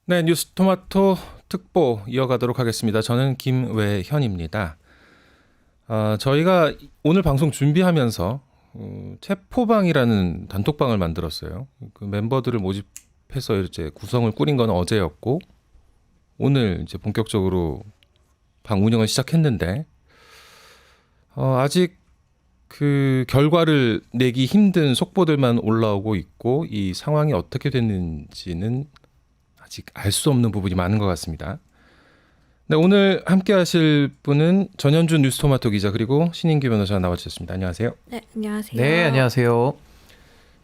네, 뉴스토마토 특보 이어가도록 하겠습니다. 저는 김외현입니다. 저희가 오늘 방송 준비하면서 체포방이라는 단톡방을 만들었어요. 그 멤버들을 모집해서 이제 구성을 꾸린 건 어제였고 오늘 이제 본격적으로 방 운영을 시작했는데 아직 그 결과를 내기 힘든 속보들만 올라오고 있고 이 상황이 어떻게 됐는지는 아직 알 수 없는 부분이 많은 것 같습니다. 네, 오늘 함께 하실 분은 전현준 뉴스토마토 기자 그리고 신인규 변호사 나와주셨습니다. 안녕하세요. 네, 안녕하세요. 네, 안녕하세요.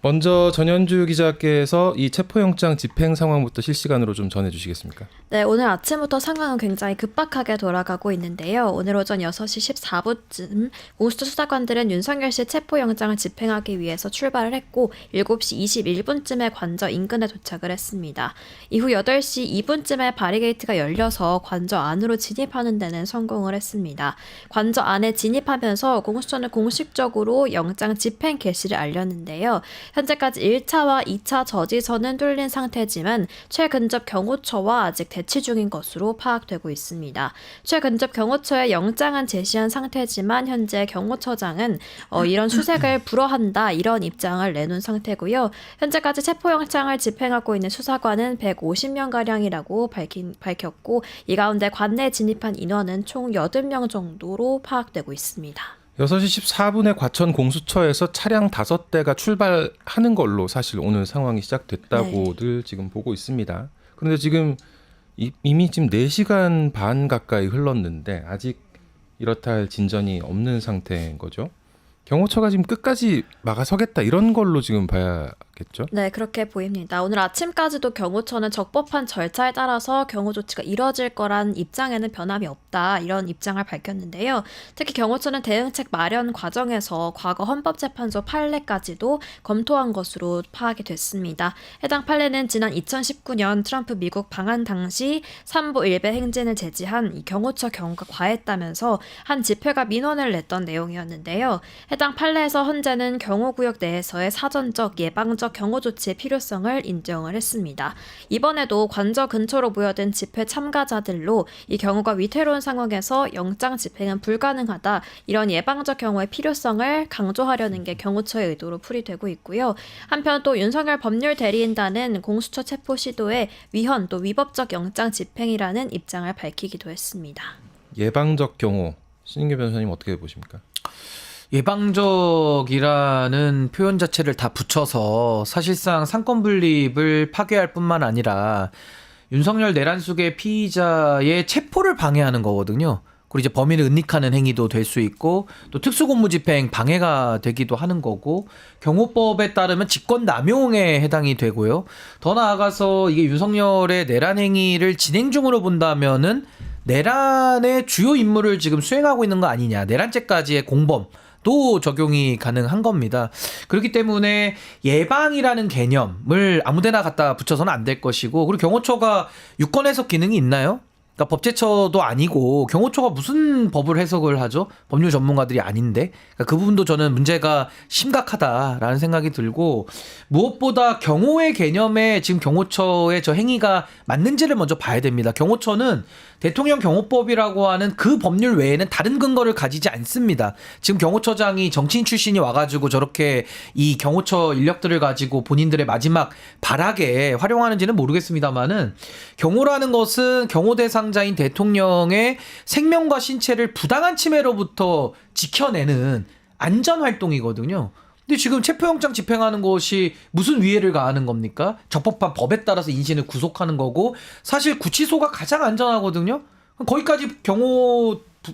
먼저 전현주 기자께서 이 체포영장 집행 상황부터 실시간으로 좀 전해주시겠습니까? 네, 오늘 아침부터 상황은 굉장히 급박하게 돌아가고 있는데요. 오늘 오전 6시 14분쯤 공수처 수사관들은 윤석열 씨 체포영장을 집행하기 위해서 출발을 했고 7시 21분쯤에 관저 인근에 도착을 했습니다. 이후 8시 2분쯤에 바리게이트가 열려서 관저 안으로 진입하는 데는 성공을 했습니다. 관저 안에 진입하면서 공수처는 공식적으로 영장 집행 개시를 알렸는데요. 현재까지 1차와 2차 저지선은 뚫린 상태지만 최근접 경호처와 아직 대치 중인 것으로 파악되고 있습니다. 최근접 경호처에 영장은 제시한 상태지만 현재 경호처장은 이런 수색을 불허한다 이런 입장을 내놓은 상태고요. 현재까지 체포영장을 집행하고 있는 수사관은 150명가량이라고 밝혔고 이 가운데 관내에 진입한 인원은 총 80명 정도로 파악되고 있습니다. 6시 14분에 과천 공수처에서 차량 5대가 출발하는 걸로 사실 오늘 상황이 시작됐다고들 지금 보고 있습니다. 그런데 지금 이미 지금 4시간 반 가까이 흘렀는데 아직 이렇다 할 진전이 없는 상태인 거죠. 경호처가 지금 끝까지 막아서겠다 이런 걸로 지금 봐야겠죠? 네, 그렇게 보입니다. 오늘 아침까지도 경호처는 적법한 절차에 따라서 경호 조치가 이뤄질 거란 입장에는 변함이 없다 이런 입장을 밝혔는데요. 특히 경호처는 대응책 마련 과정에서 과거 헌법재판소 판례까지도 검토한 것으로 파악이 됐습니다. 해당 판례는 지난 2019년 트럼프 미국 방한 당시 삼보 일배 행진을 제지한 이 경호처 경우가 과했다면서 한 집회가 민원을 냈던 내용이었는데요. 해당 판례에서 헌재는 경호구역 내에서의 사전적 예방적 경호 조치의 필요성을 인정을 했습니다. 이번에도 관저 근처로 모여든 집회 참가자들로 이 경우가 위태로운 상황에서 영장 집행은 불가능하다 이런 예방적 경호의 필요성을 강조하려는 게 경호처의 의도로 풀이되고 있고요. 한편 또 윤석열 법률 대리인단은 공수처 체포 시도에 위헌 또 위법적 영장 집행이라는 입장을 밝히기도 했습니다. 예방적 경호 신인규 변호사님 어떻게 보십니까? 예방적이라는 표현 자체를 다 붙여서 사실상 상권 분립을 파괴할 뿐만 아니라 윤석열 내란숙의 피의자의 체포를 방해하는 거거든요. 그리고 이제 범인을 은닉하는 행위도 될 수 있고 또 특수공무집행 방해가 되기도 하는 거고 경호법에 따르면 직권남용에 해당이 되고요. 더 나아가서 이게 윤석열의 내란 행위를 진행 중으로 본다면은 내란의 주요 임무를 지금 수행하고 있는 거 아니냐. 내란죄까지의 공범 도 적용이 가능한 겁니다. 그렇기 때문에 예방이라는 개념을 아무데나 갖다 붙여서는 안 될 것이고 그리고 경호처가 유권 해석 기능이 있나요? 그러니까 법제처도 아니고 경호처가 무슨 법을 해석을 하죠? 법률 전문가들이 아닌데 그러니까 그 부분도 저는 문제가 심각하다라는 생각이 들고 무엇보다 경호의 개념에 지금 경호처의 저 행위가 맞는지를 먼저 봐야 됩니다. 경호처는 대통령 경호법이라고 하는 그 법률 외에는 다른 근거를 가지지 않습니다. 지금 경호처장이 정치인 출신이 와가지고 저렇게 이 경호처 인력들을 가지고 본인들의 마지막 발악에 활용하는지는 모르겠습니다만은 경호라는 것은 경호 대상자인 대통령의 생명과 신체를 부당한 침해로부터 지켜내는 안전 활동이거든요. 근데 지금 체포영장 집행하는 것이 무슨 위해를 가하는 겁니까? 적법한 법에 따라서 인신을 구속하는 거고 사실 구치소가 가장 안전하거든요. 거기까지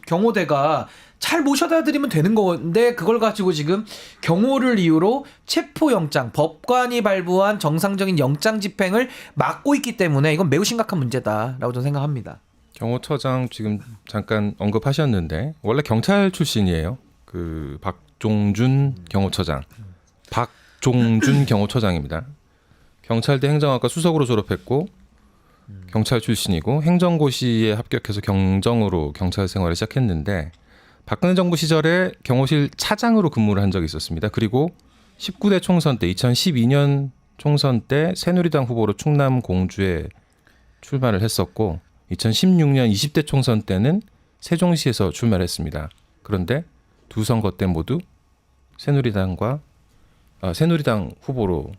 경호대가 잘 모셔다 드리면 되는 건데 그걸 가지고 지금 경호를 이유로 체포영장, 법관이 발부한 정상적인 영장 집행을 막고 있기 때문에 이건 매우 심각한 문제다라고 저는 생각합니다. 경호처장 지금 잠깐 언급하셨는데 원래 경찰 출신이에요. 그 박종준 경호처장. 박종준 경호처장입니다. 경찰대 행정학과 수석으로 졸업했고 경찰 출신이고 행정고시에 합격해서 경정으로 경찰 생활을 시작했는데 박근혜 정부 시절에 경호실 차장으로 근무를 한 적이 있었습니다. 그리고 19대 총선 때 2012년 총선 때 새누리당 후보로 충남 공주에 출마를 했었고 2016년 20대 총선 때는 세종시에서 출마를 했습니다. 그런데 두 선거 때 모두 새누리당 후보로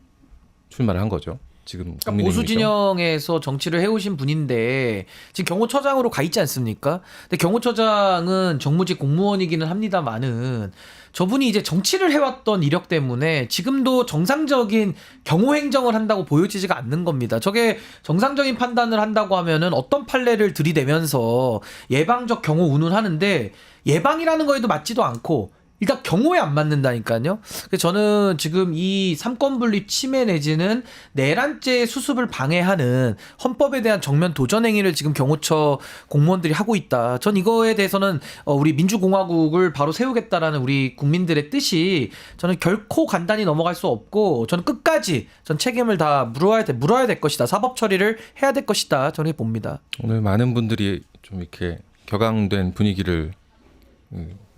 출마를 한 거죠. 지금 그러니까 보수 진영에서 정치를 해오신 분인데 지금 경호처장으로 가 있지 않습니까? 근데 경호처장은 정무직 공무원이기는 합니다만은 저분이 이제 정치를 해왔던 이력 때문에 지금도 정상적인 경호 행정을 한다고 보여지지가 않는 겁니다. 저게 정상적인 판단을 한다고 하면은 어떤 판례를 들이대면서 예방적 경호 운운하는데 예방이라는 거에도 맞지도 않고 일단 경호에 안 맞는다니까요. 그래서 저는 지금 이 삼권분립 침해 내지는 내란죄 수습을 방해하는 헌법에 대한 정면 도전 행위를 지금 경호처 공무원들이 하고 있다. 전 이거에 대해서는 우리 민주공화국을 바로 세우겠다라는 우리 국민들의 뜻이 저는 결코 간단히 넘어갈 수 없고 저는 끝까지 전 책임을 다 물어야 될 것이다. 사법 처리를 해야 될 것이다. 저는 봅니다. 오늘 많은 분들이 좀 이렇게 격앙된 분위기를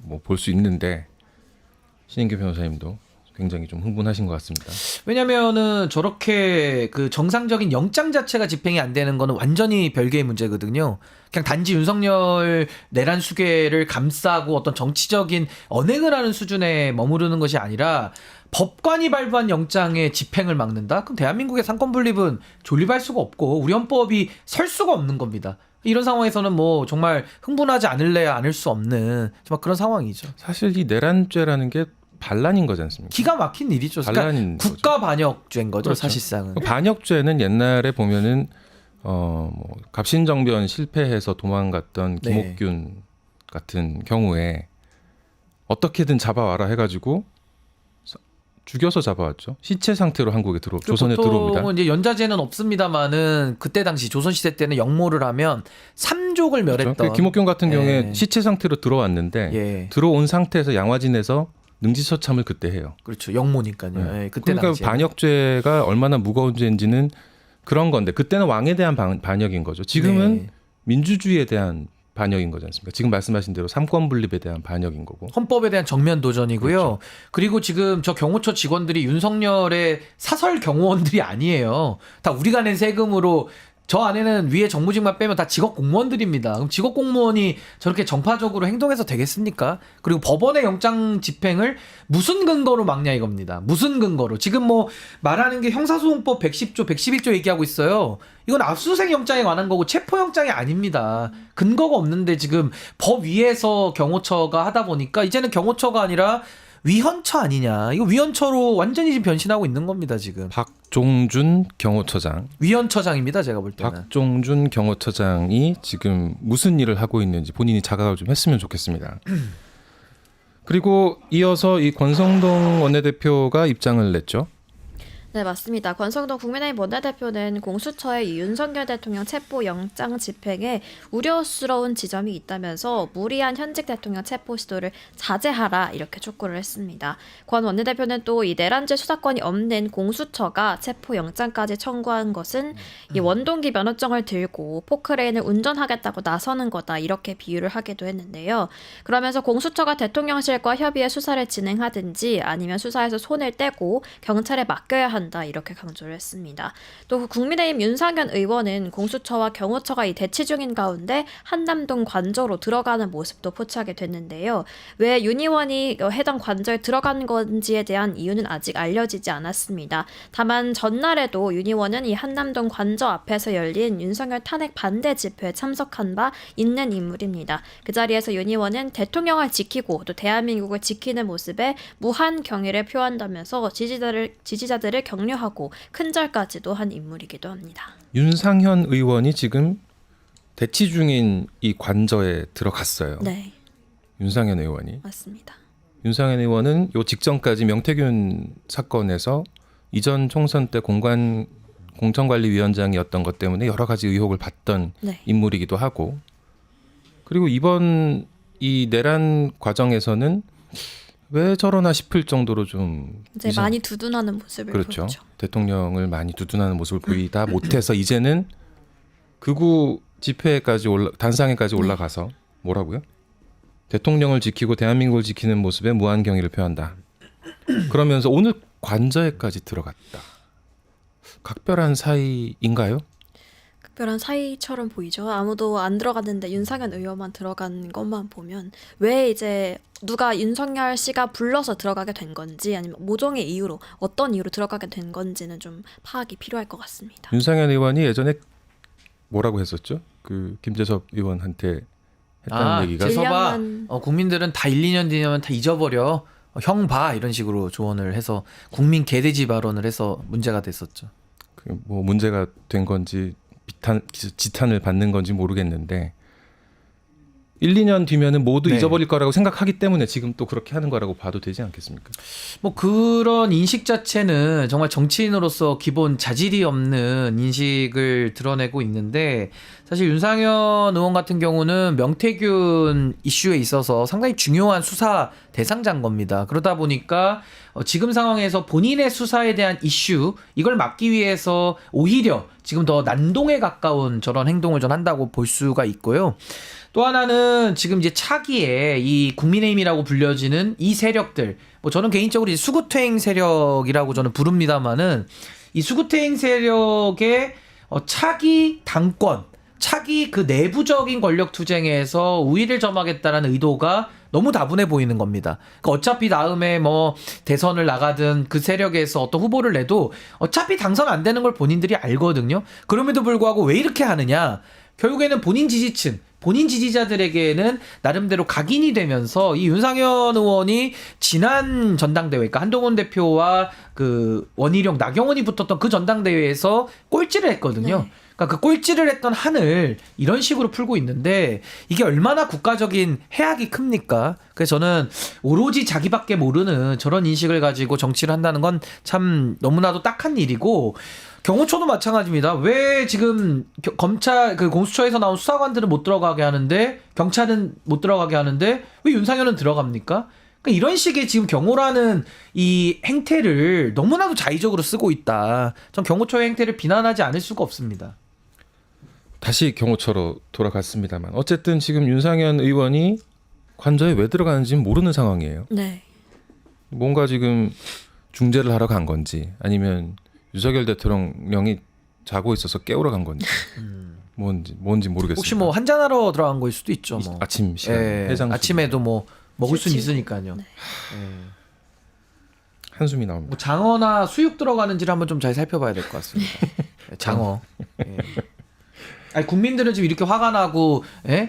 뭐 볼 수 있는데 신인규 변호사님도 굉장히 좀 흥분하신 것 같습니다. 왜냐면은 저렇게 그 정상적인 영장 자체가 집행이 안 되는 거는 완전히 별개의 문제거든요. 그냥 단지 윤석열 내란 수괴를 감싸고 어떤 정치적인 언행을 하는 수준에 머무르는 것이 아니라 법관이 발부한 영장의 집행을 막는다? 그럼 대한민국의 상권 분립은 존립할 수가 없고 우리 헌법이 설 수가 없는 겁니다. 이런 상황에서는 뭐 정말 흥분하지 않을래야 않을 수 없는 정말 그런 상황이죠. 사실 이 내란죄라는 게 반란인 거지 않습니까? 기가 막힌 일이죠. 반란인 그러니까 국가 반역죄인 거죠, 그렇죠. 사실상은. 반역죄는 옛날에 보면은 뭐 갑신정변 실패해서 도망갔던 네. 김옥균 같은 경우에 어떻게든 잡아와라 해가지고 죽여서 잡아왔죠. 시체 상태로 한국에 조선에 들어옵니다. 보통은 이제 연좌제는 없습니다만은 그때 당시 조선시대 때는 역모를 하면 삼족을 멸했던. 그렇죠? 김옥균 같은 예. 경우에 시체 상태로 들어왔는데 예. 들어온 상태에서 양화진에서 능지처참을 그때 해요. 그렇죠. 역모니까요. 네. 예, 그때 그러니까 당시에. 반역죄가 얼마나 무거운 죄인지는 그런 건데 그때는 왕에 대한 반역인 거죠. 지금은 네. 민주주의에 대한 반역인 거지 않습니까? 지금 말씀하신 대로 삼권 분립에 대한 반역인 거고. 헌법에 대한 정면 도전이고요. 그렇죠. 그리고 지금 저 경호처 직원들이 윤석열의 사설 경호원들이 아니에요. 다 우리가 낸 세금으로 저 안에는 위에 정무직만 빼면 다 직업 공무원들입니다. 그럼 직업 공무원이 저렇게 정파적으로 행동해서 되겠습니까? 그리고 법원의 영장 집행을 무슨 근거로 막냐 이겁니다. 무슨 근거로. 지금 뭐 말하는 게 형사소송법 110조, 111조 얘기하고 있어요. 이건 압수수색 영장에 관한 거고 체포영장이 아닙니다. 근거가 없는데 지금 법 위에서 경호처가 하다 보니까 이제는 경호처가 아니라 위헌처 아니냐. 이거 위헌처로 완전히 지금 변신하고 있는 겁니다, 지금. 박종준 경호처장. 위헌처장입니다, 제가 볼 때는. 박종준 경호처장이 지금 무슨 일을 하고 있는지 본인이 자각을 좀 했으면 좋겠습니다. 그리고 이어서 이 권성동 원내대표가 입장을 냈죠. 네, 맞습니다. 권성동 국민의힘 원내대표는 공수처의 이 윤석열 대통령 체포 영장 집행에 우려스러운 지점이 있다면서 무리한 현직 대통령 체포 시도를 자제하라 이렇게 촉구를 했습니다. 권 원내대표는 또 이 내란죄 수사권이 없는 공수처가 체포 영장까지 청구한 것은 이 원동기 면허증을 들고 포크레인을 운전하겠다고 나서는 거다 이렇게 비유를 하기도 했는데요. 그러면서 공수처가 대통령실과 협의해 수사를 진행하든지 아니면 수사에서 손을 떼고 경찰에 맡겨야 한다 이렇게 강조를 했습니다. 또 국민의힘 윤상현 의원은 공수처와 경호처가 이 대치 중인 가운데 한남동 관저로 들어가는 모습도 포착이 됐는데요. 왜 윤 의원이 해당 관저에 들어간 건지에 대한 이유는 아직 알려지지 않았습니다. 다만 전날에도 윤 의원은 이 한남동 관저 앞에서 열린 윤석열 탄핵 반대 집회에 참석한 바 있는 인물입니다. 그 자리에서 윤 의원은 대통령을 지키고 또 대한민국을 지키는 모습에 무한 경의를 표한다면서 지지자들을 격려하고 큰절까지도 한 인물이기도 합니다. 윤상현 의원이 지금 대치 중인 이 관저에 들어갔어요. 네, 윤상현 의원이. 맞습니다. 윤상현 의원은 요 직전까지 명태균 사건에서 이전 총선 때 공천관리위원장이었던 것 때문에 여러 가지 의혹을 받던 네. 인물이기도 하고, 그리고 이번 이 내란 과정에서는 왜 저러나 싶을 정도로 좀 이제 많이 두둔하는 모습을 그렇죠. 보였죠. 대통령을 많이 두둔하는 모습을 보이다 못해서 이제는 극우 집회까지 단상에까지 올라가서 뭐라고요? 대통령을 지키고 대한민국을 지키는 모습에 무한 경의를 표한다. 그러면서 오늘 관저에까지 들어갔다. 각별한 사이인가요? 특별한 사이처럼 보이죠. 아무도 안 들어갔는데 윤상현 의원만 들어간 것만 보면 왜 이제 누가 윤석열 씨가 불러서 들어가게 된 건지 아니면 모종의 이유로 어떤 이유로 들어가게 된 건지는 좀 파악이 필요할 것 같습니다. 윤상현 의원이 예전에 뭐라고 했었죠? 그 김재섭 의원한테 했다는 얘기가 재섭아, 일년만- 국민들은 다 1, 2년 뒤면 다 잊어버려. 형 봐 이런 식으로 조언을 해서 국민 개돼지 발언을 해서 문제가 됐었죠. 그 뭐 문제가 된 건지 지탄을 받는 건지 모르겠는데 1, 2년 뒤면은 모두 네. 잊어버릴 거라고 생각하기 때문에 지금 또 그렇게 하는 거라고 봐도 되지 않겠습니까? 뭐 그런 인식 자체는 정말 정치인으로서 기본 자질이 없는 인식을 드러내고 있는데 사실 윤상현 의원 같은 경우는 명태균 이슈에 있어서 상당히 중요한 수사 대상자인 겁니다. 그러다 보니까 지금 상황에서 본인의 수사에 대한 이슈 이걸 막기 위해서 오히려 지금 더 난동에 가까운 저런 행동을 전 한다고 볼 수가 있고요. 또 하나는 지금 이제 차기에 이 국민의힘이라고 불려지는 이 세력들, 뭐 저는 개인적으로 이제 수구퇴행 세력이라고 저는 부릅니다만은 이 수구퇴행 세력의 차기 당권, 차기 그 내부적인 권력 투쟁에서 우위를 점하겠다라는 의도가 너무 다분해 보이는 겁니다. 그러니까 어차피 다음에 뭐 대선을 나가든 그 세력에서 어떤 후보를 내도 어차피 당선 안 되는 걸 본인들이 알거든요. 그럼에도 불구하고 왜 이렇게 하느냐? 결국에는 본인 지지층, 본인 지지자들에게는 나름대로 각인이 되면서 이 윤상현 의원이 지난 전당대회, 그러니까 한동훈 대표와 그 원희룡, 나경원이 붙었던 그 전당대회에서 꼴찌를 했거든요. 네. 그러니까 그 꼴찌를 했던 한을 이런 식으로 풀고 있는데 이게 얼마나 국가적인 해악이 큽니까? 그래서 저는 오로지 자기밖에 모르는 저런 인식을 가지고 정치를 한다는 건 참 너무나도 딱한 일이고 경호처도 마찬가지입니다. 왜 지금 검찰 그 공수처에서 나온 수사관들은 못 들어가게 하는데 경찰은 못 들어가게 하는데 왜 윤상현은 들어갑니까? 그러니까 이런 식의 지금 경호라는 이 행태를 너무나도 자의적으로 쓰고 있다. 전 경호처의 행태를 비난하지 않을 수가 없습니다. 다시 경호처로 돌아갔습니다만 어쨌든 지금 윤상현 의원이 관저에 왜 들어가는지는 모르는 상황이에요. 네. 뭔가 지금 중재를 하러 간 건지 아니면 윤석열 대통령이 자고 있어서 깨우러 간 건지 뭔지 모르겠습니다. 혹시 뭐 한잔하러 들어간 거일 수도 있죠. 뭐. 아침 시간 예, 해장 아침에도 뭐 먹을 수는 그치. 있으니까요. 네. 예. 한숨이 나옵니다. 뭐 장어나 수육 들어가는지를 한번 좀 잘 살펴봐야 될 것 같습니다. 예, 장어. 예. 아니, 국민들은 지금 이렇게 화가 나고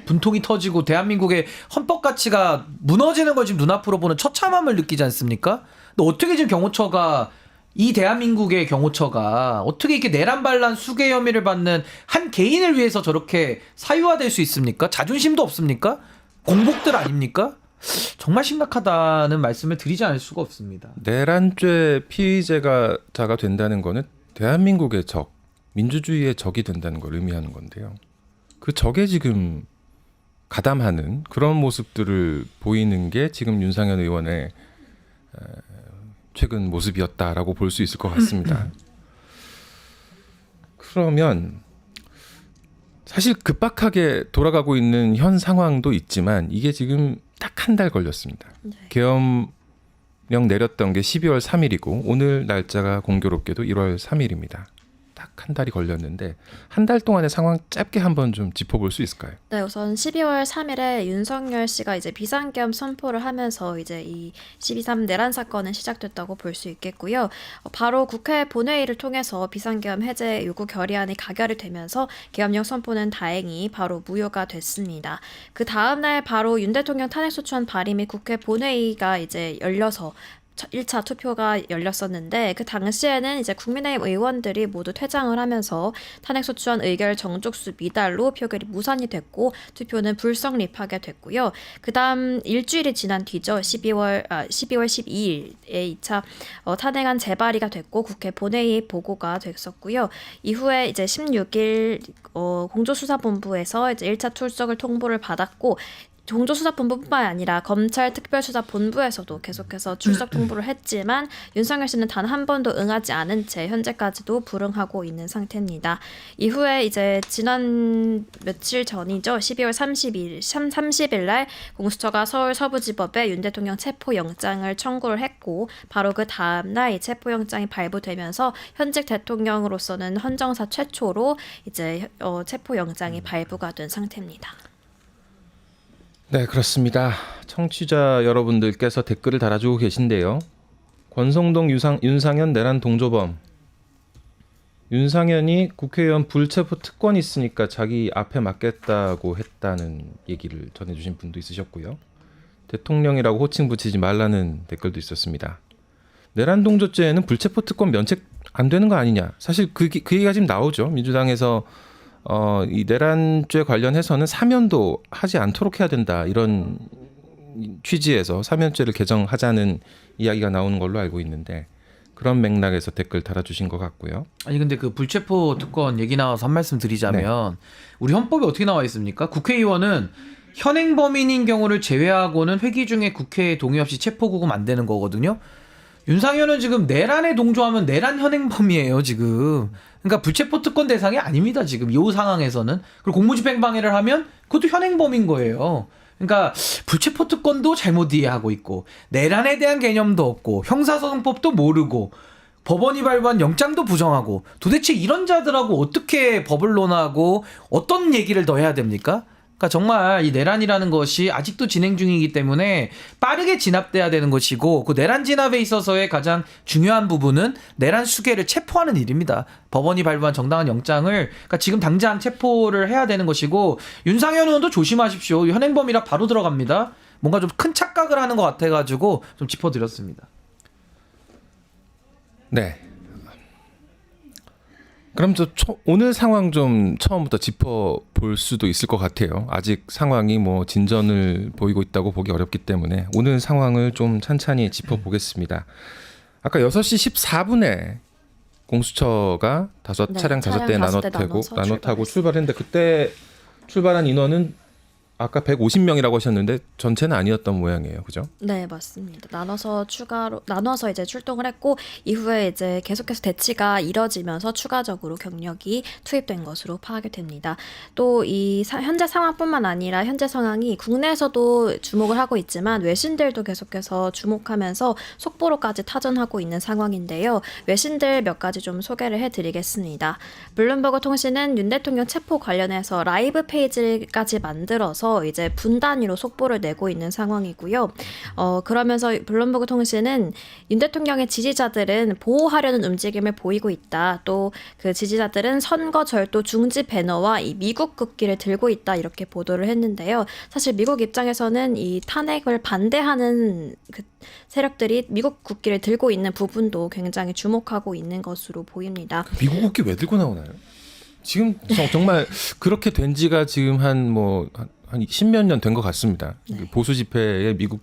분통이 터지고 대한민국의 헌법 가치가 무너지는 걸 지금 눈앞으로 보는 처참함을 느끼지 않습니까? 근데 어떻게 지금 경호처가 이 대한민국의 경호처가 어떻게 이렇게 내란반란 수괴 혐의를 받는 한 개인을 위해서 저렇게 사유화될 수 있습니까? 자존심도 없습니까? 공복들 아닙니까? 정말 심각하다는 말씀을 드리지 않을 수가 없습니다. 내란죄 피의자가 된다는 거는 대한민국의 적, 민주주의의 적이 된다는 걸 의미하는 건데요. 그 적에 지금 가담하는 그런 모습들을 보이는 게 지금 윤상현 의원의 최근 모습이었다라고 볼 수 있을 것 같습니다. 그러면 사실 급박하게 돌아가고 있는 현 상황도 있지만 이게 지금 딱 한 달 걸렸습니다. 네. 계엄령 내렸던 게 12월 3일이고 오늘 날짜가 공교롭게도 1월 3일입니다. 딱 한 달이 걸렸는데 한 달 동안의 상황 짧게 한번 좀 짚어볼 수 있을까요? 네, 우선 12월 3일에 윤석열 씨가 이제 비상계엄 선포를 하면서 이제 이 12.3 내란 사건은 시작됐다고 볼 수 있겠고요. 바로 국회 본회의를 통해서 비상계엄 해제 요구 결의안이 가결이 되면서 계엄령 선포는 다행히 바로 무효가 됐습니다. 그 다음 날 바로 윤 대통령 탄핵소추안 발의 및 국회 본회의가 이제 열려서 1차 투표가 열렸었는데 그 당시에는 이제 국민의힘 의원들이 모두 퇴장을 하면서 탄핵소추안 의결 정족수 미달로 표결이 무산이 됐고 투표는 불성립하게 됐고요. 그 다음 일주일이 지난 뒤죠. 12월 12일에 2차 탄핵안 재발의가 됐고 국회 본회의 보고가 됐었고요. 이후에 이제 16일 공조수사본부에서 이제 1차 출석을 통보를 받았고 공조수사본부뿐만 아니라 검찰 특별수사본부에서도 계속해서 출석 통보를 했지만 윤석열 씨는 단 한 번도 응하지 않은 채 현재까지도 불응하고 있는 상태입니다. 이후에 이제 지난 며칠 전이죠. 12월 30일 날 공수처가 서울 서부지법에 윤 대통령 체포영장을 청구를 했고 바로 그 다음 날 이 체포영장이 발부되면서 현직 대통령으로서는 헌정사 최초로 이제 체포영장이 발부가 된 상태입니다. 네, 그렇습니다. 청취자 여러분들께서 댓글을 달아주고 계신데요. 권성동 윤상현 내란 동조범. 윤상현이 국회의원 불체포 특권이 있으니까 자기 앞에 맞겠다고 했다는 얘기를 전해주신 분도 있으셨고요. 대통령이라고 호칭 붙이지 말라는 댓글도 있었습니다. 내란 동조죄에는 불체포 특권 면책 안 되는 거 아니냐. 사실 그 얘기가 지금 나오죠. 민주당에서 이 내란죄 관련해서는 사면도 하지 않도록 해야 된다. 이런 취지에서 사면죄를 개정하자는 이야기가 나오는 걸로 알고 있는데 그런 맥락에서 댓글 달아주신 것 같고요. 아니 근데 그 불체포 특권 얘기 나와서 한 말씀 드리자면 우리 헌법에 어떻게 나와 있습니까? 국회의원은 현행 범인인 경우를 제외하고는 회기 중에 국회에 동의 없이 체포 구금 안 되는 거거든요. 윤상현은 지금 내란에 동조하면 내란 현행범이에요 지금. 그러니까 불체포 특권 대상이 아닙니다 지금 이 상황에서는. 그리고 공무집행방해를 하면 그것도 현행범인 거예요. 그러니까 불체포 특권도 잘못 이해하고 있고 내란에 대한 개념도 없고 형사소송법도 모르고 법원이 발부한 영장도 부정하고 도대체 이런 자들하고 어떻게 법을 논하고 어떤 얘기를 더 해야 됩니까? 그러니까 정말 이 내란이라는 것이 아직도 진행 중이기 때문에 빠르게 진압돼야 되는 것이고 그 내란 진압에 있어서의 가장 중요한 부분은 내란 수괴를 체포하는 일입니다. 법원이 발부한 정당한 영장을 그러니까 지금 당장 체포를 해야 되는 것이고 윤상현 의원도 조심하십시오. 현행범이라 바로 들어갑니다. 뭔가 좀 큰 착각을 하는 것 같아가지고 좀 짚어드렸습니다. 네. 그럼 오늘 상황 좀 처음부터 짚어볼 수도 있을 것 같아요. 아직 상황이 뭐 진전을 보이고 있다고 보기 어렵기 때문에 오늘 상황을 좀 찬찬히 짚어보겠습니다. 아까 6시 14분에 공수처가 차량 5대 나눠 타고 출발했는데 그때 출발한 인원은 아까 150명이라고 하셨는데 전체는 아니었던 모양이에요. 그죠? 네, 맞습니다. 나눠서 이제 출동을 했고 이후에 이제 계속해서 대치가 이뤄지면서 추가적으로 경력이 투입된 것으로 파악이 됩니다. 또 이 현재 상황뿐만 아니라 현재 상황이 국내에서도 주목을 하고 있지만 외신들도 계속해서 주목하면서 속보로까지 타전하고 있는 상황인데요. 외신들 몇 가지 좀 소개를 해드리겠습니다. 블룸버그 통신은 윤 대통령 체포 관련해서 라이브 페이지까지 만들어서 이제 분 단위로 속보를 내고 있는 상황이고요. 그러면서 블룸버그 통신은 윤 대통령의 지지자들은 보호하려는 움직임을 보이고 있다. 또 그 지지자들은 선거 절도 중지 배너와 이 미국 국기를 들고 있다. 이렇게 보도를 했는데요. 사실 미국 입장에서는 이 탄핵을 반대하는 그 세력들이 미국 국기를 들고 있는 부분도 굉장히 주목하고 있는 것으로 보입니다. 미국 국기 왜 들고 나오나요? 지금 정말 그렇게 된 지가 지금 한 10몇 년 된 것 같습니다. 네. 보수 집회에 미국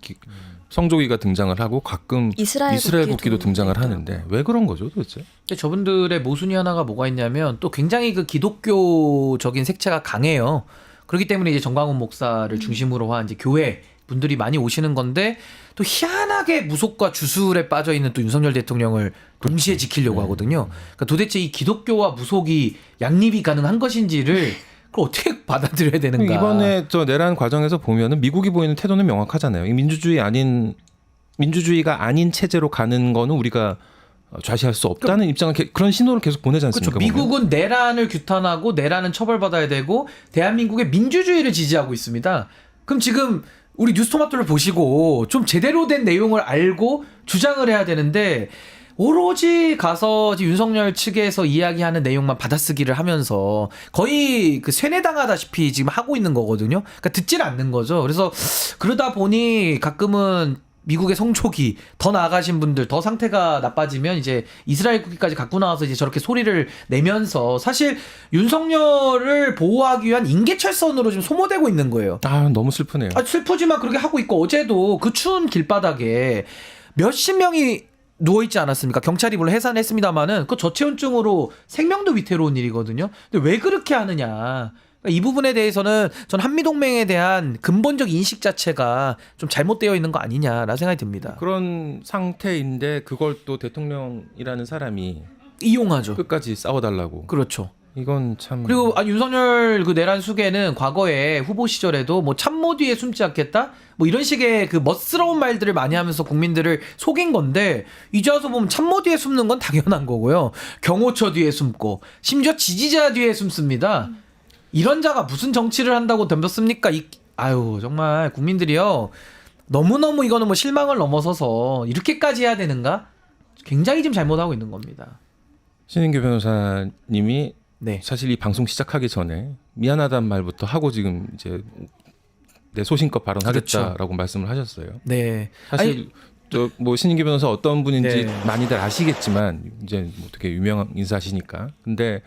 성조기가 등장을 하고 가끔 이스라엘 국기도 등장을 하는데 왜 그런 거죠 도대체? 근데 저분들의 모순이 하나가 뭐가 있냐면 또 굉장히 그 기독교적인 색채가 강해요. 그렇기 때문에 이제 정광훈 목사를 중심으로 한 이제 교회 분들이 많이 오시는 건데 또 희한하게 무속과 주술에 빠져 있는 또 윤석열 대통령을 동시에 지키려고 하거든요. 그러니까 도대체 이 기독교와 무속이 양립이 가능한 것인지를 그걸 어떻게 받아들여야 되는가? 이번에 저 내란 과정에서 보면은 미국이 보이는 태도는 명확하잖아요. 이 민주주의가 아닌 체제로 가는 거는 우리가 좌시할 수 없다는 입장을 그런 신호를 계속 보내지 않습니까? 그렇죠. 미국은 내란을 규탄하고 내란은 처벌받아야 되고 대한민국의 민주주의를 지지하고 있습니다. 그럼 지금 우리 뉴스토마토를 보시고 좀 제대로 된 내용을 알고 주장을 해야 되는데 오로지 가서 윤석열 측에서 이야기하는 내용만 받아쓰기를 하면서 거의 그 세뇌당하다시피 지금 하고 있는 거거든요. 그러니까 듣질 않는 거죠. 그래서 그러다 보니 가끔은 미국의 성촉이 더 나아가신 분들 더 상태가 나빠지면 이제 이스라엘 국기까지 갖고 나와서 이제 저렇게 소리를 내면서 사실 윤석열을 보호하기 위한 인계철선으로 지금 소모되고 있는 거예요. 아, 너무 슬프네요. 슬프지만 그렇게 하고 있고 어제도 그 추운 길바닥에 몇십 명이 누워있지 않았습니까? 경찰이 물론 해산했습니다만은 그 저체온증으로 생명도 위태로운 일이거든요. 근데 왜 그렇게 하느냐? 이 부분에 대해서는 전 한미동맹에 대한 근본적 인식 자체가 좀 잘못되어 있는 거 아니냐라는 생각이 듭니다. 그런 상태인데 그걸 또 대통령이라는 사람이 이용하죠. 끝까지 싸워달라고. 그렇죠. 이건 참. 그리고 윤석열 그 내란 수계는 과거에 후보 시절에도 뭐 참모 뒤에 숨지 않겠다 뭐 이런 식의 그 멋스러운 말들을 많이 하면서 국민들을 속인 건데 이제 와서 보면 참모 뒤에 숨는 건 당연한 거고요. 경호처 뒤에 숨고 심지어 지지자 뒤에 숨습니다. 이런 자가 무슨 정치를 한다고 덤볐습니까? 아유 정말 국민들이요 너무너무 이거는 뭐 실망을 넘어서서 이렇게까지 해야 되는가? 굉장히 지금 잘못하고 있는 겁니다. 신인규 변호사님이 네. 사실 이 방송 시작하기 전에 미안하다는 말부터 하고 지금 이제 내 소신껏 발언하겠다라고 말씀을 하셨어요. 네. 사실 저 뭐 신인규 변호사 어떤 분인지 네. 많이들 아시겠지만 이제 뭐 되게 유명한 인사시니까. 근데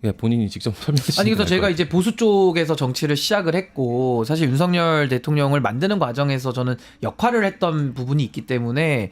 예, 본인이 직접 설명하시는 아니 그래서 게 제가 나을 이제 보수 쪽에서 정치를 시작을 했고 사실 윤석열 대통령을 만드는 과정에서 저는 역할을 했던 부분이 있기 때문에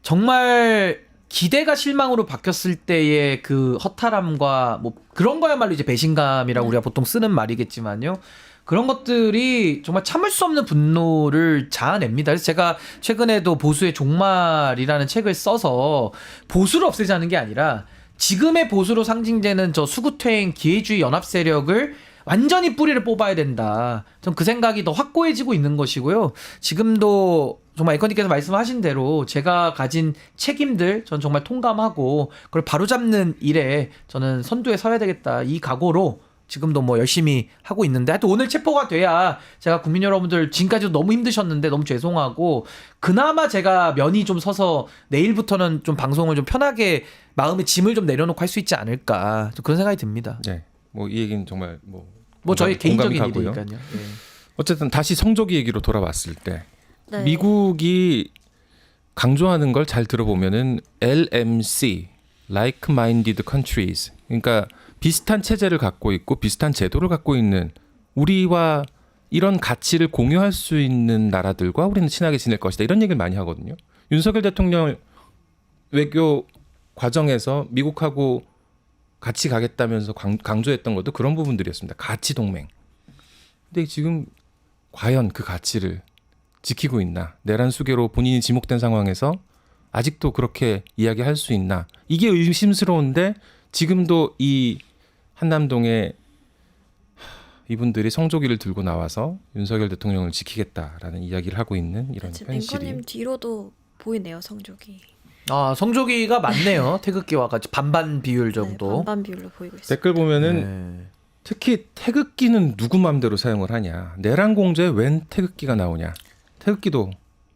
정말 기대가 실망으로 바뀌었을 때의 그 허탈함과 뭐 그런 거야말로 이제 배신감이라고 우리가 보통 쓰는 말이겠지만요. 그런 것들이 정말 참을 수 없는 분노를 자아냅니다. 그래서 제가 최근에도 보수의 종말이라는 책을 써서 보수를 없애자는 게 아니라 지금의 보수로 상징되는 저 수구퇴행 기회주의 연합 세력을 완전히 뿌리를 뽑아야 된다. 전 그 생각이 더 확고해지고 있는 것이고요. 지금도 정말 에이컨님께서 말씀하신 대로 제가 가진 책임들 전 정말 통감하고 그걸 바로잡는 일에 저는 선두에 서야 되겠다. 이 각오로 지금도 뭐 열심히 하고 있는데 하여튼 오늘 체포가 돼야 제가 국민 여러분들 지금까지도 너무 힘드셨는데 너무 죄송하고 그나마 제가 면이 좀 서서 내일부터는 좀 방송을 좀 편하게 마음의 짐을 좀 내려놓고 할 수 있지 않을까 좀 그런 생각이 듭니다. 네, 뭐 이 얘기는 정말 뭐 저희 개인적인 가고요. 일이니까요. 네. 어쨌든 다시 성조기 얘기로 돌아왔을 때 네. 미국이 강조하는 걸 잘 들어보면은 LMC, like-minded countries, 그러니까 비슷한 체제를 갖고 있고 비슷한 제도를 갖고 있는 우리와 이런 가치를 공유할 수 있는 나라들과 우리는 친하게 지낼 것이다. 이런 얘기를 많이 하거든요. 윤석열 대통령 외교 과정에서 미국하고 같이 가겠다면서 강조했던 것도 그런 부분들이었습니다. 가치 동맹. 근데 지금 과연 그 가치를 지키고 있나? 내란 수계로 본인이 지목된 상황에서 아직도 그렇게 이야기할 수 있나? 이게 의심스러운데 지금도 이 한남동에 이분들이 성조기를 들고 나와서 윤석열 대통령을 지키겠다라는 이야기를 하고 있는 이런 지금 현실이. 앵커님 뒤로도 보이네요 성조기. 아 성조기가 많네요. 태극기와 같이 반반 비율 정도. 네, 반반 비율로 보이고 있어요. 댓글 보면은 네. 특히 태극기는 누구 맘대로 사용을 하냐? 내란 공조에 웬 태극기가 나오냐? 태극기도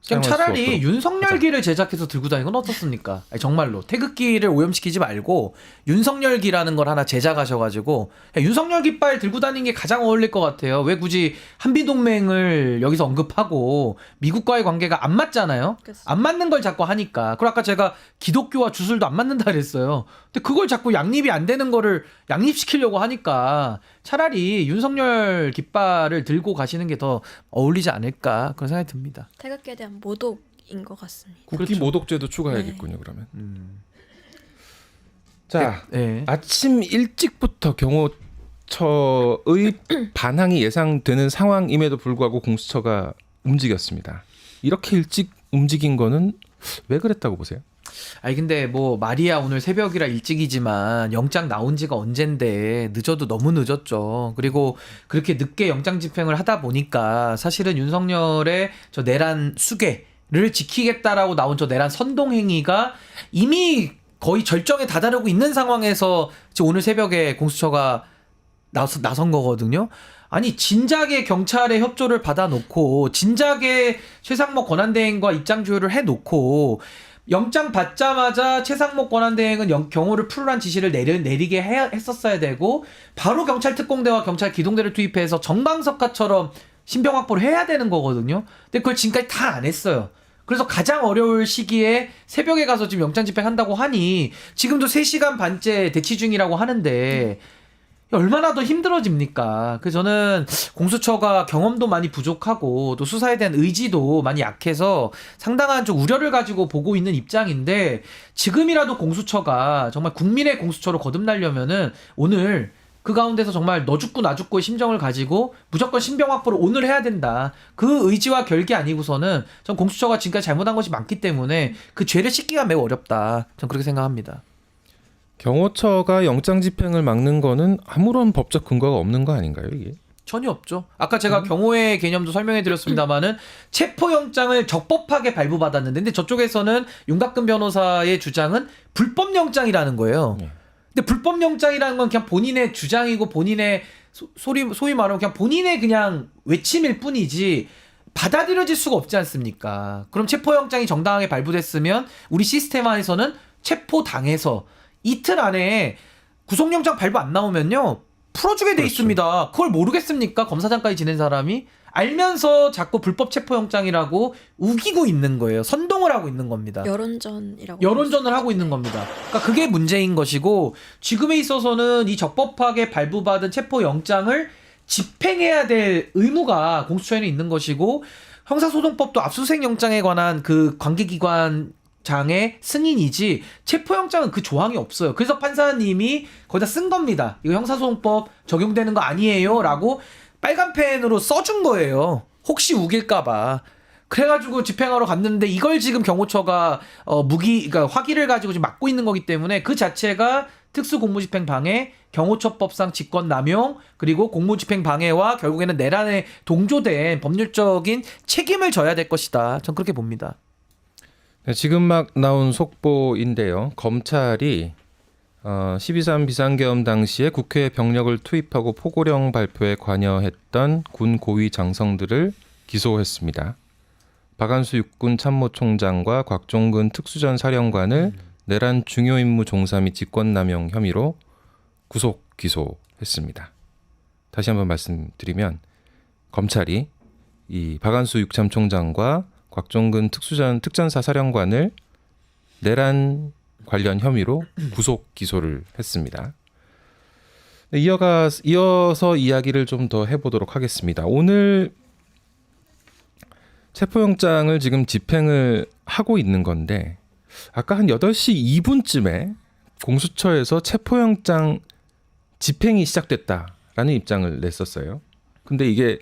그럼 사용할 수 차라리 없도록 윤석열기를 제작해서 들고 다니는 건 어떻습니까? 아니, 정말로 태극기를 오염시키지 말고 윤석열기라는 걸 하나 제작하셔가지고 그냥 윤석열 깃발 들고 다니는 게 가장 어울릴 것 같아요. 왜 굳이 한미동맹을 여기서 언급하고 미국과의 관계가 안 맞잖아요. 그렇습니다. 안 맞는 걸 자꾸 하니까. 그리고 아까 제가 기독교와 주술도 안 맞는다 그랬어요. 근데 그걸 자꾸 양립이 안 되는 거를 양립시키려고 하니까 차라리 윤석열 깃발을 들고 가시는 게 더 어울리지 않을까 그런 생각이 듭니다. 태극기에 대한 모독인 것 같습니다. 국기 그렇죠. 모독죄도 추가해야겠군요. 그러면. 음. 자, 네. 아침 일찍부터 경호처의 반항이 예상되는 상황임에도 불구하고 공수처가 움직였습니다. 이렇게 일찍 움직인 거는 왜 그랬다고 보세요? 아니 근데 뭐 말이야 오늘 새벽이라 일찍이지만 영장 나온 지가 언젠데 늦어도 너무 늦었죠. 그리고 그렇게 늦게 영장 집행을 하다 보니까 사실은 윤석열의 저 내란 수계를 지키겠다라고 나온 저 내란 선동 행위가 이미 거의 절정에 다다르고 있는 상황에서 지금 오늘 새벽에 공수처가 나선 거거든요. 아니 진작에 경찰의 협조를 받아놓고 진작에 최상목 권한대행과 입장 조율을 해놓고 영장 받자마자 최상목 권한대행은 경호를 풀으란 지시를 내리게 했었어야 되고 바로 경찰 특공대와 경찰 기동대를 투입해서 정광석화처럼 신병 확보를 해야 되는 거거든요. 근데 그걸 지금까지 다 안 했어요. 그래서 가장 어려울 시기에 새벽에 가서 지금 영장 집행한다고 하니 지금도 3시간 반째 대치 중이라고 하는데 얼마나 더 힘들어집니까? 그래서 저는 공수처가 경험도 많이 부족하고 또 수사에 대한 의지도 많이 약해서 상당한 좀 우려를 가지고 보고 있는 입장인데 지금이라도 공수처가 정말 국민의 공수처로 거듭나려면은 오늘 그 가운데서 정말 너 죽고 나 죽고의 심정을 가지고 무조건 신병 확보를 오늘 해야 된다. 그 의지와 결기 아니고서는 전 공수처가 지금까지 잘못한 것이 많기 때문에 그 죄를 씻기가 매우 어렵다. 전 그렇게 생각합니다. 경호처가 영장 집행을 막는 거는 아무런 법적 근거가 없는 거 아닌가요, 이게? 전혀 없죠. 아까 제가 경호의 개념도 설명해 드렸습니다만은 체포영장을 적법하게 발부받았는데 근데 저쪽에서는 윤곽근 변호사의 주장은 불법영장이라는 거예요. 근데 불법영장이라는 건 그냥 본인의 주장이고 본인의 소위 말하면 그냥 본인의 그냥 외침일 뿐이지 받아들여질 수가 없지 않습니까? 그럼 체포영장이 정당하게 발부됐으면 우리 시스템 안에서는 체포당해서 이틀 안에 구속영장 발부 안 나오면요 풀어주게 돼 그렇죠. 있습니다. 그걸 모르겠습니까? 검사장까지 지낸 사람이 알면서 자꾸 불법 체포영장이라고 우기고 있는 거예요. 선동을 하고 있는 겁니다. 여론전이라고. 여론전을 하고 있는 겁니다. 그러니까 그게 문제인 것이고 지금에 있어서는 이 적법하게 발부받은 체포영장을 집행해야 될 의무가 공수처에는 있는 것이고 형사소송법도 압수수색영장에 관한 그 관계기관 장의 승인이지 체포영장은 그 조항이 없어요. 그래서 판사님이 거기다 쓴 겁니다. 이거 형사소송법 적용되는 거 아니에요 라고 빨간 펜으로 써준 거예요. 혹시 우길까봐. 그래가지고 집행하러 갔는데 이걸 지금 경호처가 그러니까 화기를 가지고 지금 막고 있는 거기 때문에 그 자체가 특수공무집행 방해, 경호처법상 직권남용, 그리고 공무집행 방해와 결국에는 내란에 동조된 법률적인 책임을 져야 될 것이다. 전 그렇게 봅니다. 네, 지금 막 나온 속보인데요. 검찰이 12.3 비상계엄 당시에 국회에 병력을 투입하고 포고령 발표에 관여했던 군 고위 장성들을 기소했습니다. 박한수 육군 참모총장과 곽종근 특수전 사령관을 내란 중요 임무 종사 및 직권남용 혐의로 구속 기소했습니다. 다시 한번 말씀드리면 검찰이 이 박한수 육참총장과 곽종근 특전사 사령관을 내란 관련 혐의로 구속 기소를 했습니다. 이어서 이야기를 좀 더 해보도록 하겠습니다. 오늘 체포영장을 지금 집행을 하고 있는 건데 아까 한 8시 2분쯤에 공수처에서 체포영장 집행이 시작됐다라는 입장을 냈었어요. 근데 이게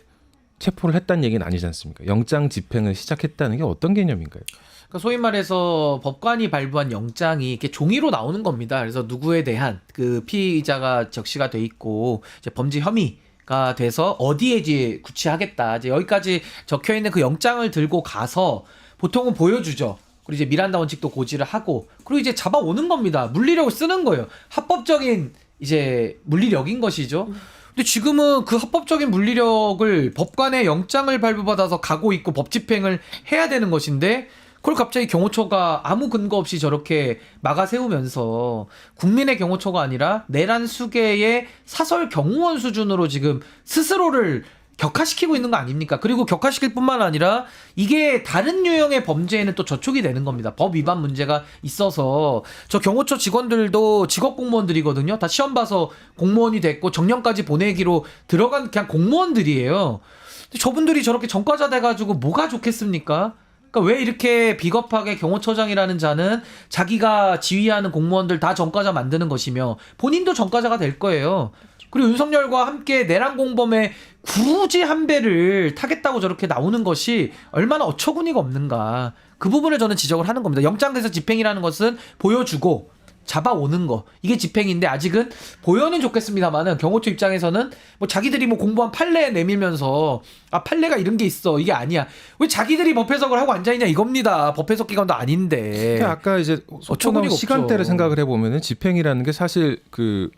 체포를 했다는 얘기는 아니지 않습니까? 영장 집행을 시작했다는 게 어떤 개념인가요? 그러니까 소위 말해서 법관이 발부한 영장이 이렇게 종이로 나오는 겁니다. 그래서 누구에 대한 그 피의자가 적시가 돼 있고 이제 범죄 혐의가 돼서 어디에 이제 구치하겠다. 이제 여기까지 적혀 있는 그 영장을 들고 가서 보통은 보여주죠. 그리고 이제 미란다 원칙도 고지를 하고 그리고 이제 잡아오는 겁니다. 물리력을 쓰는 거예요. 합법적인 이제 물리력인 것이죠. 근데 지금은 그 합법적인 물리력을 법관의 영장을 발부받아서 가고 있고 법 집행을 해야 되는 것인데 그걸 갑자기 경호처가 아무 근거 없이 저렇게 막아 세우면서 국민의 경호처가 아니라 내란 수계의 사설 경호원 수준으로 지금 스스로를 격화시키고 있는 거 아닙니까? 그리고 격화시킬 뿐만 아니라 이게 다른 유형의 범죄에는 또 저촉이 되는 겁니다. 법 위반 문제가 있어서 저 경호처 직원들도 직업 공무원들이거든요. 다 시험 봐서 공무원이 됐고 정년까지 보내기로 들어간 그냥 공무원들이에요. 근데 저분들이 저렇게 전과자 돼가지고 뭐가 좋겠습니까? 그러니까 왜 이렇게 비겁하게 경호처장이라는 자는 자기가 지휘하는 공무원들 다 전과자 만드는 것이며 본인도 전과자가 될 거예요. 그리고 윤석열과 함께 내란 공범의 굳이 한 배를 타겠다고 저렇게 나오는 것이 얼마나 어처구니가 없는가. 그 부분을 저는 지적을 하는 겁니다. 영장에서 집행이라는 것은 보여주고 잡아오는 거. 이게 집행인데 아직은 보여는 좋겠습니다만은 경호처 입장에서는 뭐 자기들이 뭐 공부한 판례 내밀면서 아 판례가 이런 게 있어. 이게 아니야. 왜 자기들이 법 해석을 하고 앉아있냐 이겁니다. 법 해석 기관도 아닌데. 아까 이제 어처구니가 시간대를 없죠. 생각을 해보면은 집행이라는 게 사실 그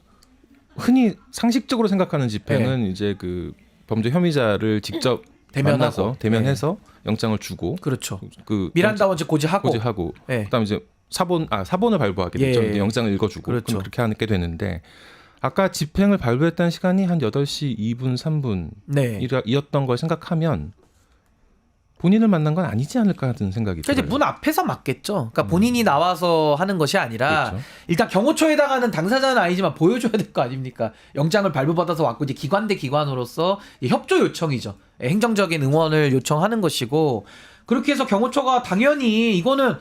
흔히 상식적으로 생각하는 집행은 이제 그 범죄 혐의자를 직접 만나서 대면해서 영장을 주고 그렇죠. 그 미란다 원칙 고지하고. 네. 그다음에 이제 사본을 발부하게 되죠. 예. 영장을 읽어주고 그렇죠. 그렇게 하게 되는데 아까 집행을 발부했다는 시간이 한 8시 2분 3분 네. 이었던 걸 생각하면 본인을 만난 건 아니지 않을까 하는 생각이 그러니까 이제 들어요. 문 앞에서 맞겠죠. 그러니까 본인이 나와서 하는 것이 아니라 그렇죠. 일단 경호처에다가는 당사자는 아니지만 보여줘야 될 거 아닙니까? 영장을 발부받아서 왔고 이제 기관 대 기관으로서 협조 요청이죠. 행정적인 응원을 요청하는 것이고 그렇게 해서 경호처가 당연히 이거는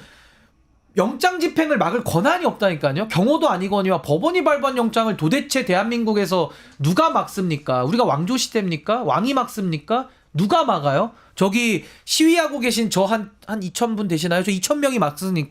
영장 집행을 막을 권한이 없다니까요. 경호도 아니거니와 법원이 발부한 영장을 도대체 대한민국에서 누가 막습니까? 우리가 왕조 시대입니까? 왕이 막습니까? 누가 막아요? 저기 시위하고 계신 저 한 2,000분 되시나요? 저 2,000명이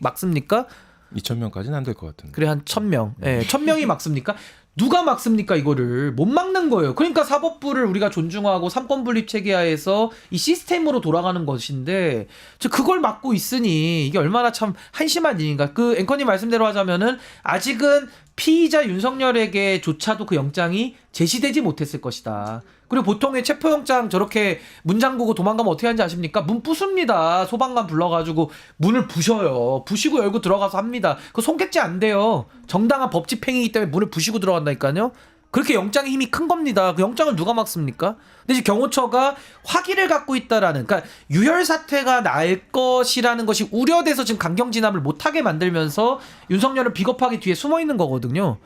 막습니까? 2,000명까지는 안 될 것 같은데. 그래 한 1,000명. 예, 1,000명이 막습니까? 누가 막습니까? 이거를 못 막는 거예요. 그러니까 사법부를 우리가 존중하고 삼권 분립 체계하에서 이 시스템으로 돌아가는 것인데 그걸 막고 있으니 이게 얼마나 참 한심한 일인가. 그 앵커님 말씀대로 하자면은 아직은 피의자 윤석열에게조차도 그 영장이 제시되지 못했을 것이다. 그리고 보통의 체포영장 저렇게 문 잠그고 도망가면 어떻게 하는지 아십니까? 문 부숩니다. 소방관 불러가지고 문을 부셔요. 부시고 열고 들어가서 합니다. 그거 손괴죄 안 돼요. 정당한 법 집행이기 때문에 문을 부시고 들어간다니까요. 그렇게 영장의 힘이 큰 겁니다. 그 영장을 누가 막습니까? 근데 지금 경호처가 화기를 갖고 있다라는, 그러니까 유혈 사태가 날 것이라는 것이 우려돼서 지금 강경 진압을 못하게 만들면서 윤석열은 비겁하게 뒤에 숨어 있는 거거든요.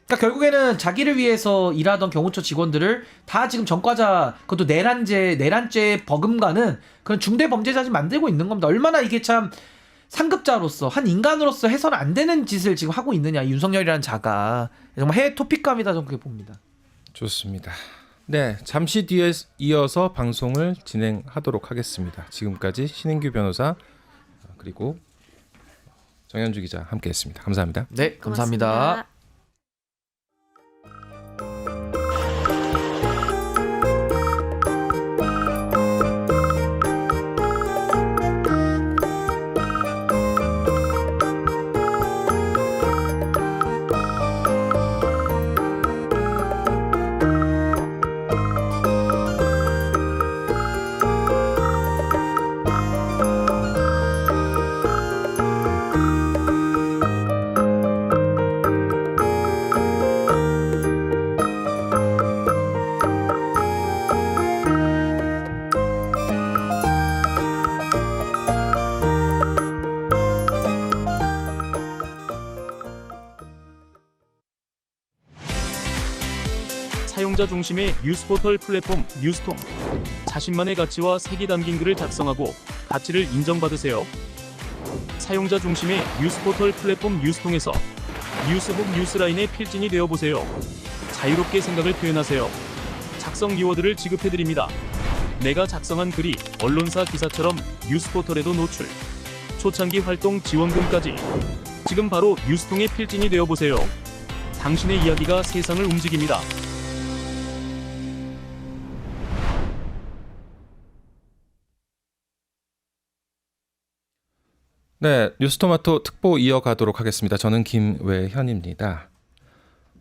그러니까 결국에는 자기를 위해서 일하던 경호처 직원들을 다 지금 전과자, 그것도 내란죄 버금가는 그런 중대 범죄자 지금 만들고 있는 겁니다. 얼마나 이게 참 상급자로서 한 인간으로서 해서는 안 되는 짓을 지금 하고 있느냐, 이 윤석열이라는 자가. 정말 해외 토픽감이다, 저는 그렇게 봅니다. 좋습니다. 네, 잠시 뒤에 이어서 방송을 진행하도록 하겠습니다. 지금까지 신인규 변호사 그리고 정현주 기자 함께했습니다. 감사합니다. 네, 감사합니다. 고맙습니다. 사용자 중심의 뉴스포털 플랫폼 뉴스통. 자신만의 가치와 색이 담긴 글을 작성하고 가치를 인정받으세요. 사용자 중심의 뉴스포털 플랫폼 뉴스통에서 뉴스북 뉴스라인의 필진이 되어보세요. 자유롭게 생각을 표현하세요. 작성 키워드를 지급해드립니다. 내가 작성한 글이 언론사 기사처럼 뉴스포털에도 노출. 초창기 활동 지원금까지. 지금 바로 뉴스통의 필진이 되어보세요. 당신의 이야기가 세상을 움직입니다. 네, 뉴스토마토 특보 이어가도록 하겠습니다. 저는 김외현입니다.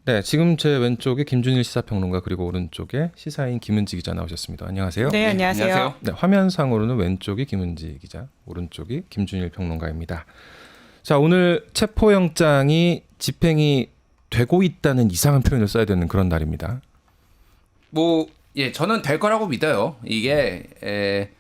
네, 지금 제 왼쪽에 김준일 시사평론가 그리고 오른쪽에 시사인 김은지 기자 나오셨습니다. 안녕하세요. 네, 안녕하세요. 네, 화면상으로는 왼쪽이 김은지 기자, 오른쪽이 김준일 평론가입니다. 자, 오늘 체포영장이 집행이 되고 있다는 이상한 표현을 써야 되는 그런 날입니다. 저는 될 거라고 믿어요. 이게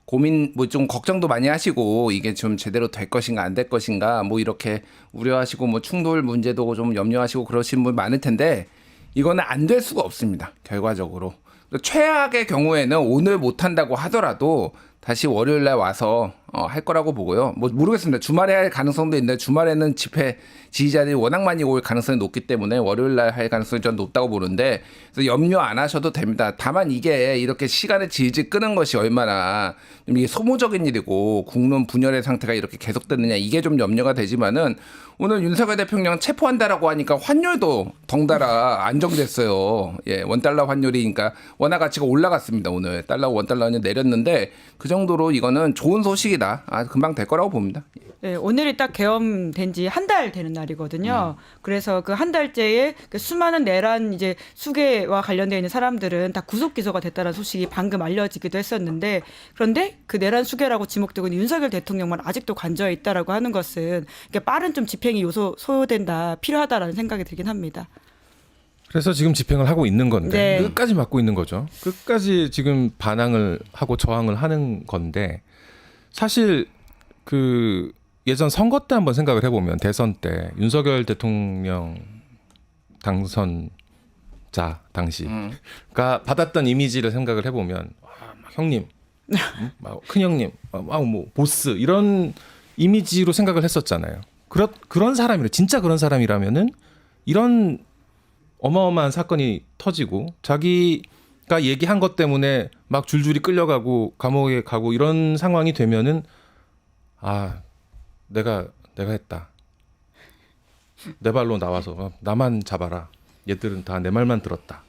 고민 좀 걱정도 많이 하시고 이게 좀 제대로 될 것인가 안 될 것인가 이렇게 우려하시고 충돌 문제도 좀 염려하시고 그러신 분 많을 텐데 이거는 안 될 수가 없습니다. 결과적으로. 최악의 경우에는 오늘 못 한다고 하더라도 다시 월요일 날 와서 할 거라고 보고요. 모르겠습니다. 주말에 할 가능성도 있는데 주말에는 집회 지지자들이 워낙 많이 올 가능성이 높기 때문에 월요일 날 할 가능성이 좀 높다고 보는데 그래서 염려 안 하셔도 됩니다. 다만 이게 이렇게 시간을 질질 끄는 것이 얼마나 좀 이게 소모적인 일이고 국론 분열의 상태가 이렇게 계속되느냐 이게 좀 염려가 되지만은 오늘 윤석열 대통령 체포한다라고 하니까 환율도 덩달아 안정됐어요. 예, 원달러 환율이니까 원화 가치가 올라갔습니다. 오늘 달러 원달러 환율 내렸는데 그 정도로 이거는 좋은 소식이다. 금방 될 거라고 봅니다. 네, 오늘이 딱 개엄된 지 한 달 되는 날이거든요. 그래서 그 한 달째에 그 수많은 내란 이제 수괴와 관련되어 있는 사람들은 다 구속 기소가 됐다는 소식이 방금 알려지기도 했었는데 그런데 그 내란 수괴라고 지목되고 있는 윤석열 대통령만 아직도 관저에 있다라고 하는 것은 빠른 좀 집행이 소요된다, 필요하다라는 생각이 들긴 합니다. 그래서 지금 집행을 하고 있는 건데 네. 끝까지 막고 있는 거죠. 끝까지 지금 반항을 하고 저항을 하는 건데 사실 그 예전 선거 때 한번 생각을 해보면 대선 때 윤석열 대통령 당선자 당시가 받았던 이미지를 생각을 해보면 형님, 큰 형님, 보스 이런 이미지로 생각을 했었잖아요. 그런 사람이라 진짜 그런 사람이라면은 이런 어마어마한 사건이 터지고 자기가 얘기한 것 때문에 막 줄줄이 끌려가고 감옥에 가고 이런 상황이 되면은 아 내가 했다. 내 발로 나와서 나만 잡아라. 얘들은 다 내 말만 들었다.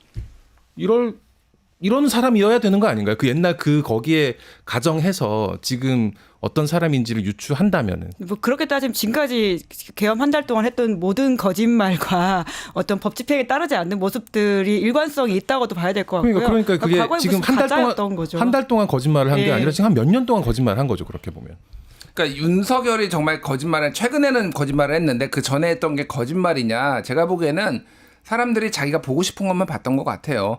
이런 사람이어야 되는 거 아닌가요? 그 옛날 거기에 가정해서 지금 어떤 사람인지를 유추한다면은 뭐 그렇게 따지면 지금까지 계엄 한 달 동안 했던 모든 거짓말과 어떤 법 집행에 따르지 않는 모습들이 일관성이 있다고도 봐야 될 것 같고요. 그러니까 그게 과거에 지금 무슨 가짜였던 거죠. 한 달 동안 거짓말을 한 게 예. 아니라 지금 한 몇 년 동안 거짓말을 한 거죠. 그렇게 보면. 그러니까 윤석열이 정말 거짓말을 최근에는 거짓말을 했는데 그 전에 했던 게 거짓말이냐? 제가 보기에는 사람들이 자기가 보고 싶은 것만 봤던 것 같아요.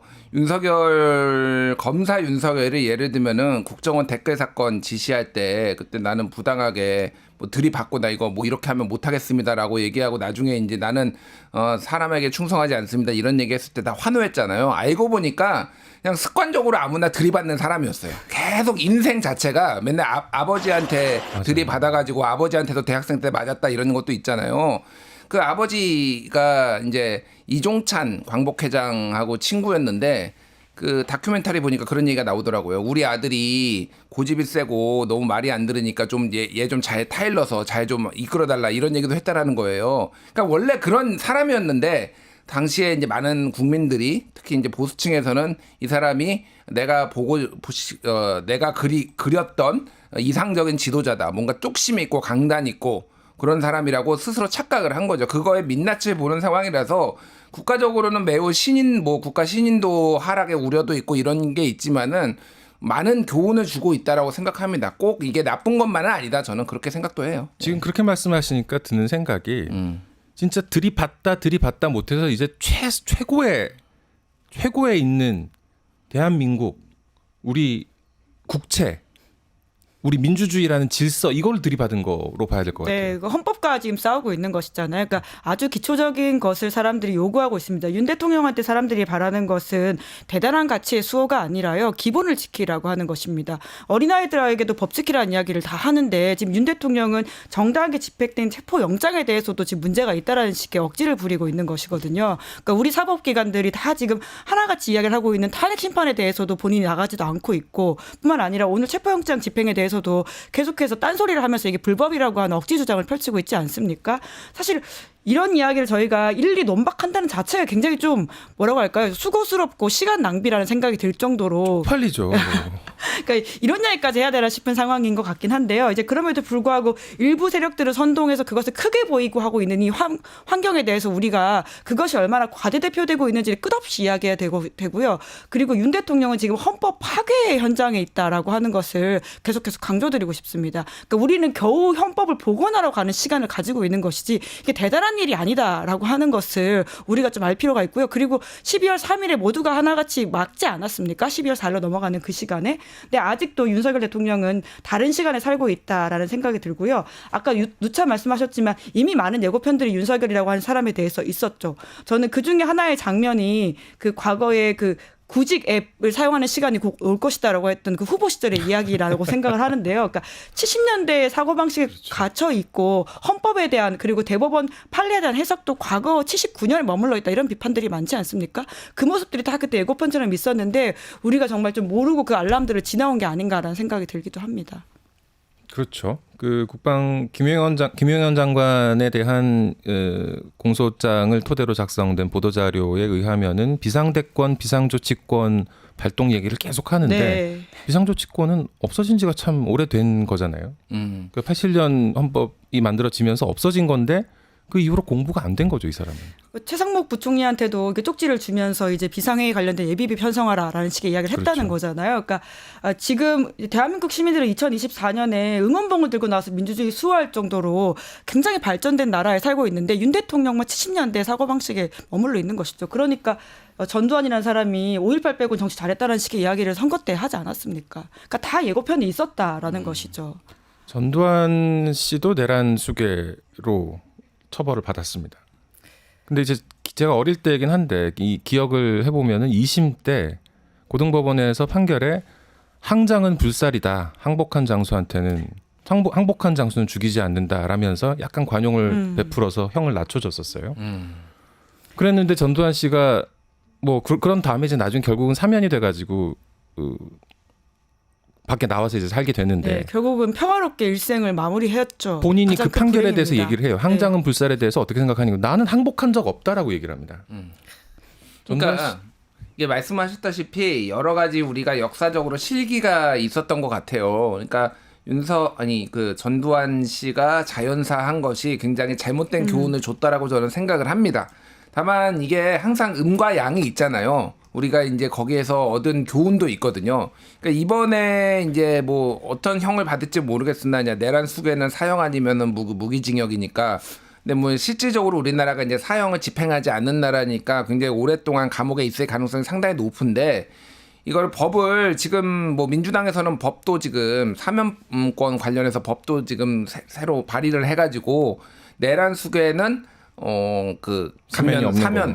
검사 윤석열이 예를 들면은 국정원 댓글 사건 지시할 때 그때 나는 부당하게 뭐 들이받고 나 이거 뭐 이렇게 하면 못하겠습니다라고 얘기하고 나중에 이제 나는 사람에게 충성하지 않습니다 이런 얘기했을 때 다 환호했잖아요. 알고 보니까 그냥 습관적으로 아무나 들이받는 사람이었어요. 계속 인생 자체가 맨날 아버지한테 들이받아가지고 아버지한테도 대학생 때 맞았다 이런 것도 있잖아요. 그 아버지가 이제 이종찬 광복회장하고 친구였는데 그 다큐멘터리 보니까 그런 얘기가 나오더라고요. 우리 아들이 고집이 세고 너무 말이 안 들으니까 좀 얘 좀 잘 타일러서 잘 좀 이끌어달라 이런 얘기도 했다라는 거예요. 그러니까 원래 그런 사람이었는데 당시에 이제 많은 국민들이 특히 이제 보수층에서는 이 사람이 내가 그렸던 이상적인 지도자다. 뭔가 뚝심 있고 강단 있고 그런 사람이라고 스스로 착각을 한 거죠. 그거에 민낯을 보는 상황이라서 국가적으로는 매우 국가 신인도 하락의 우려도 있고 이런 게 있지만은 많은 교훈을 주고 있다라고 생각합니다. 꼭 이게 나쁜 것만은 아니다. 저는 그렇게 생각도 해요. 지금 그렇게 말씀하시니까 드는 생각이 진짜 들이받다 못해서 이제 최고에 있는 대한민국 우리 국채 우리 민주주의라는 질서 이걸 들이받은 거로 봐야 될 것 같아요. 네, 그 헌법과 지금 싸우고 있는 것이잖아요. 그러니까 아주 기초적인 것을 사람들이 요구하고 있습니다. 윤 대통령한테 사람들이 바라는 것은 대단한 가치의 수호가 아니라요. 기본을 지키라고 하는 것입니다. 어린아이들에게도 법 지키라는 이야기를 다 하는데 지금 윤 대통령은 정당하게 집행된 체포영장에 대해서도 지금 문제가 있다라는 식의 억지를 부리고 있는 것이거든요. 그러니까 우리 사법기관들이 다 지금 하나같이 이야기를 하고 있는 탄핵 심판에 대해서도 본인이 나가지도 않고 있고 뿐만 아니라 오늘 체포영장 집행에 대해서도 계속해서 딴소리를 하면서 이게 불법이라고 하는 억지 주장을 펼치고 있지 않습니까? 사실 이런 이야기를 저희가 일일이 논박한다는 자체가 굉장히 좀 뭐라고 할까요? 수고스럽고 시간 낭비라는 생각이 들 정도로 팔리죠. 그러니까 이런 이야기까지 해야 되나 싶은 상황인 것 같긴 한데요. 이제 그럼에도 불구하고 일부 세력들을 선동해서 그것을 크게 보이고 하고 있는 이 환경에 대해서 우리가 그것이 얼마나 과대대표되고 있는지를 끝없이 이야기해야 되고요. 그리고 윤 대통령은 지금 헌법 파괴 현장에 있다라고 하는 것을 계속해서 강조드리고 싶습니다. 그러니까 우리는 겨우 헌법을 복원하러 가는 시간을 가지고 있는 것이지 이게 대단한 일이 아니다라고 하는 것을 우리가 좀 알 필요가 있고요. 그리고 12월 3일에 모두가 하나같이 막지 않았습니까? 12월 4일로 넘어가는 그 시간에. 근데 아직도 윤석열 대통령은 다른 시간에 살고 있다라는 생각이 들고요. 아까 누차 말씀하셨지만 이미 많은 예고편들이 윤석열이라고 하는 사람에 대해서 있었죠. 저는 그중에 하나의 장면이 그 과거에 그 구직 앱을 사용하는 시간이 곧 올 것이다라고 했던 그 후보 시절의 이야기라고 생각을 하는데요. 그러니까 70년대의 사고방식에 갇혀 있고 헌법에 대한 그리고 대법원 판례에 대한 해석도 과거 79년에 머물러 있다 이런 비판들이 많지 않습니까? 그 모습들이 다 그때 예고편처럼 있었는데 우리가 정말 좀 모르고 그 알람들을 지나온 게 아닌가라는 생각이 들기도 합니다. 그렇죠. 그 김용현 장관에 대한 공소장을 토대로 작성된 보도자료에 의하면은 비상대권, 비상조치권 발동 얘기를 계속 하는데 네. 비상조치권은 없어진 지가 참 오래된 거잖아요. 그 87년 헌법이 만들어지면서 없어진 건데 그 이후로 공부가 안 된 거죠, 이 사람은. 최상목 부총리한테도 이렇게 쪽지를 주면서 이제 비상회의 관련된 예비비 편성하라라는 식의 이야기를 했다는 그렇죠. 거잖아요. 그러니까 지금 대한민국 시민들은 2024년에 응원봉을 들고 나와서 민주주의 수호할 정도로 굉장히 발전된 나라에 살고 있는데 윤 대통령만 70년대 사고방식에 머물러 있는 것이죠. 그러니까 전두환이라는 사람이 5.18 빼고 정치 잘했다는 식의 이야기를 선거 때 하지 않았습니까? 그러니까 다 예고편이 있었다라는 것이죠. 전두환 씨도 내란 수괴로 처벌을 받았습니다. 근데 이제 제가 어릴 때이긴 한데 이 기억을 해보면은 2심 때 고등법원에서 판결에 항장은 불살이다. 항복한 장수한테는 항복한 장수는 죽이지 않는다라면서 약간 관용을 베풀어서 형을 낮춰줬었어요. 그랬는데 전두환 씨가 뭐 그런 다음에 이제 나중에 결국은 사면이 돼가지고 밖에 나와서 이제 살게 됐는데 네, 결국은 평화롭게 일생을 마무리했죠. 본인이 그 가장 큰 판결에 대해서 불행입니다. 얘기를 해요. 항장은 불살에 대해서 어떻게 생각하니? 나는 항복한 적 없다라고 얘기를 합니다. 그러니까 이게 말씀하셨다시피 여러 가지 우리가 역사적으로 실기가 있었던 것 같아요. 그러니까 그 전두환 씨가 자연사한 것이 굉장히 잘못된 교훈을 줬다라고 저는 생각을 합니다. 다만 이게 항상 음과 양이 있잖아요. 우리가 이제 거기에서 얻은 교훈도 있거든요. 그러니까 이번에 이제 뭐 어떤 형을 받을지 모르겠으나 내란 수괴는 사형 아니면은 무기징역이니까. 근데 뭐 실질적으로 우리나라가 이제 사형을 집행하지 않는 나라니까 굉장히 오랫동안 감옥에 있을 가능성이 상당히 높은데 이걸 법을 지금 뭐 민주당에서는 법도 지금 사면권 관련해서 법도 지금 새로 발의를 해가지고 내란 수괴는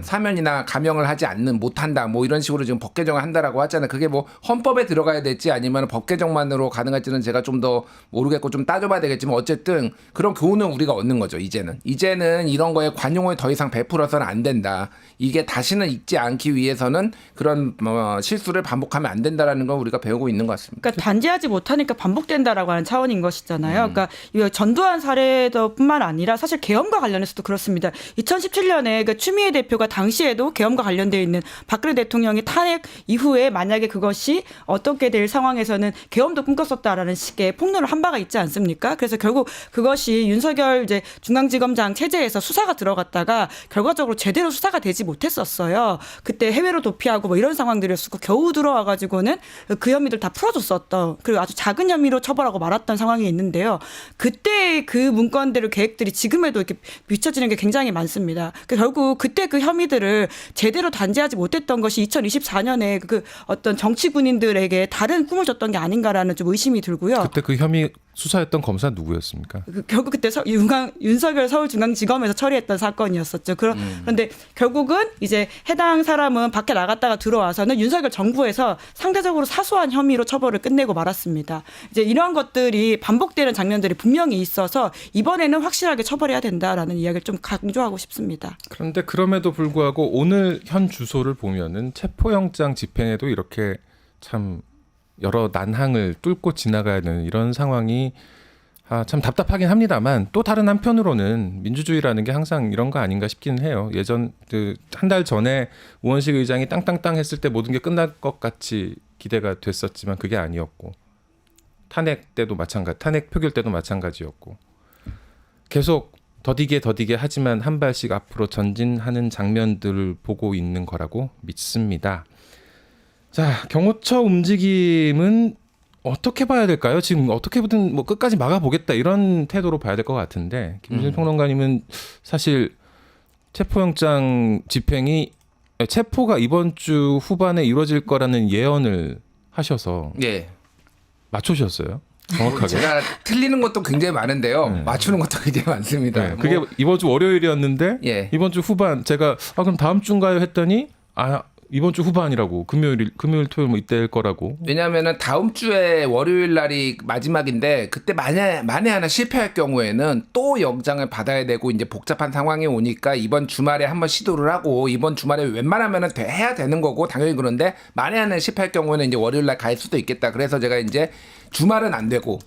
사면이나 감형을 하지 않는 못한다 뭐 이런 식으로 지금 법 개정을 한다라고 하잖아요. 그게 뭐 헌법에 들어가야 될지 아니면 법 개정만으로 가능할지는 제가 좀 더 모르겠고 좀 따져봐야 되겠지만 어쨌든 그런 교훈은 우리가 얻는 거죠. 이제는 이런 거에 관용을 더 이상 베풀어서는 안 된다. 이게 다시는 있지 않기 위해서는 그런 실수를 반복하면 안 된다라는 걸 우리가 배우고 있는 것 같습니다. 그러니까 단죄하지 못하니까 반복된다라고 하는 차원인 것이잖아요. 그러니까 이 전두환 사례뿐만 아니라 사실 계엄과 관련해서도 그렇습니다. 2017년에 그 추미애 대표가 당시에도 계엄과 관련되어 있는 박근혜 대통령의 탄핵 이후에 만약에 그것이 어떻게 될 상황에서는 계엄도 꿈꿨었다라는 식의 폭로를 한 바가 있지 않습니까? 그래서 결국 그것이 윤석열 이제 중앙지검장 체제에서 수사가 들어갔다가 결과적으로 제대로 수사가 되지 못했었어요. 그때 해외로 도피하고 뭐 이런 상황들이었고 겨우 들어와 가지고는 그 혐의들 다 풀어줬었던 그리고 아주 작은 혐의로 처벌하고 말았던 상황이 있는데요. 그때 그 문건들의 계획들이 지금에도 이렇게 비춰지는 게 굉장히 많습니다. 결국 그때 그 혐의들을 제대로 단죄하지 못했던 것이 2024년에 그 어떤 정치 군인들에게 다른 꿈을 줬던 게 아닌가라는 좀 의심이 들고요. 그때 그 혐의 수사했던 검사 누구였습니까? 결국 그때 윤석열 서울중앙지검에서 처리했던 사건이었었죠. 그런데 결국은 이제 해당 사람은 밖에 나갔다가 들어와서는 윤석열 정부에서 상대적으로 사소한 혐의로 처벌을 끝내고 말았습니다. 이제 이러한 것들이 반복되는 장면들이 분명히 있어서 이번에는 확실하게 처벌해야 된다라는 이야기를 좀 강조하고 싶습니다. 그런데 그럼에도 불구하고 오늘 현 주소를 보면은 체포영장 집행에도 이렇게 참 여러 난항을 뚫고 지나가야 되는 이런 상황이 참 답답하긴 합니다만 또 다른 한편으로는 민주주의라는 게 항상 이런 거 아닌가 싶기는 해요. 예전 한 달 전에 우원식 의장이 땅땅땅 했을 때 모든 게 끝날 것 같이 기대가 됐었지만 그게 아니었고 탄핵 표결 때도 마찬가지였고 계속 더디게 하지만 한 발씩 앞으로 전진하는 장면들을 보고 있는 거라고 믿습니다. 자, 경호처 움직임은 어떻게 봐야 될까요? 지금 어떻게든 뭐 끝까지 막아보겠다 이런 태도로 봐야 될 것 같은데 김준일 평론가님은 사실 체포영장 체포가 이번 주 후반에 이루어질 거라는 예언을 하셔서 예. 맞추셨어요. 정확하게. 제가 틀리는 것도 굉장히 많은데요. 맞추는 것도 굉장히 많습니다. 네, 그게 이번 주 월요일이었는데 예. 이번 주 후반 제가 그럼 다음 주인가요 했더니 이번 주 후반이라고 금요일 토요일 뭐 이때일 거라고. 왜냐하면은 다음 주에 월요일 날이 마지막인데 그때 만에 하나 실패할 경우에는 또 영장을 받아야 되고 이제 복잡한 상황이 오니까 이번 주말에 한번 시도를 하고 이번 주말에 웬만하면은 해야 되는 거고 당연히 그런데 만에 하나 실패할 경우에는 이제 월요일 날 갈 수도 있겠다. 그래서 제가 이제 주말은 안 되고.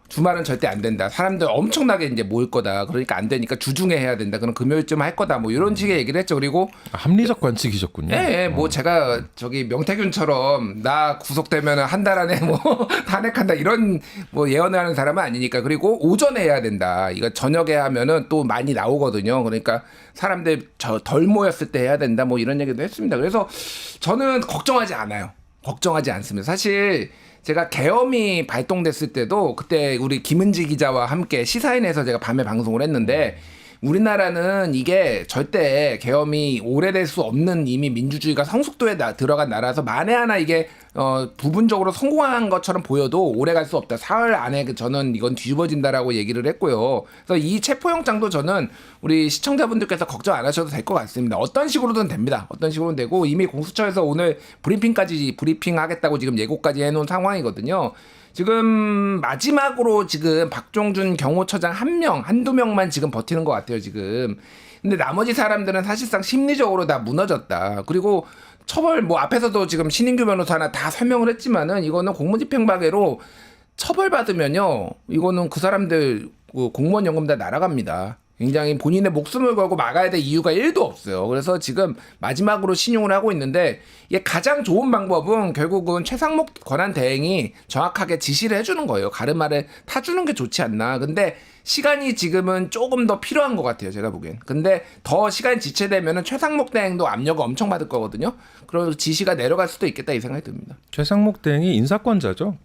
주말은 절대 안 된다. 사람들 엄청나게 이제 모일 거다. 그러니까 안 되니까 주중에 해야 된다. 그럼 금요일쯤 할 거다. 뭐 이런 식의 얘기를 했죠. 그리고 합리적 관측이셨군요. 예, 뭐 제가 명태균처럼 나 구속되면 한 달 안에 뭐 탄핵한다 이런 뭐 예언을 하는 사람은 아니니까. 그리고 오전에 해야 된다. 이거 저녁에 하면은 또 많이 나오거든요. 그러니까 사람들 덜 모였을 때 해야 된다. 뭐 이런 얘기도 했습니다. 그래서 저는 걱정하지 않아요. 걱정하지 않습니다. 사실 제가 계엄이 발동됐을 때도 그때 우리 김은지 기자와 함께 시사인에서 제가 밤에 방송을 했는데 우리나라는 이게 절대 계엄이 오래될 수 없는 이미 민주주의가 성숙도에 들어간 나라라서 만에 하나 이게 부분적으로 성공한 것처럼 보여도 오래 갈 수 없다. 사흘 안에 저는 이건 뒤집어진다라고 얘기를 했고요. 그래서 이 체포영장도 저는 우리 시청자분들께서 걱정 안 하셔도 될 것 같습니다. 어떤 식으로든 됩니다. 어떤 식으로든 되고 이미 공수처에서 오늘 브리핑 하겠다고 지금 예고까지 해놓은 상황이거든요. 지금 마지막으로 지금 박종준 경호처장 한두 명만 지금 버티는 것 같아요, 지금. 근데 나머지 사람들은 사실상 심리적으로 다 무너졌다. 그리고 처벌 뭐 앞에서도 지금 신인규 변호사나 다 설명을 했지만은 이거는 공무집행방해로 처벌받으면요. 이거는 그 사람들 공무원 연금 다 날아갑니다. 굉장히 본인의 목숨을 걸고 막아야 될 이유가 1도 없어요. 그래서 지금 마지막으로 신용을 하고 있는데 이게 가장 좋은 방법은 결국은 최상목 권한 대행이 정확하게 지시를 해주는 거예요. 가르마를 타주는 게 좋지 않나. 근데 시간이 지금은 조금 더 필요한 것 같아요. 제가 보기엔. 근데 더 시간이 지체되면은 최상목 대행도 압력을 엄청 받을 거거든요. 그래서 지시가 내려갈 수도 있겠다 이 생각이 듭니다. 최상목 대행이 인사권자죠.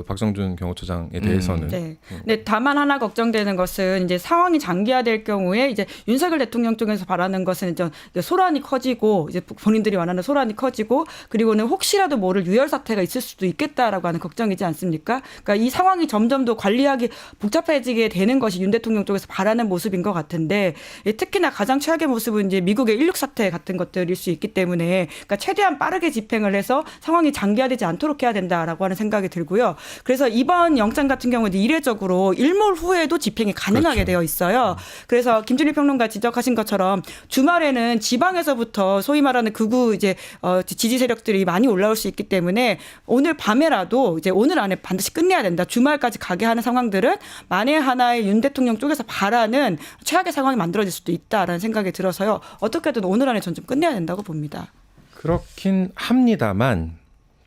박정준 경호처장에 대해서는. 네. 근데 다만 하나 걱정되는 것은 이제 상황이 장기화될 경우에 이제 윤석열 대통령 쪽에서 바라는 것은 이제 소란이 커지고 이제 본인들이 원하는 소란이 커지고 그리고는 혹시라도 모를 유혈 사태가 있을 수도 있겠다라고 하는 걱정이지 않습니까? 그러니까 이 상황이 점점 더 관리하기 복잡해지게 되는 것이 윤 대통령 쪽에서 바라는 모습인 것 같은데 특히나 가장 최악의 모습은 이제 미국의 16 사태 같은 것들일 수 있기 때문에 그러니까 최대한 빠르게 집행을 해서 상황이 장기화되지 않도록 해야 된다라고 하는 생각이 들고요. 그래서 이번 영장 같은 경우는 이례적으로 일몰 후에도 집행이 가능하게 그렇죠. 되어 있어요. 그래서 김준일 평론가 지적하신 것처럼 주말에는 지방에서부터 소위 말하는 극우 이제 지지 세력들이 많이 올라올 수 있기 때문에 오늘 밤에라도 이제 오늘 안에 반드시 끝내야 된다. 주말까지 가게 하는 상황들은 만에 하나의 윤 대통령 쪽에서 바라는 최악의 상황이 만들어질 수도 있다라는 생각이 들어서요. 어떻게든 오늘 안에 전 좀 끝내야 된다고 봅니다. 그렇긴 합니다만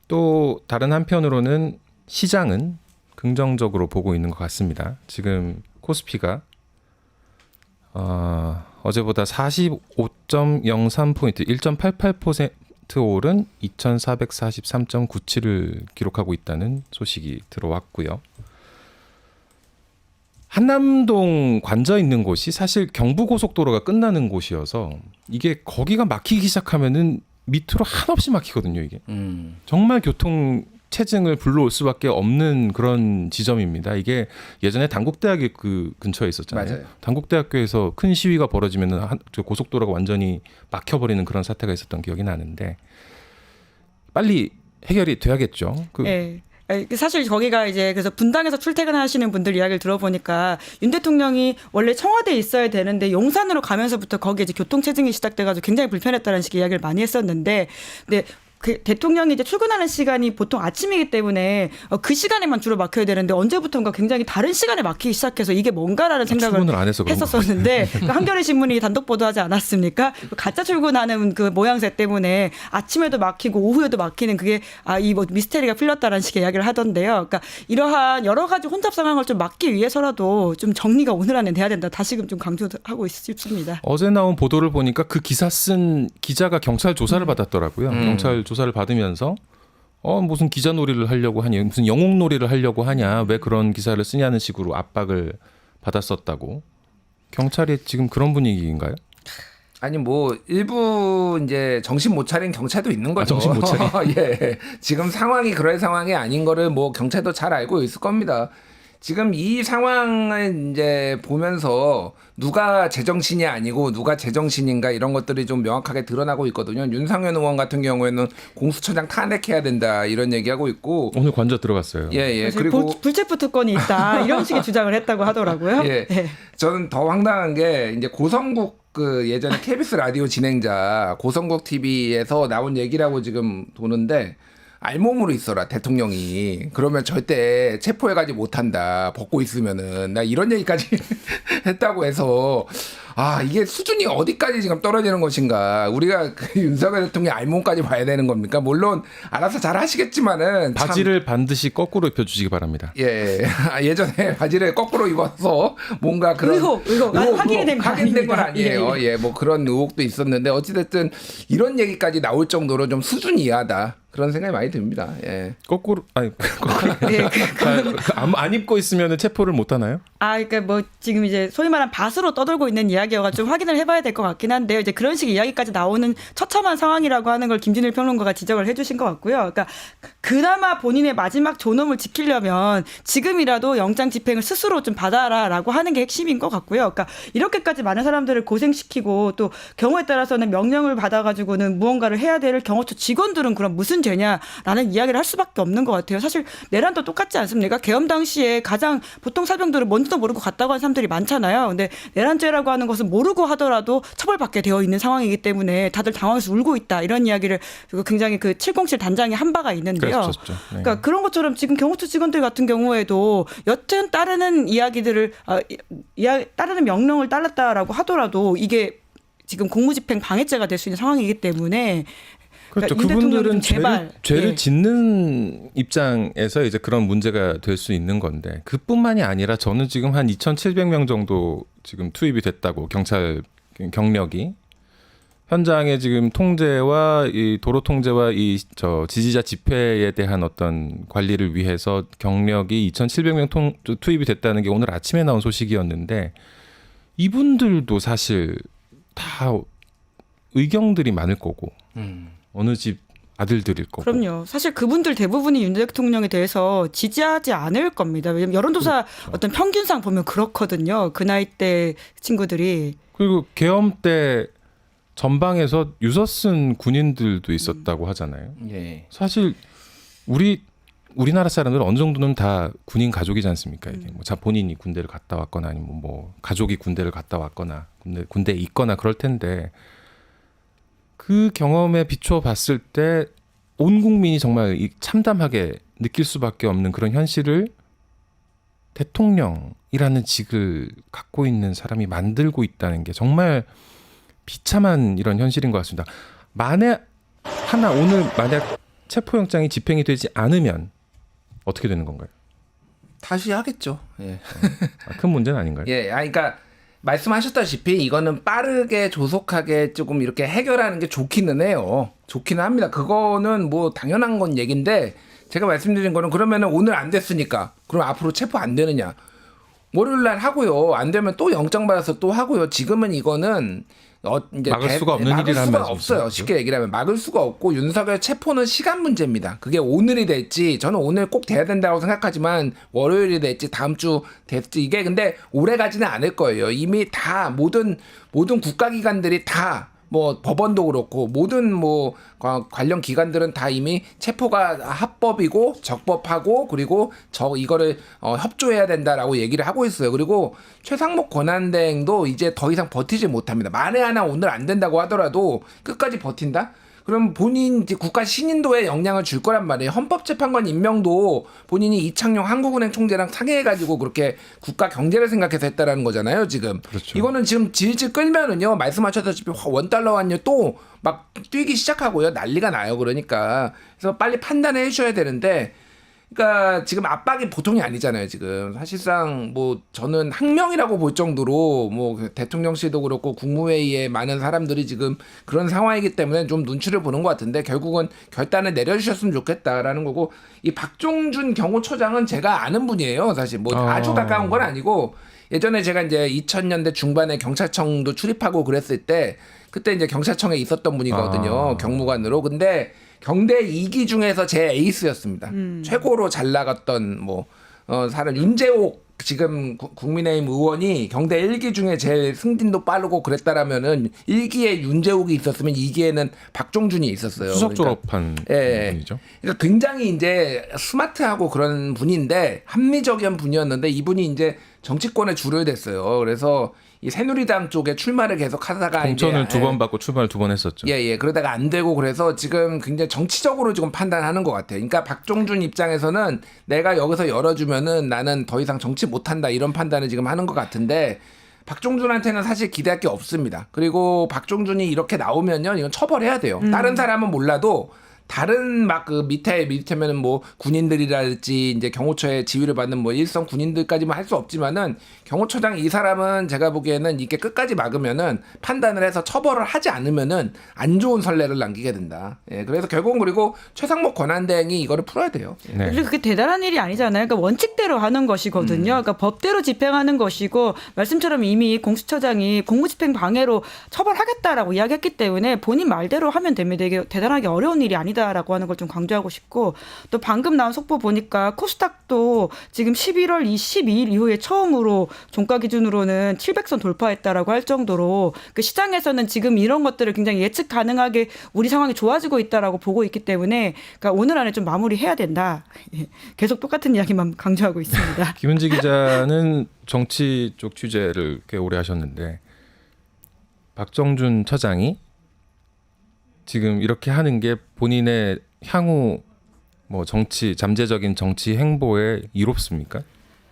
또 다른 한편으로는 시장은 긍정적으로 보고 있는 것 같습니다. 지금 코스피가 어제보다 45.03포인트 1.88% 오른 2443.97을 기록하고 있다는 소식이 들어왔고요. 한남동 관저 있는 곳이 사실 경부고속도로가 끝나는 곳이어서 이게 거기가 막히기 시작하면은 밑으로 한없이 막히거든요. 이게 정말 교통 체증을 불러올 수밖에 없는 그런 지점입니다. 이게 예전에 단국대학이 그 근처에 있었잖아요. 맞아요. 단국대학교에서 큰 시위가 벌어지면은 고속도로가 완전히 막혀버리는 그런 사태가 있었던 기억이 나는데 빨리 해결이 돼야겠죠. 네. 사실 거기가 이제 그래서 분당에서 출퇴근하시는 분들 이야기를 들어보니까 윤 대통령이 원래 청와대에 있어야 되는데 용산으로 가면서부터 거기에 이제 교통 체증이 시작돼가지고 굉장히 불편했다는 식의 이야기를 많이 했었는데, 근데 그 대통령이 이제 출근하는 시간이 보통 아침이기 때문에 그 시간에만 주로 막혀야 되는데 언제부턴가 굉장히 다른 시간에 막히기 시작해서 이게 뭔가라는 생각을 출근을 안 해서 그런 했었었는데 그 한겨레 신문이 단독 보도하지 않았습니까? 가짜 출근하는 그 모양새 때문에 아침에도 막히고 오후에도 막히는 그게 이 뭐 미스테리가 풀렸다라는 식의 이야기를 하던데요. 그러니까 이러한 여러 가지 혼잡 상황을 좀 막기 위해서라도 좀 정리가 오늘 안에 돼야 된다. 다시금 좀 강조하고 싶습니다. 어제 나온 보도를 보니까 그 기사 쓴 기자가 경찰 조사를 받았더라고요. 경찰 조사를 받으면서 무슨 기자 놀이를 하려고 하냐, 무슨 영웅 놀이를 하려고 하냐, 왜 그런 기사를 쓰냐는 식으로 압박을 받았었다고. 경찰이 지금 그런 분위기인가요? 아니 뭐 일부 이제 정신 못 차린 경찰도 있는 거죠. 정신 못 차린. 예. 지금 상황이 그럴 상황이 아닌 거를 뭐 경찰도 잘 알고 있을 겁니다. 지금 이 상황을 이제 보면서 누가 제정신이 아니고 누가 제정신인가 이런 것들이 좀 명확하게 드러나고 있거든요. 윤상현 의원 같은 경우에는 공수처장 탄핵해야 된다 이런 얘기하고 있고 오늘 관저 들어갔어요. 예. 그리고 불체포 특권이 있다 이런 식의 주장을 했다고 하더라고요. 예. 네. 저는 더 황당한 게 이제 고성국 그 예전에 KBS 라디오 진행자 고성국 TV에서 나온 얘기라고 지금 도는데 알몸으로 있어라 대통령이 그러면 절대 체포해가지 못한다 벗고 있으면은 나 이런 얘기까지 했다고 해서 이게 수준이 어디까지 지금 떨어지는 것인가 우리가 그 윤석열 대통령 알몸까지 봐야 되는 겁니까? 물론 알아서 잘 하시겠지만은 바지를 반드시 거꾸로 입혀주시기 바랍니다. 예전에 바지를 거꾸로 입어서 뭔가 그런 의혹 확인된 건 아니에요. 예, 뭐 그런 의혹도 있었는데 어찌됐든 이런 얘기까지 나올 정도로 좀 수준 이하다. 그런 생각이 많이 듭니다. 예. 거꾸로 안 입고 있으면 체포를 못 하나요? 그러니까 뭐 지금 이제 소위 말한 밭으로 떠돌고 있는 이야기여가 좀 확인을 해봐야 될 것 같긴 한데요. 이제 그런 식의 이야기까지 나오는 처참한 상황이라고 하는 걸 김진일 평론가가 지적을 해주신 것 같고요. 그러니까 그나마 본인의 마지막 존엄을 지키려면 지금이라도 영장 집행을 스스로 좀 받아라라고 하는 게 핵심인 것 같고요. 그러니까 이렇게까지 많은 사람들을 고생시키고 또 경우에 따라서는 명령을 받아가지고는 무언가를 해야 될 경호처 직원들은 그럼 무슨 죄냐라는 이야기를 할 수밖에 없는 것 같아요. 사실 내란도 똑같지 않습니까? 계엄 당시에 가장 보통 사병들은 뭔지도 모르고 갔다고 하는 사람들이 많잖아요. 근데 내란죄라고 하는 것은 모르고 하더라도 처벌받게 되어 있는 상황이기 때문에 다들 당황해서 울고 있다 이런 이야기를 굉장히 그 707 단장이 한 바가 있는데요. 그랬었죠. 네. 그러니까 그런 것처럼 지금 경호처 직원들 같은 경우에도 여튼 따르는 이야기들을 따르는 명령을 따랐다라고 하더라도 이게 지금 공무집행 방해죄가 될 수 있는 상황이기 때문에 그렇죠. 그러니까 윤 대통령은 그분들은 좀 제발, 죄를 예. 짓는 입장에서 이제 그런 문제가 될 수 있는 건데 그뿐만이 아니라 저는 지금 한 2,700명 정도 지금 투입이 됐다고 경찰 경력이 현장에 지금 통제와 이 도로 통제와 이 지지자 집회에 대한 어떤 관리를 위해서 경력이 2,700명 투입이 됐다는 게 오늘 아침에 나온 소식이었는데 이분들도 사실 다 의경들이 많을 거고 어느 집 아들들일 거고. 그럼요. 사실 그분들 대부분이 윤 대통령에 대해서 지지하지 않을 겁니다. 왜냐하면 여론조사 그렇죠. 어떤 평균상 보면 그렇거든요. 그 나이 때 친구들이. 그리고 계엄 때 전방에서 유서 쓴 군인들도 있었다고 하잖아요. 예. 사실 우리나라 사람들은 어느 정도는 다 군인 가족이지 않습니까? 이게 뭐 본인이 군대를 갔다 왔거나 아니면 뭐 가족이 군대를 갔다 왔거나 군대에 있거나 그럴 텐데 그 경험에 비추어 봤을 때 온 국민이 정말 참담하게 느낄 수밖에 없는 그런 현실을 대통령이라는 직을 갖고 있는 사람이 만들고 있다는 게 정말 비참한 이런 현실인 것 같습니다. 만에 하나 오늘 만약 체포영장이 집행이 되지 않으면 어떻게 되는 건가요? 다시 하겠죠. 예. 큰 문제는 아닌가요? 예. 그러니까 말씀하셨다시피 이거는 빠르게 조속하게 조금 이렇게 해결하는 게 좋기는 해요. 좋기는 합니다. 그거는 뭐 당연한 건 얘긴데 제가 말씀드린 거는 그러면은 오늘 안 됐으니까 그럼 앞으로 체포 안 되느냐? 월요일 날 하고요. 안 되면 또 영장 받아서 또 하고요. 지금은 이거는 이제 막을 수가 없는 막을 일이라는 수가 말씀이시죠? 없어요. 쉽게 얘기를 하면 막을 수가 없고 윤석열 체포는 시간 문제입니다. 그게 오늘이 될지 저는 오늘 꼭 돼야 된다고 생각하지만 월요일이 될지 다음 주 될지 이게 근데 오래 가지는 않을 거예요. 이미 다 모든 국가기관들이 다 뭐 법원도 그렇고 모든 뭐 관련 기관들은 다 이미 체포가 합법이고 적법하고 그리고 이거를 협조해야 된다라고 얘기를 하고 있어요. 그리고 최상목 권한대행도 이제 더 이상 버티지 못합니다. 만에 하나 오늘 안 된다고 하더라도 끝까지 버틴다? 그럼 본인 이제 국가 신인도에 영향을 줄 거란 말이에요. 헌법재판관 임명도 본인이 이창용 한국은행 총재랑 상의해가지고 그렇게 국가 경제를 생각해서 했다라는 거잖아요. 지금 그렇죠. 이거는 지금 질질 끌면은요 말씀하셨다시피 $1 환율 또 막 뛰기 시작하고요 난리가 나요. 그러니까 그래서 빨리 판단해 주셔야 되는데. 그러니까 지금 압박이 보통이 아니잖아요. 지금 사실상 뭐 저는 항명이라고 볼 정도로 뭐 대통령실도 그렇고 국무회의에 많은 사람들이 지금 그런 상황이기 때문에 좀 눈치를 보는 것 같은데 결국은 결단을 내려주셨으면 좋겠다라는 거고 이 박종준 경호처장은 제가 아는 분이에요. 사실 뭐 아주 가까운 건 아니고 예전에 제가 이제 2000년대 중반에 경찰청도 출입하고 그랬을 때 그때 이제 경찰청에 있었던 분이거든요. 경무관으로. 근데 경대 2기 중에서 제 에이스였습니다. 최고로 잘 나갔던 사람 윤재옥 지금 국민의힘 의원이 경대 1기 중에 제일 승진도 빠르고 그랬다라면은 1기에 윤재옥이 있었으면 2기에는 박종준이 있었어요. 수석 그러니까, 졸업한 예, 분이죠. 그러니까 굉장히 이제 스마트하고 그런 분인데 합리적인 분이었는데 이분이 이제 정치권에 줄을 댔어요. 그래서 이 새누리당 쪽에 출마를 계속 하다가 공천을 이제 2번 받고 출마를 2번 했었죠. 예. 그러다가 안 되고 그래서 지금 굉장히 정치적으로 지금 판단하는 것 같아요. 그러니까 박종준 입장에서는 내가 여기서 열어주면은 나는 더 이상 정치 못한다 이런 판단을 지금 하는 것 같은데 박종준한테는 사실 기대할 게 없습니다. 그리고 박종준이 이렇게 나오면요, 이건 처벌해야 돼요. 다른 사람은 몰라도 다른 막 그 밑에면은 뭐 군인들이랄지 이제 경호처의 지휘를 받는 뭐 일선 군인들까지만 할 수 없지만은 경호처장 이 사람은 제가 보기에는 이게 끝까지 막으면은 판단을 해서 처벌을 하지 않으면은 안 좋은 선례를 남기게 된다. 예, 그래서 결국은 그리고 최상목 권한대행이 이거를 풀어야 돼요. 예. 네. 그리고 그게 대단한 일이 아니잖아요. 그러니까 원칙대로 하는 것이거든요. 그러니까 법대로 집행하는 것이고 말씀처럼 이미 공수처장이 공무집행 방해로 처벌하겠다라고 이야기했기 때문에 본인 말대로 하면 됩니다. 이게 대단하게 어려운 일이 아니다라고 하는 걸 좀 강조하고 싶고 또 방금 나온 속보 보니까 코스닥도 지금 11월 12일 이후에 처음으로 종가 기준으로는 700선 돌파했다라고 할 정도로 그 시장에서는 지금 이런 것들을 굉장히 예측 가능하게 우리 상황이 좋아지고 있다라고 보고 있기 때문에 그러니까 오늘 안에 좀 마무리해야 된다. 예, 계속 똑같은 이야기만 강조하고 있습니다. 김은지 기자는 정치 쪽 취재를 꽤 오래 하셨는데 박정준 처장이 지금 이렇게 하는 게 본인의 향후 뭐 정치 잠재적인 정치 행보에 이롭습니까?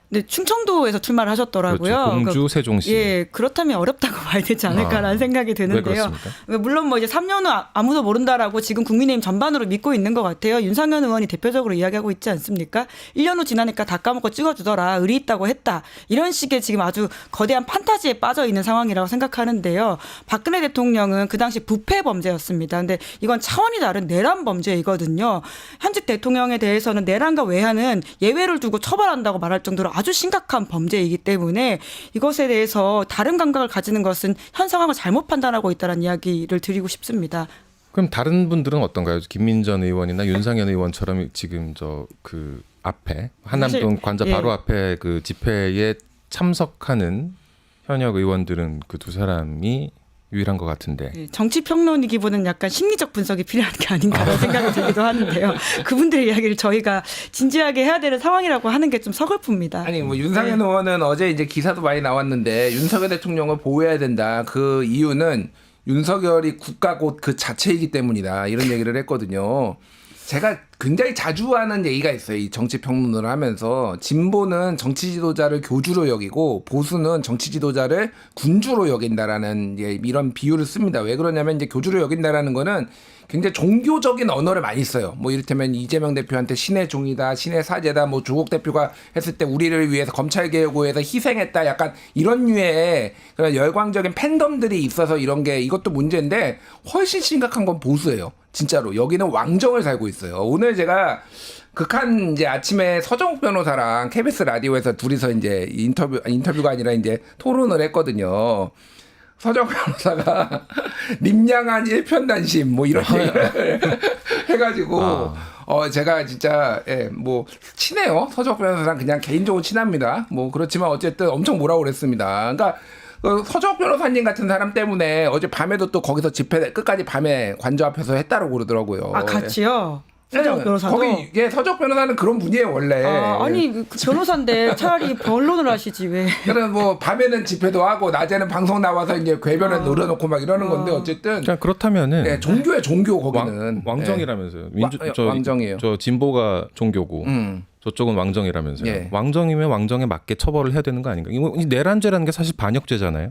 네, 충청도에서 출마를 하셨더라고요. 그렇죠. 공주 그러니까 세종시. 예, 그렇다면 어렵다고 봐야 되지 않을까라는 생각이 왜 드는데요. 그렇습니까? 물론 뭐 이제 3년 후 아무도 모른다라고 지금 국민의힘 전반으로 믿고 있는 것 같아요. 윤상현 의원이 대표적으로 이야기하고 있지 않습니까? 1년 후 지나니까 다 까먹고 찍어주더라. 의리 있다고 했다. 이런 식의 지금 아주 거대한 판타지에 빠져 있는 상황이라고 생각하는데요. 박근혜 대통령은 그 당시 부패 범죄였습니다. 근데 이건 차원이 다른 내란 범죄이거든요. 현직 대통령에 대해서는 내란과 외환은 예외를 두고 처벌한다고 말할 정도로 아주 심각한 범죄이기 때문에 이것에 대해서 다른 감각을 가지는 것은 현 상황을 잘못 판단하고 있다는 이야기를 드리고 싶습니다. 그럼 다른 분들은 어떤가요? 김민전 의원이나 윤상현 의원처럼 지금 저 그 앞에 한남동 사실, 관저 예. 바로 앞에 그 집회에 참석하는 현역 의원들은 그 두 사람이 유일한 것 같은데. 예, 정치평론이기보다는 약간 심리적 분석이 필요한 게 아닌가라는 생각이 들기도 하는데요. 그분들의 이야기를 저희가 진지하게 해야 되는 상황이라고 하는 게 좀 서글픕니다. 아니 뭐 윤상현 의원은 어제 이제 기사도 많이 나왔는데 윤석열 대통령을 보호해야 된다. 그 이유는 윤석열이 국가곧 그 자체이기 때문이다. 이런 얘기를 했거든요. 제가 굉장히 자주 하는 얘기가 있어요. 이 정치 평론을 하면서 진보는 정치 지도자를 교주로 여기고 보수는 정치 지도자를 군주로 여긴다라는 이런 비유를 씁니다. 왜 그러냐면 이제 교주로 여긴다라는 거는 굉장히 종교적인 언어를 많이 써요. 뭐 이를테면 이재명 대표한테 신의 종이다, 신의 사제다, 뭐 조국 대표가 했을 때 우리를 위해서 검찰 개혁을 위해서 희생했다, 약간 이런 류의 그런 열광적인 팬덤들이 있어서 이런 게 이것도 문제인데 훨씬 심각한 건 보수예요. 진짜로 여기는 왕정을 살고 있어요. 오늘 제가 극한 이제 아침에 서정욱 변호사랑 KBS 라디오에서 둘이서 이제 인터뷰가 아니라 이제 토론을 했거든요. 서정 변호사가 님량한 일편단심 뭐 이런 얘기를 해가지고 제가 진짜 뭐 친해요. 서정 변호사랑 그냥 개인적으로 친합니다. 뭐 그렇지만 어쨌든 엄청 뭐라고 그랬습니다. 그러니까 서정 변호사님 같은 사람 때문에 어제 밤에도 또 거기서 집회 끝까지 밤에 관저 앞에서 했다고 그러더라고요. 아, 같이요? 서정 변호사도? 거기 서정 변호사는 그런 분이에요 원래. 아니 그 변호사인데 차라리 변론을 하시지 왜? 그래서 뭐 밤에는 집회도 하고 낮에는 방송 나와서 이제 궤변에 노려놓고 막 이러는 건데 어쨌든 그냥 그렇다면은 종교의 종교 거기는 왕정이라면서요. 왕정이에요. 저 진보가 종교고 저쪽은 왕정이라면서요. 예. 왕정이면 왕정에 맞게 처벌을 해야 되는 거 아닌가? 이거 내란죄라는 게 사실 반역죄잖아요.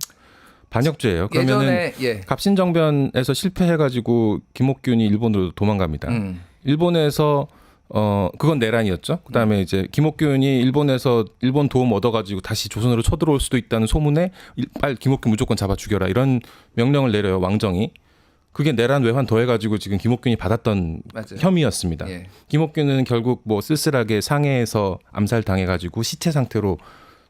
반역죄예요. 그러면은 예전에 갑신정변에서 실패해가지고 김옥균이 일본으로 도망갑니다. 일본에서 그건 내란이었죠. 그다음에 이제 김옥균이 일본에서 일본 도움 얻어가지고 다시 조선으로 쳐들어올 수도 있다는 소문에 빨리 김옥균 무조건 잡아 죽여라 이런 명령을 내려요 왕정이. 그게 내란 외환 더해가지고 지금 김옥균이 받았던 맞아요. 혐의였습니다. 예. 김옥균은 결국 뭐 쓸쓸하게 상해에서 암살 당해가지고 시체 상태로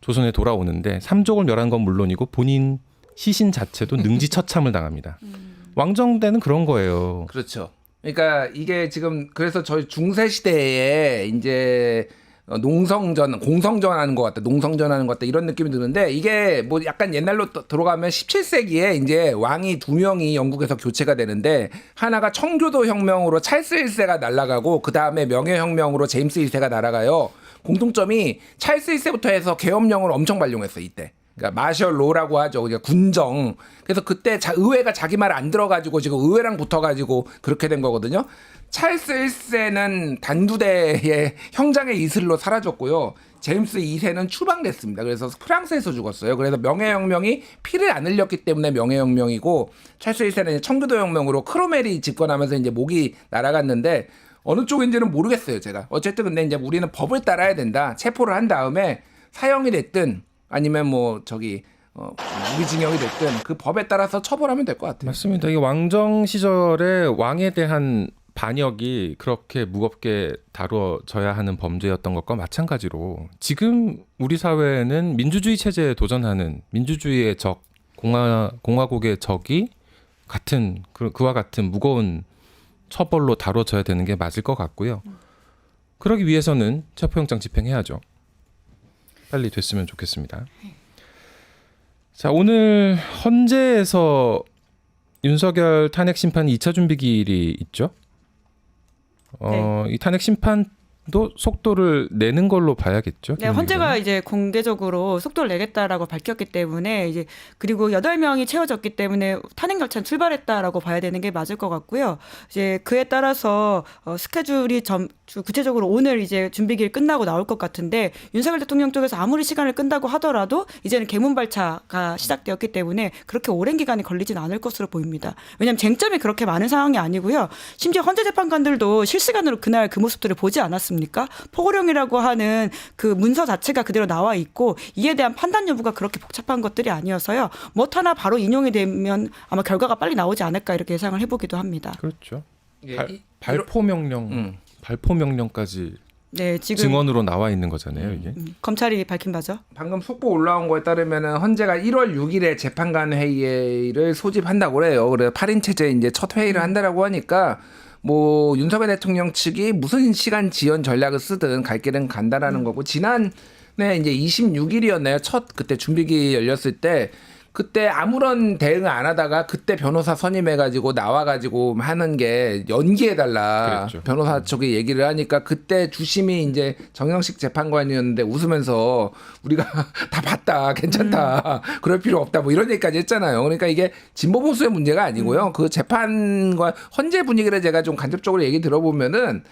조선에 돌아오는데 삼족을 멸한 건 물론이고 본인 시신 자체도 능지처참을 당합니다. 왕정 때는 그런 거예요. 그렇죠. 그러니까 이게 지금 그래서 저희 중세 시대에 이제 농성전, 공성전 하는 것 같다, 농성전 하는 것 같다 이런 느낌이 드는데 이게 뭐 약간 옛날로 들어가면 17세기에 이제 왕이 두 명이 영국에서 교체가 되는데 하나가 청교도 혁명으로 찰스 1세가 날아가고 그 다음에 명예혁명으로 제임스 1세가 날아가요. 공통점이 찰스 1세부터 해서 계엄령을 엄청 발용했어요 이때. 그러니까 마셜 로라고 하죠. 그러니까 군정. 그래서 그때 의회가 자기 말 안 들어가지고 지금 의회랑 붙어가지고 그렇게 된 거거든요. 찰스 1세는 단두대의 형장의 이슬로 사라졌고요. 제임스 2세는 추방됐습니다. 그래서 프랑스에서 죽었어요. 그래서 명예혁명이 피를 안 흘렸기 때문에 명예혁명이고, 찰스 1세는 청교도혁명으로 크로멜이 집권하면서 이제 목이 날아갔는데, 어느 쪽인지는 모르겠어요, 제가. 어쨌든 근데 이제 우리는 법을 따라야 된다. 체포를 한 다음에 사형이 됐든 아니면 무기징역이 됐든 그 법에 따라서 처벌하면 될 것 같아요. 맞습니다. 이 왕정 시절에 왕에 대한 반역이 그렇게 무겁게 다뤄져야 하는 범죄였던 것과 마찬가지로 지금 우리 사회에는 민주주의 체제에 도전하는 민주주의의 적, 공화국의 적이 같은 그와 같은 무거운 처벌로 다뤄져야 되는 게 맞을 것 같고요. 그러기 위해서는 체포영장 집행해야죠. 빨리 됐으면 좋겠습니다. 자, 오늘 헌재에서 윤석열 탄핵 심판 2차 준비 기일이 있죠. 이 탄핵 심판도 속도를 내는 걸로 봐야겠죠. 네, 헌재가 이제 공개적으로 속도를 내겠다라고 밝혔기 때문에 이제 그리고 8명이 채워졌기 때문에 탄핵 절차는 출발했다라고 봐야 되는 게 맞을 것 같고요. 이제 그에 따라서 스케줄이 구체적으로 오늘 이제 준비기일 끝나고 나올 것 같은데 윤석열 대통령 쪽에서 아무리 시간을 끈다고 하더라도 이제는 개문 발차가 시작되었기 때문에 그렇게 오랜 기간이 걸리진 않을 것으로 보입니다. 왜냐하면 쟁점이 그렇게 많은 상황이 아니고요. 심지어 헌재 재판관들도 실시간으로 그날 그 모습들을 보지 않았습니까? 포고령이라고 하는 그 문서 자체가 그대로 나와 있고 이에 대한 판단 여부가 그렇게 복잡한 것들이 아니어서요. 뭐 하나 바로 인용이 되면 아마 결과가 빨리 나오지 않을까 이렇게 예상을 해보기도 합니다. 그렇죠. 예, 발포 명령, 발포 명령까지 네, 지금 증언으로 나와 있는 거잖아요, 이게. 검찰이 밝힌 바죠. 방금 속보 올라온 거에 따르면은 헌재가 1월 6일에 재판관 회의를 소집한다고 그래요. 그래서 8인 체제 이제 첫 회의를 한다라고 하니까 뭐 윤석열 대통령 측이 무슨 시간 지연 전략을 쓰든 갈 길은 간다라는 거고, 지난해 이제 26일이었나요? 첫 그때 준비기 열렸을 때 그때 아무런 대응을 안 하다가 그때 변호사 선임해가지고 나와가지고 하는 게 연기해달라. 그랬죠. 변호사 쪽에 얘기를 하니까 그때 주심이 이제 정영식 재판관이었는데 웃으면서 우리가 다 봤다. 괜찮다. 그럴 필요 없다. 뭐 이런 얘기까지 했잖아요. 그러니까 이게 진보 보수의 문제가 아니고요. 그 재판과 헌재 분위기를 제가 좀 간접적으로 얘기 들어보면은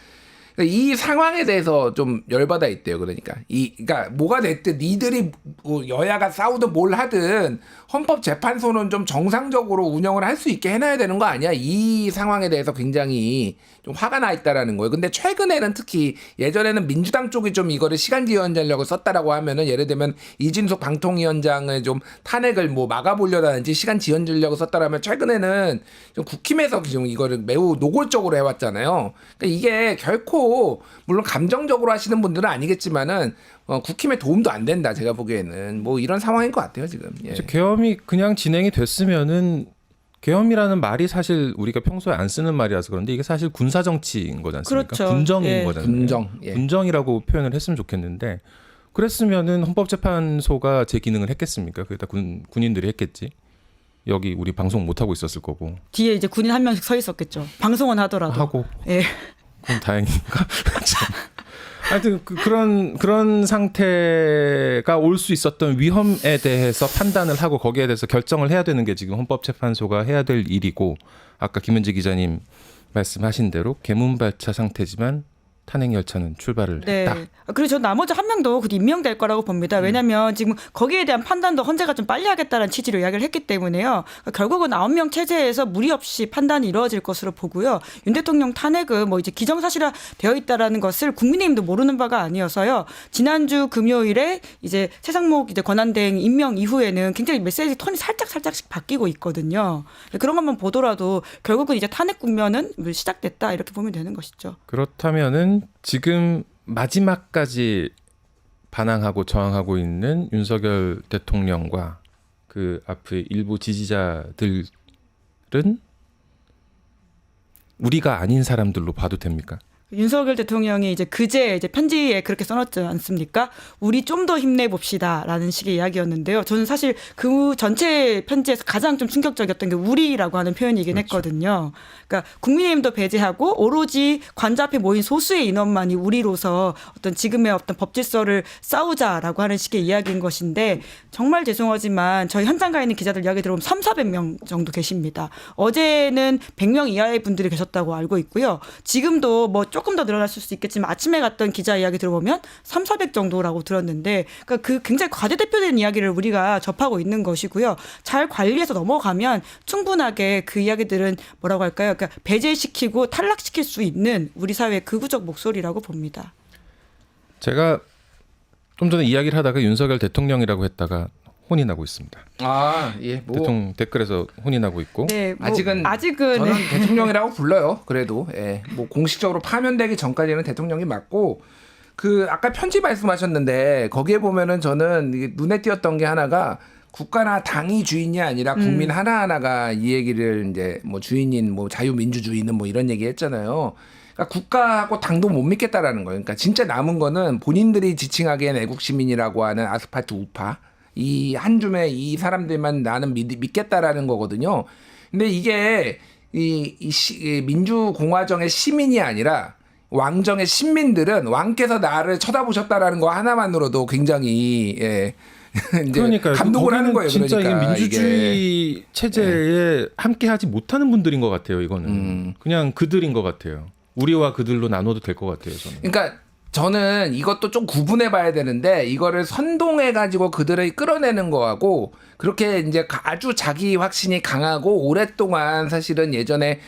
이 상황에 대해서 좀 열받아 있대요. 그러니까 뭐가 됐든 니들이 여야가 싸우든 뭘 하든 헌법재판소는 좀 정상적으로 운영을 할 수 있게 해놔야 되는 거 아니야? 이 상황에 대해서 굉장히 좀 화가 나 있다라는 거예요. 근데 최근에는 특히 예전에는 민주당 쪽이 좀 이거를 시간 지연 전략을 썼다라고 하면은 예를 들면 이진숙 방통위원장을 좀 탄핵을 뭐 막아보려다든지 시간 지연 전략을 썼다라면 최근에는 좀 국힘에서 좀 이거를 매우 노골적으로 해왔잖아요. 그러니까 이게 결코 물론 감정적으로 하시는 분들은 아니겠지만은 국힘에 도움도 안 된다. 제가 보기에는 뭐 이런 상황인 것 같아요 지금. 예. 계엄이 그냥 진행이 됐으면은 계엄이라는 말이 사실 우리가 평소에 안 쓰는 말이라서 그런데 이게 사실 군사 정치인 거지 않습니까? 그렇죠. 군정인 예. 거잖아요. 군정. 예. 군정이라고 표현을 했으면 좋겠는데 그랬으면은 헌법재판소가 제 기능을 했겠습니까? 그게 다 군인들이 했겠지. 여기 우리 방송 못 하고 있었을 거고. 뒤에 이제 군인 한 명씩 서 있었겠죠. 방송은 하더라도. 하고. 예. 그럼 다행인가? 하여튼 그런 상태가 올 수 있었던 위험에 대해서 판단을 하고 거기에 대해서 결정을 해야 되는 게 지금 헌법재판소가 해야 될 일이고, 아까 김은지 기자님 말씀하신 대로 개문발차 상태지만 탄핵 열차는 출발을 했다. 그리고 저 나머지 한 명도 임명될 거라고 봅니다. 왜냐하면 지금 거기에 대한 판단도 헌재가 좀 빨리 하겠다는 취지로 이야기를 했기 때문에요. 결국은 9명 체제에서 무리 없이 판단이 이루어질 것으로 보고요. 윤 대통령 탄핵은 뭐 이제 기정사실화 되어 있다라는 것을 국민의힘도 모르는 바가 아니어서요. 지난주 금요일에 이제 최상목 이제 권한대행 임명 이후에는 굉장히 메시지 톤이 살짝씩 바뀌고 있거든요. 그런 것만 보더라도 결국은 이제 탄핵 국면은 시작됐다 이렇게 보면 되는 것이죠. 그렇다면은 지금 마지막까지 반항하고 저항하고 있는 윤석열 대통령과 그 앞의 일부 지지자들은 우리가 아닌 사람들로 봐도 됩니까? 윤석열 대통령이 이제 그제 이제 편지에 그렇게 써놨지 않습니까? 우리 좀 더 힘내봅시다라는 식의 이야기였는데요. 저는 사실 그 전체 편지에서 가장 좀 충격적이었던 게 우리라고 하는 표현이긴 했거든요. 그러니까 국민의힘도 배제하고 오로지 관저 앞에 모인 소수의 인원만이 우리로서 어떤 지금의 어떤 법 질서를 싸우자라고 하는 식의 이야기인 것인데 정말 죄송하지만 저희 현장 가 있는 기자들 이야기 들어보면 300~400명 정도 계십니다. 어제는 100명 이하의 분들이 계셨다고 알고 있고요. 지금도 뭐 조금 더 늘어났을 수 있겠지만 아침에 갔던 기자 이야기 들어보면 300~400 정도라고 들었는데 그러니까 그 굉장히 과대대표된 이야기를 우리가 접하고 있는 것이고요. 잘 관리해서 넘어가면 충분하게 그 이야기들은 뭐라고 할까요? 그러니까 배제시키고 탈락시킬 수 있는 우리 사회의 극우적 목소리라고 봅니다. 제가 좀 전에 이야기를 하다가 윤석열 대통령이라고 했다가 혼이 나고 있습니다. 아, 예. 뭐 대통령 댓글에서 혼이 나고 있고. 네, 뭐 아직은 아직은 저는 네. 대통령이라고 불러요. 그래도 예. 뭐 공식적으로 파면되기 전까지는 대통령이 맞고 그 아까 편지 말씀하셨는데 거기에 보면은 저는 이게 눈에 띄었던 게 하나가 국가나 당이 주인이 아니라 국민 하나하나가 이 얘기를 이제 뭐 주인인 뭐 자유민주주의는 뭐 이런 얘기 했잖아요. 그러니까 국가하고 당도 못 믿겠다라는 거예요. 그러니까 진짜 남은 거는 본인들이 지칭하기엔 애국시민이라고 하는 아스팔트 우파 이 한 줌의 이 사람들만 나는 믿겠다라는 거거든요. 근데 이게 이 민주공화정의 시민이 아니라 왕정의 신민들은 왕께서 나를 쳐다보셨다라는 거 하나만으로도 굉장히 예. 이제 그러니까 감동을 하는 거예요. 진짜 그러니까 이게 민주주의 체제에 함께하지 못하는 분들인 것 같아요. 이거는 그냥 그들인 것 같아요. 우리와 그들로 나눠도 될 것 같아요. 저는. 그러니까 저는 이것도 좀 구분해 봐야 되는데 이거를 선동해 가지고 그들을 끌어내는 거하고 그렇게 이제 아주 자기 확신이 강하고 오랫동안 사실은 예전에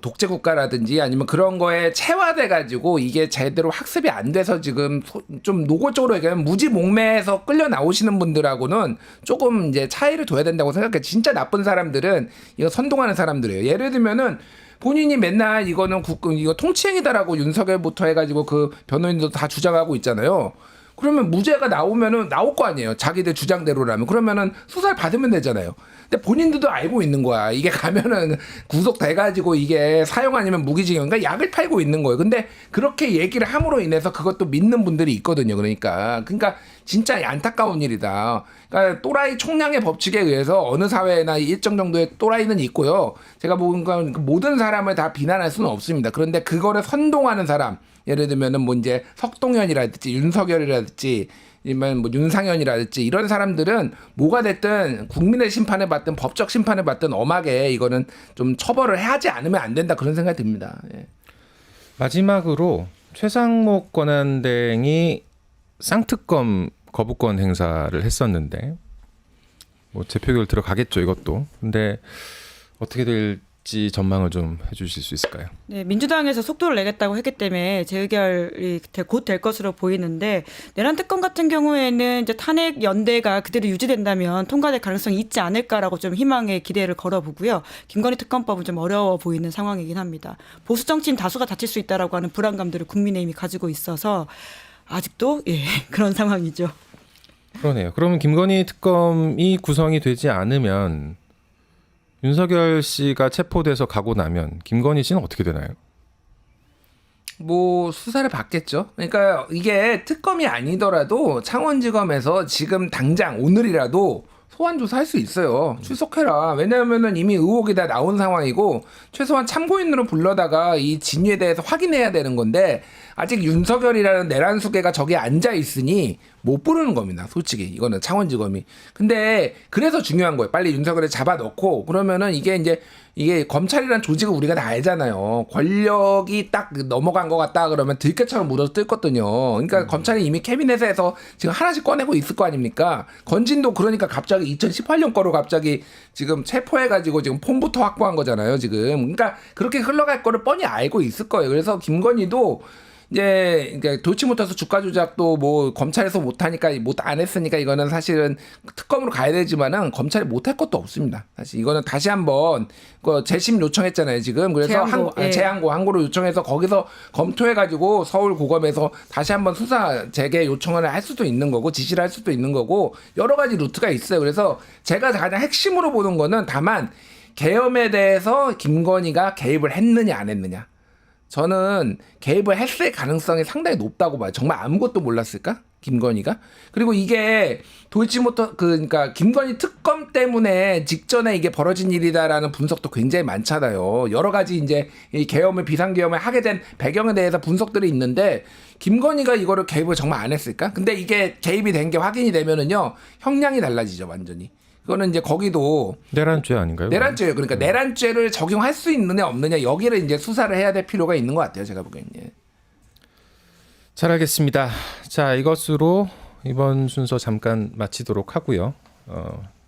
독재 국가라든지 아니면 그런 거에 체화돼 가지고 이게 제대로 학습이 안 돼서 지금 좀 노골적으로 얘기하면 무지몽매해서 끌려 나오시는 분들하고는 조금 이제 차이를 둬야 된다고 생각해요. 진짜 나쁜 사람들은 이거 선동하는 사람들이에요. 예를 들면은 본인이 맨날 이거는 이거 통치행위다라고 윤석열부터 해가지고 그 변호인도 다 주장하고 있잖아요. 그러면 무죄가 나오면은 나올 거 아니에요. 자기들 주장대로라면. 그러면은 수사를 받으면 되잖아요. 근데 본인들도 알고 있는 거야. 이게 가면은 구속돼가지고 이게 사형 아니면 무기징역. 그러니까 약을 팔고 있는 거예요. 근데 그렇게 얘기를 함으로 인해서 그것도 믿는 분들이 있거든요. 그러니까 진짜 안타까운 일이다. 그러니까 또라이 총량의 법칙에 의해서 어느 사회나 일정 정도의 또라이는 있고요. 제가 보니까 모든 사람을 다 비난할 수는 없습니다. 그런데 그거를 선동하는 사람, 예를 들면은 뭐 이제 석동현이라든지 윤석열이라든지 아니면 뭐 윤상현이라든지 이런 사람들은 뭐가 됐든 국민의 심판을 받든 법적 심판을 받든 엄하게 이거는 좀 처벌을 하지 않으면 안 된다 그런 생각이 듭니다. 예. 마지막으로 최상목 권한대행이 쌍특검 거부권 행사를 했었는데 뭐 재표결 들어가겠죠 이것도. 근데 어떻게 될지 전망을 좀 해주실 수 있을까요? 네, 민주당에서 속도를 내겠다고 했기 때문에 재의결이 곧 될 것으로 보이는데 내란 특검 같은 경우에는 이제 탄핵 연대가 그대로 유지된다면 통과될 가능성이 있지 않을까라고 좀 희망의 기대를 걸어보고요. 김건희 특검법은 좀 어려워 보이는 상황이긴 합니다. 보수 정치인 다수가 다칠 수 있다라고 하는 불안감들을 국민의힘이 가지고 있어서 아직도 예, 그런 상황이죠. 그러네요. 그러면 김건희 특검이 구성이 되지 않으면 윤석열 씨가 체포돼서 가고 나면 김건희 씨는 어떻게 되나요? 뭐 수사를 받겠죠. 그러니까 이게 특검이 아니더라도 창원지검에서 지금 당장 오늘이라도 소환 조사할 수 있어요. 출석해라. 왜냐하면은 이미 의혹이 다 나온 상황이고 최소한 참고인으로 불러다가 이 진위에 대해서 확인해야 되는 건데 아직 윤석열이라는 내란 수괴가 저기 앉아 있으니 못 부르는 겁니다. 솔직히 이거는 창원지검이. 근데 그래서 중요한 거예요. 빨리 윤석열을 잡아넣고 그러면은 이게 검찰이라는 조직을 우리가 다 알잖아요. 권력이 딱 넘어간 것 같다 그러면 들깨처럼 묻어서 뜰거든요. 그러니까 검찰이 이미 캐비넷에서 지금 하나씩 꺼내고 있을 거 아닙니까? 건진도 그러니까 갑자기 2018년 거로 갑자기 지금 체포해가지고 지금 폰부터 확보한 거잖아요. 지금. 그러니까 그렇게 흘러갈 거를 뻔히 알고 있을 거예요. 그래서 김건희도 이제 도이치모터스 주가 조작도 뭐 검찰에서 못하니까 안 했으니까 이거는 사실은 특검으로 가야 되지만은 검찰이 못할 것도 없습니다. 사실 이거는 다시 한번 그 재심 요청했잖아요 지금. 그래서 재항고 요청해서 거기서 검토해가지고 서울고검에서 다시 한번 수사 재개 요청을 할 수도 있는 거고 지시를 할 수도 있는 거고 여러 가지 루트가 있어요. 그래서 제가 가장 핵심으로 보는 거는 다만 계엄에 대해서 김건희가 개입을 했느냐 안 했느냐. 저는 개입을 했을 가능성이 상당히 높다고 봐요. 정말 아무것도 몰랐을까? 김건희가? 그리고 이게 도이치모터 그러니까 김건희 특검 때문에 직전에 이게 벌어진 일이다라는 분석도 굉장히 많잖아요. 여러 가지 이제 이 계엄을 비상계엄을 하게 된 배경에 대해서 분석들이 있는데 김건희가 이거를 개입을 정말 안 했을까? 근데 이게 개입이 된 게 확인이 되면은요 형량이 달라지죠 완전히. 그거는 이제 거기도 내란죄 아닌가요? 내란죄예요. 그러니까 내란죄를 적용할 수 있느냐 없느냐 여기를 이제 수사를 해야 될 필요가 있는 것 같아요. 제가 보기에는. 예. 잘 알겠습니다. 자, 이것으로 이번 순서 잠깐 마치도록 하고요.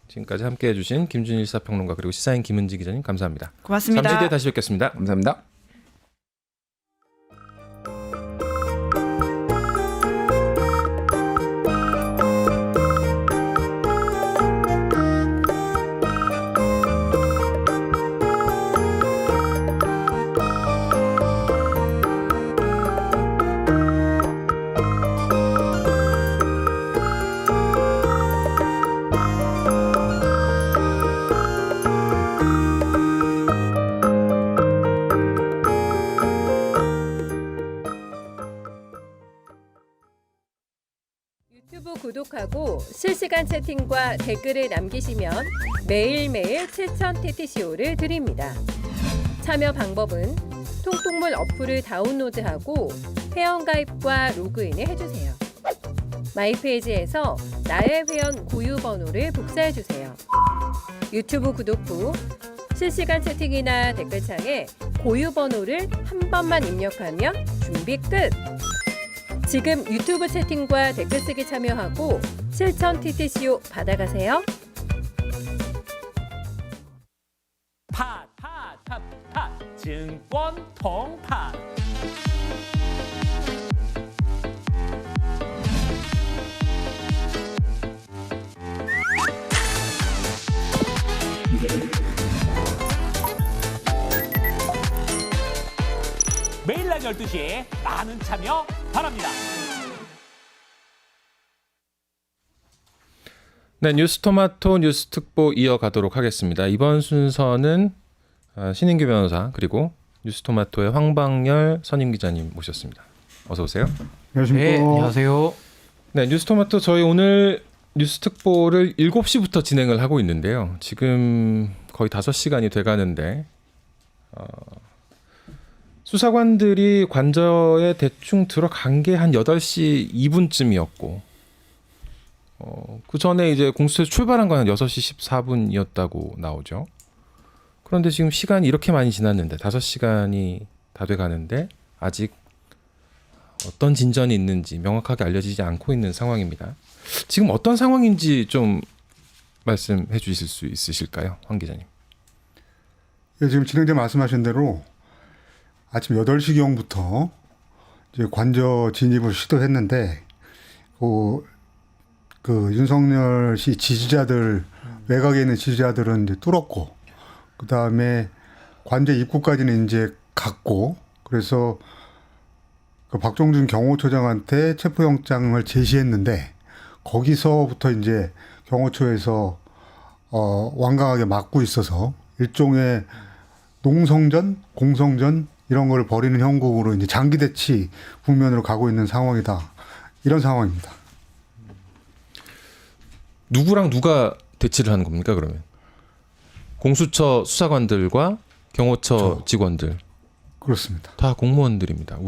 지금까지 함께해 주신 김준일 시사평론가 그리고 시사인 김은지 기자님 감사합니다. 고맙습니다. 잠시 뒤에 다시 뵙겠습니다. 감사합니다. 유튜브 구독하고 실시간 채팅과 댓글을 남기시면 매일매일 7,000TTCO를 드립니다. 참여 방법은 통통물 어플을 다운로드하고 회원가입과 로그인을 해주세요. 마이페이지에서 나의 회원 고유 번호를 복사해주세요. 유튜브 구독 후 실시간 채팅이나 댓글창에 고유 번호를 한 번만 입력하면 준비 끝! 지금 유튜브 채팅과 댓글 쓰기 참여하고 7,000TTCO 받아가세요. 팟 증권 통팟 매일 낮 12시에 많은 참여 바랍니다. 네, 뉴스토마토 뉴스 특보 이어가도록 하겠습니다. 이번 순서는 신인규 변호사 그리고 뉴스토마토의 황방열 선임 기자님 모셨습니다. 어서 오세요. 안녕하십니까. 네, 안녕하세요. 네, 뉴스토마토 저희 오늘 뉴스 특보를 7시부터 진행을 하고 있는데요. 지금 거의 5시간이 돼가는데 수사관들이 관저에 대충 들어간 게 한 8시 2분쯤이었고 그 전에 이제 공수처에서 출발한 건 한 6시 14분이었다고 나오죠. 그런데 지금 시간이 이렇게 많이 지났는데 5시간이 다 돼가는데 아직 어떤 진전이 있는지 명확하게 알려지지 않고 있는 상황입니다. 지금 어떤 상황인지 좀 말씀해 주실 수 있으실까요? 황 기자님. 예, 지금 진행자 말씀하신 대로 아침 8시경부터 이제 관저 진입을 시도했는데 그 윤석열 씨 지지자들 외곽에 있는 지지자들은 이제 뚫었고 그 다음에 관저 입구까지는 이제 갔고 그래서 그 박종준 경호처장한테 체포영장을 제시했는데 거기서부터 이제 경호처에서 완강하게 막고 있어서 일종의 농성전, 공성전 이런 걸 벌이는 형국으로 이제 장기 대치 국면으로 가고 있는 상황이다. 이런 상황입니다. 누구랑 누가 대치를 하는 겁니까, 그러면? 공수처 수사관들과 경호처 직원들. 그렇습니다. 다 공무원들입니다.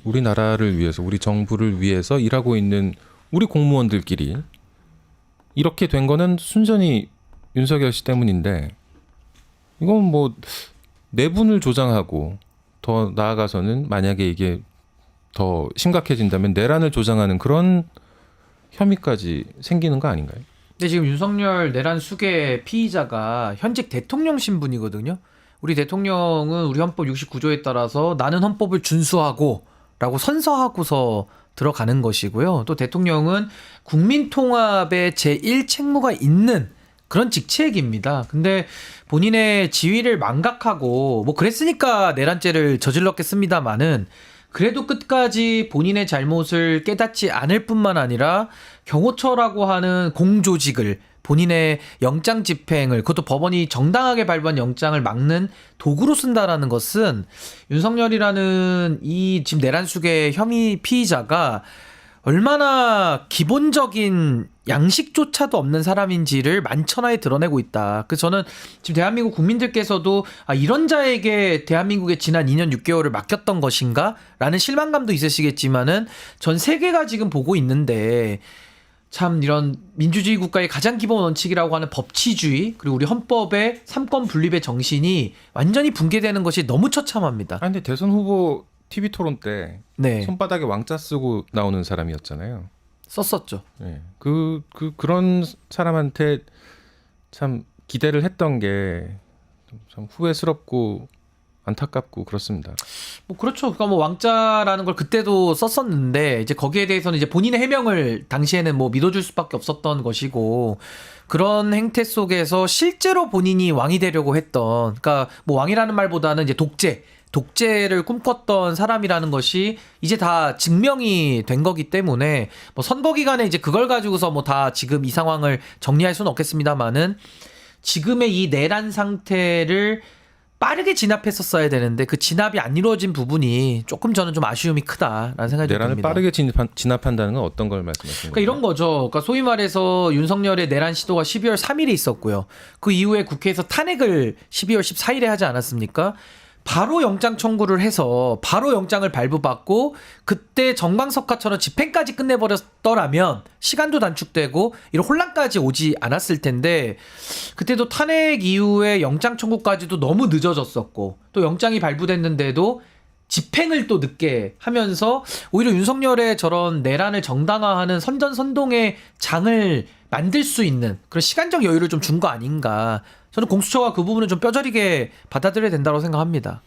우리나라를 위해서, 우리 정부를 위해서 일하고 있는 우리 공무원들끼리 이렇게 된 거는 순전히 윤석열 씨 때문인데 이건 뭐 내분을 조장하고 더 나아가서는 만약에 이게 더 심각해진다면 내란을 조장하는 그런 혐의까지 생기는 거 아닌가요? 근데 지금 윤석열 내란 수계 피의자가 현직 대통령 신분이거든요. 우리 대통령은 우리 헌법 69조에 따라서 나는 헌법을 준수하고 라고 선서하고서 들어가는 것이고요. 또 대통령은 국민통합의 제1책무가 있는 그런 직책입니다. 근데 본인의 지위를 망각하고 뭐 그랬으니까 내란죄를 저질렀겠습니다마는 그래도 끝까지 본인의 잘못을 깨닫지 않을 뿐만 아니라 경호처라고 하는 공조직을 본인의 영장 집행을, 그것도 법원이 정당하게 발부한 영장을 막는 도구로 쓴다라는 것은 윤석열이라는 이 지금 내란숙의 혐의 피의자가 얼마나 기본적인 양식조차도 없는 사람인지를 만천하에 드러내고 있다. 그래서 저는 지금 대한민국 국민들께서도 이런 자에게 대한민국의 지난 2년 6개월을 맡겼던 것인가? 라는 실망감도 있으시겠지만은 전 세계가 지금 보고 있는데 참 이런 민주주의 국가의 가장 기본 원칙이라고 하는 법치주의, 그리고 우리 헌법의 삼권 분립의 정신이 완전히 붕괴되는 것이 너무 처참합니다. 근데 대선 후보 TV 토론 때 네. 손바닥에 왕자 쓰고 나오는 사람이었잖아요. 썼었죠. 네. 그런 사람한테 참 기대를 했던 게 참 후회스럽고 안타깝고 그렇습니다. 뭐 그렇죠. 그러니까 뭐 왕자라는 걸 그때도 썼었는데 이제 거기에 대해서는 이제 본인의 해명을 당시에는 뭐 믿어줄 수밖에 없었던 것이고, 그런 행태 속에서 실제로 본인이 왕이 되려고 했던, 그러니까 뭐 왕이라는 말보다는 이제 독재를 꿈꿨던 사람이라는 것이 이제 다 증명이 된 거기 때문에 뭐 선거 기간에 이제 그걸 가지고서 뭐 다 지금 이 상황을 정리할 수는 없겠습니다만은 지금의 이 내란 상태를 빠르게 진압했었어야 되는데 그 진압이 안 이루어진 부분이 조금 저는 좀 아쉬움이 크다라는 생각이 내란을 듭니다. 빠르게 진압한다는 건 어떤 걸 말씀하시는 그러니까 거예요? 이런 거죠. 그러니까 소위 말해서 윤석열의 내란 시도가 12월 3일에 있었고요. 그 이후에 국회에서 탄핵을 12월 14일에 하지 않았습니까? 바로 영장 청구를 해서 바로 영장을 발부받고 그때 정광석화처럼 집행까지 끝내버렸더라면 시간도 단축되고 이런 혼란까지 오지 않았을 텐데, 그때도 탄핵 이후에 영장 청구까지도 너무 늦어졌었고 또 영장이 발부됐는데도 집행을 또 늦게 하면서 오히려 윤석열의 저런 내란을 정당화하는 선전선동의 장을 만들 수 있는 그런 시간적 여유를 좀 준 거 아닌가. 저는 공수처가 그 부분을 좀 뼈저리게 받아들여야 된다고 생각합니다.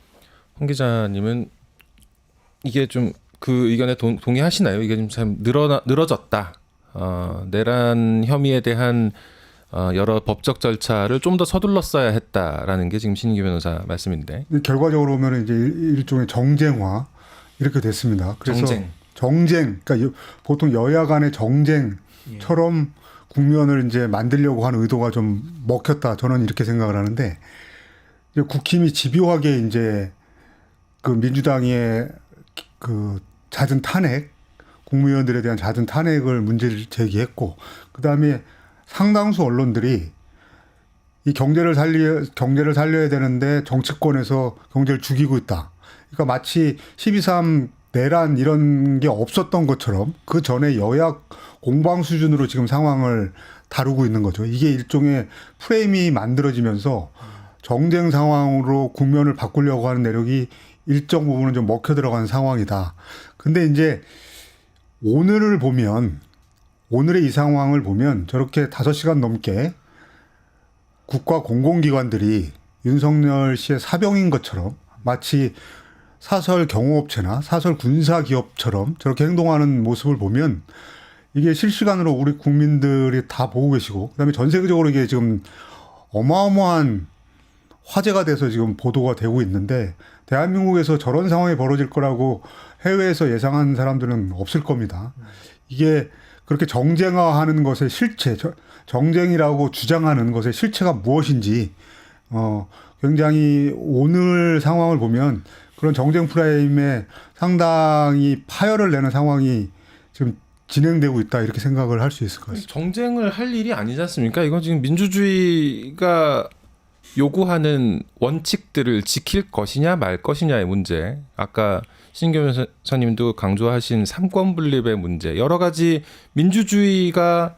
홍 기자님은 이게 좀 그 의견에 동의하시나요? 이게 좀 참 늘어졌다. 내란 혐의에 대한 여러 법적 절차를 좀 더 서둘렀어야 했다라는 게 지금 신인규 변호사 말씀인데. 결과적으로 보면 이제 일종의 정쟁화 이렇게 됐습니다. 그래서 정쟁, 그러니까 보통 여야 간의 정쟁처럼 국면을 이제 만들려고 하는 의도가 좀 먹혔다. 저는 이렇게 생각을 하는데, 이제 국힘이 집요하게 이제 그 민주당의 그 잦은 탄핵, 국무위원들에 대한 잦은 탄핵을 문제를 제기했고, 그 다음에 상당수 언론들이 이 경제를 살려야 되는데 정치권에서 경제를 죽이고 있다. 그러니까 마치 12.3 내란 이런 게 없었던 것처럼 그 전에 여야 공방 수준으로 지금 상황을 다루고 있는 거죠. 이게 일종의 프레임이 만들어지면서 정쟁 상황으로 국면을 바꾸려고 하는 내력이 일정 부분은 좀 먹혀 들어가는 상황이다. 근데 이제 오늘의 이 상황을 보면 저렇게 5시간 넘게 국가 공공기관들이 윤석열 씨의 사병인 것처럼 마치 사설 경호업체나 사설 군사기업처럼 저렇게 행동하는 모습을 보면 이게 실시간으로 우리 국민들이 다 보고 계시고, 그다음에 전 세계적으로 이게 지금 어마어마한 화제가 돼서 지금 보도가 되고 있는데, 대한민국에서 저런 상황이 벌어질 거라고 해외에서 예상한 사람들은 없을 겁니다. 이게 그렇게 정쟁화하는 것의 실체, 정쟁이라고 주장하는 것의 실체가 무엇인지 굉장히 오늘 상황을 보면 그런 정쟁 프레임에 상당히 파열을 내는 상황이 지금 진행되고 있다, 이렇게 생각을 할 수 있을 것 같습니다. 정쟁을 할 일이 아니지 않습니까? 이건 지금 민주주의가 요구하는 원칙들을 지킬 것이냐 말 것이냐의 문제. 아까 신인규 변호사님도 강조하신 삼권 분립의 문제. 여러 가지 민주주의가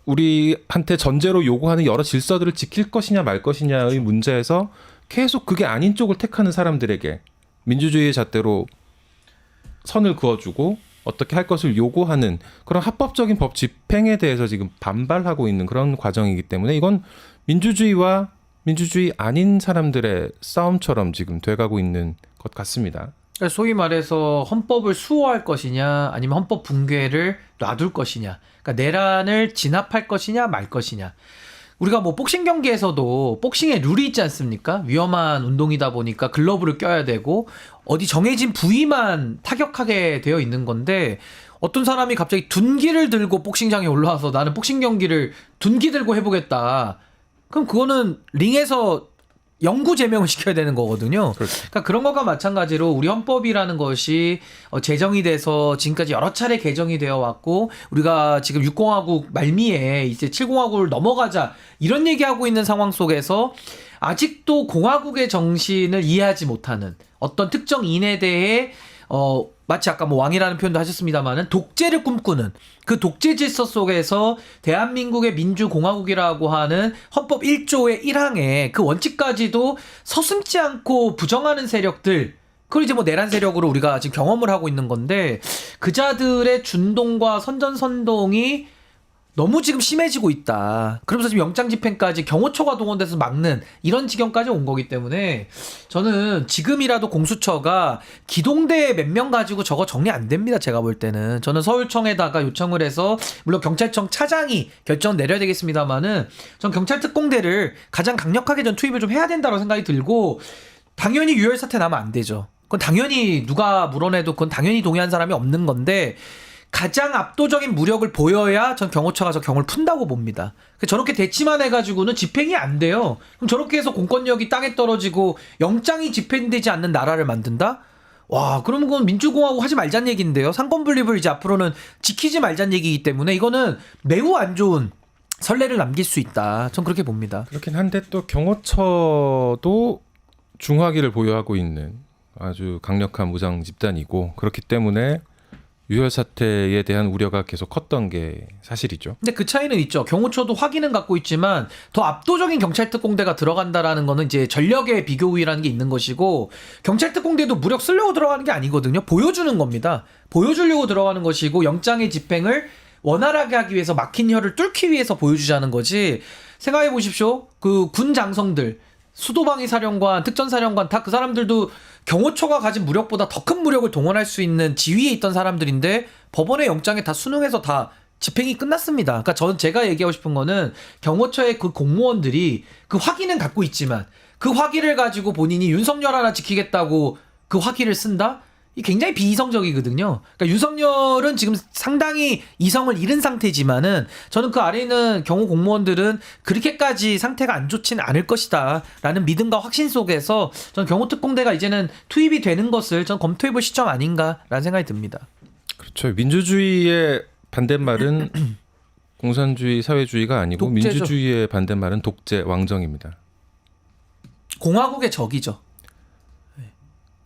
우리한테 전제로 요구하는 여러 질서들을 지킬 것이냐 말 것이냐의 문제에서 계속 그게 아닌 쪽을 택하는 사람들에게 민주주의의 잣대로 선을 그어주고 어떻게 할 것을 요구하는 그런 합법적인 법 집행에 대해서 지금 반발하고 있는 그런 과정이기 때문에 이건 민주주의와 민주주의 아닌 사람들의 싸움처럼 지금 돼가고 있는 것 같습니다. 소위 말해서 헌법을 수호할 것이냐 아니면 헌법 붕괴를 놔둘 것이냐, 그러니까 내란을 진압할 것이냐 말 것이냐. 우리가 뭐 복싱 경기에서도 복싱의 룰이 있지 않습니까? 위험한 운동이다 보니까 글러브를 껴야 되고 어디 정해진 부위만 타격하게 되어 있는 건데 어떤 사람이 갑자기 둔기를 들고 복싱장에 올라와서 나는 복싱 경기를 둔기 들고 해보겠다. 그럼 그거는 링에서 영구 제명을 시켜야 되는 거거든요. 그러니까 그런 것과 마찬가지로 우리 헌법이라는 것이 제정이 돼서 지금까지 여러 차례 개정이 되어 왔고 우리가 지금 6공화국 말미에 이제 7공화국을 넘어가자 이런 얘기하고 있는 상황 속에서 아직도 공화국의 정신을 이해하지 못하는 어떤 특정인에 대해 마치 아까 뭐 왕이라는 표현도 하셨습니다만은 독재를 꿈꾸는 그 독재 질서 속에서 대한민국의 민주공화국이라고 하는 헌법 1조의 1항에 그 원칙까지도 서슴지 않고 부정하는 세력들 그걸 이제 뭐 내란 세력으로 우리가 지금 경험을 하고 있는 건데 그자들의 준동과 선전선동이 너무 지금 심해지고 있다. 그러면서 지금 영장 집행까지 경호처가 동원돼서 막는 이런 지경까지 온 거기 때문에 저는 지금이라도 공수처가 기동대 몇 명 가지고 저거 정리 안 됩니다. 제가 볼 때는. 저는 서울청에다가 요청을 해서 물론 경찰청 차장이 결정 내려야 되겠습니다만은 전 경찰 특공대를 가장 강력하게 전 투입을 좀 해야 된다고 생각이 들고 당연히 유혈 사태 나면 안 되죠. 그건 당연히 누가 물어내도 그건 당연히 동의한 사람이 없는 건데 가장 압도적인 무력을 보여야 전 경호처가 저 경을 푼다고 봅니다. 저렇게 대치만 해가지고는 집행이 안 돼요. 그럼 저렇게 해서 공권력이 땅에 떨어지고 영장이 집행되지 않는 나라를 만든다? 와, 그러면 그건 민주공화국 하지 말자는 얘기인데요. 상권분립을 이제 앞으로는 지키지 말자는 얘기이기 때문에 이거는 매우 안 좋은 선례를 남길 수 있다. 전 그렇게 봅니다. 그렇긴 한데 또 경호처도 중화기를 보유하고 있는 아주 강력한 무장 집단이고 그렇기 때문에 유혈 사태에 대한 우려가 계속 컸던 게 사실이죠. 근데 그 차이는 있죠. 경호처도 확인은 갖고 있지만 더 압도적인 경찰 특공대가 들어간다라는 거는 이제 전력의 비교 우위라는 게 있는 것이고 경찰 특공대도 무력 쓰려고 들어가는 게 아니거든요. 보여주는 겁니다. 보여주려고 들어가는 것이고 영장의 집행을 원활하게 하기 위해서 막힌 혀를 뚫기 위해서 보여주자는 거지. 생각해 보십시오. 그 군 장성들 수도방위 사령관, 특전사령관 다 그 사람들도 경호처가 가진 무력보다 더 큰 무력을 동원할 수 있는 지위에 있던 사람들인데 법원의 영장에 다 순응해서 다 집행이 끝났습니다. 그러니까 제가 얘기하고 싶은 거는 경호처의 그 공무원들이 그 화기는 갖고 있지만 그 화기를 가지고 본인이 윤석열 하나 지키겠다고 그 화기를 쓴다? 이 굉장히 비이성적이거든요. 그러니까 윤석열은 지금 상당히 이성을 잃은 상태지만은 저는 그 아래에 있는 경호 공무원들은 그렇게까지 상태가 안 좋지는 않을 것이다 라는 믿음과 확신 속에서 저는 경호특공대가 이제는 투입이 되는 것을 전 검토해볼 시점 아닌가라는 생각이 듭니다. 그렇죠. 민주주의의 반대말은 공산주의 사회주의가 아니고 독재죠. 민주주의의 반대말은 독재 왕정입니다. 공화국의 적이죠.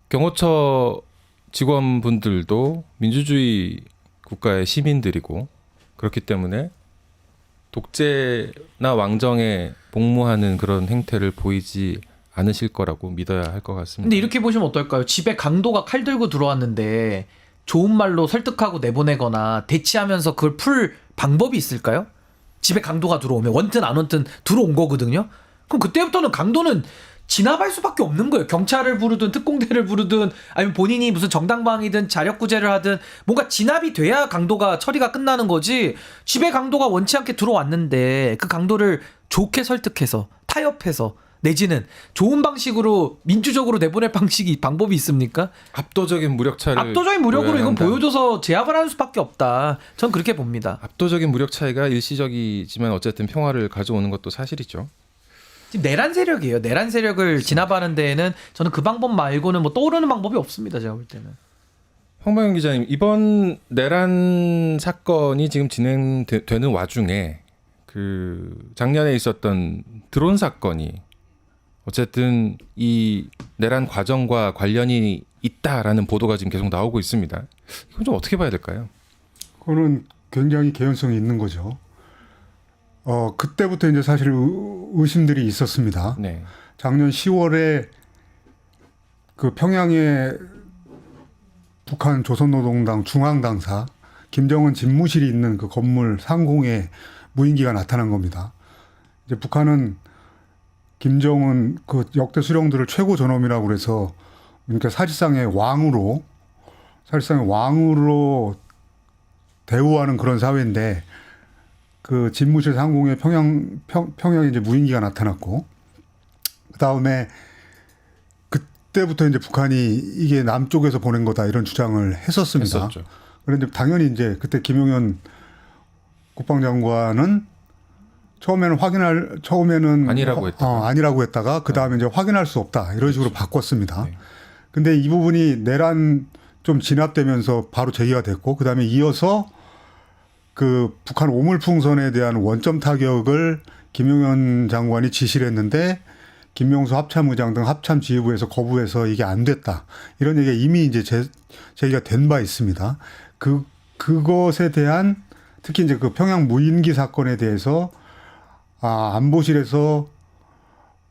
경호처 직원분들도 민주주의 국가의 시민들이고 그렇기 때문에 독재나 왕정에 복무하는 그런 행태를 보이지 않으실 거라고 믿어야 할 것 같습니다. 근데 이렇게 보시면 어떨까요? 집에 강도가 칼 들고 들어왔는데 좋은 말로 설득하고 내보내거나 대치하면서 그걸 풀 방법이 있을까요? 집에 강도가 들어오면 원튼 안 원튼 들어온 거거든요. 그럼 그때부터는 강도는 진압할 수밖에 없는 거예요. 경찰을 부르든 특공대를 부르든 아니면 본인이 무슨 정당방위든 자력구제를 하든 뭔가 진압이 돼야 강도가 처리가 끝나는 거지. 집에 강도가 원치 않게 들어왔는데 그 강도를 좋게 설득해서 타협해서 내지는 좋은 방식으로 민주적으로 내보낼 방법이 있습니까? 압도적인 무력차를 압도적인 무력으로 보여야 이건 한다. 보여줘서 제압을 하는 수밖에 없다. 전 그렇게 봅니다. 압도적인 무력 차이가 일시적이지만 어쨌든 평화를 가져오는 것도 사실이죠. 지금 내란 세력이에요. 내란 세력을 진압하는 데에는 저는 그 방법 말고는 뭐 떠오르는 방법이 없습니다. 제가 볼 때는. 황방영 기자님, 이번 내란 사건이 지금 진행되는 와중에 그 작년에 있었던 드론 사건이 어쨌든 이 내란 과정과 관련이 있다라는 보도가 지금 계속 나오고 있습니다. 이건 좀 어떻게 봐야 될까요? 그거는 굉장히 개연성이 있는 거죠. 그때부터 이제 사실 의심들이 있었습니다. 네. 작년 10월에 그 평양에 북한 조선노동당 중앙당사 김정은 집무실이 있는 그 건물 상공에 무인기가 나타난 겁니다. 이제 북한은 김정은 그 역대 수령들을 최고 존엄이라고 그래서 그러니까 사실상의 왕으로 대우하는 그런 사회인데 그 집무실 상공에 평양에 이제 무인기가 나타났고 그 다음에 그때부터 이제 북한이 이게 남쪽에서 보낸 거다 이런 주장을 했었습니다. 했었죠. 그런데 당연히 이제 그때 김용현 국방장관은 처음에는 아니라고 했다가. 아니라고 했다가 그 다음에 이제 확인할 수 없다 이런 식으로 바꿨습니다. 네. 근데 이 부분이 내란 좀 진압되면서 바로 제기가 됐고 그 다음에 이어서 그 북한 오물풍선에 대한 원점 타격을 김용현 장관이 지시를 했는데 김명수 합참의장 등 합참 지휘부에서 거부해서 이게 안 됐다. 이런 얘기가 이미 이제 제기가 된 바 있습니다. 그것에 대한 특히 이제 그 평양 무인기 사건에 대해서 안보실에서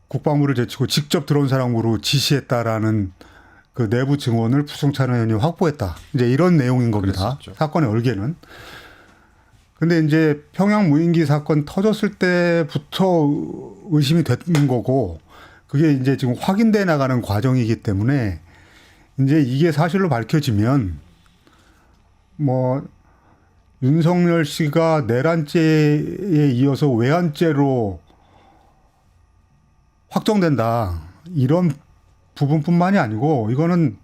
국방부를 제치고 직접 들어온 사람으로 지시했다라는 그 내부 증언을 부승찬 의원이 확보했다. 이제 이런 내용인 겁니다. 그랬었죠. 사건의 얼개는. 근데 이제 평양 무인기 사건 터졌을 때부터 의심이 됐는 거고 그게 이제 지금 확인돼 나가는 과정이기 때문에 이제 이게 사실로 밝혀지면 뭐 윤석열 씨가 내란죄에 이어서 외환죄로 확정된다. 이런 부분뿐만이 아니고 이거는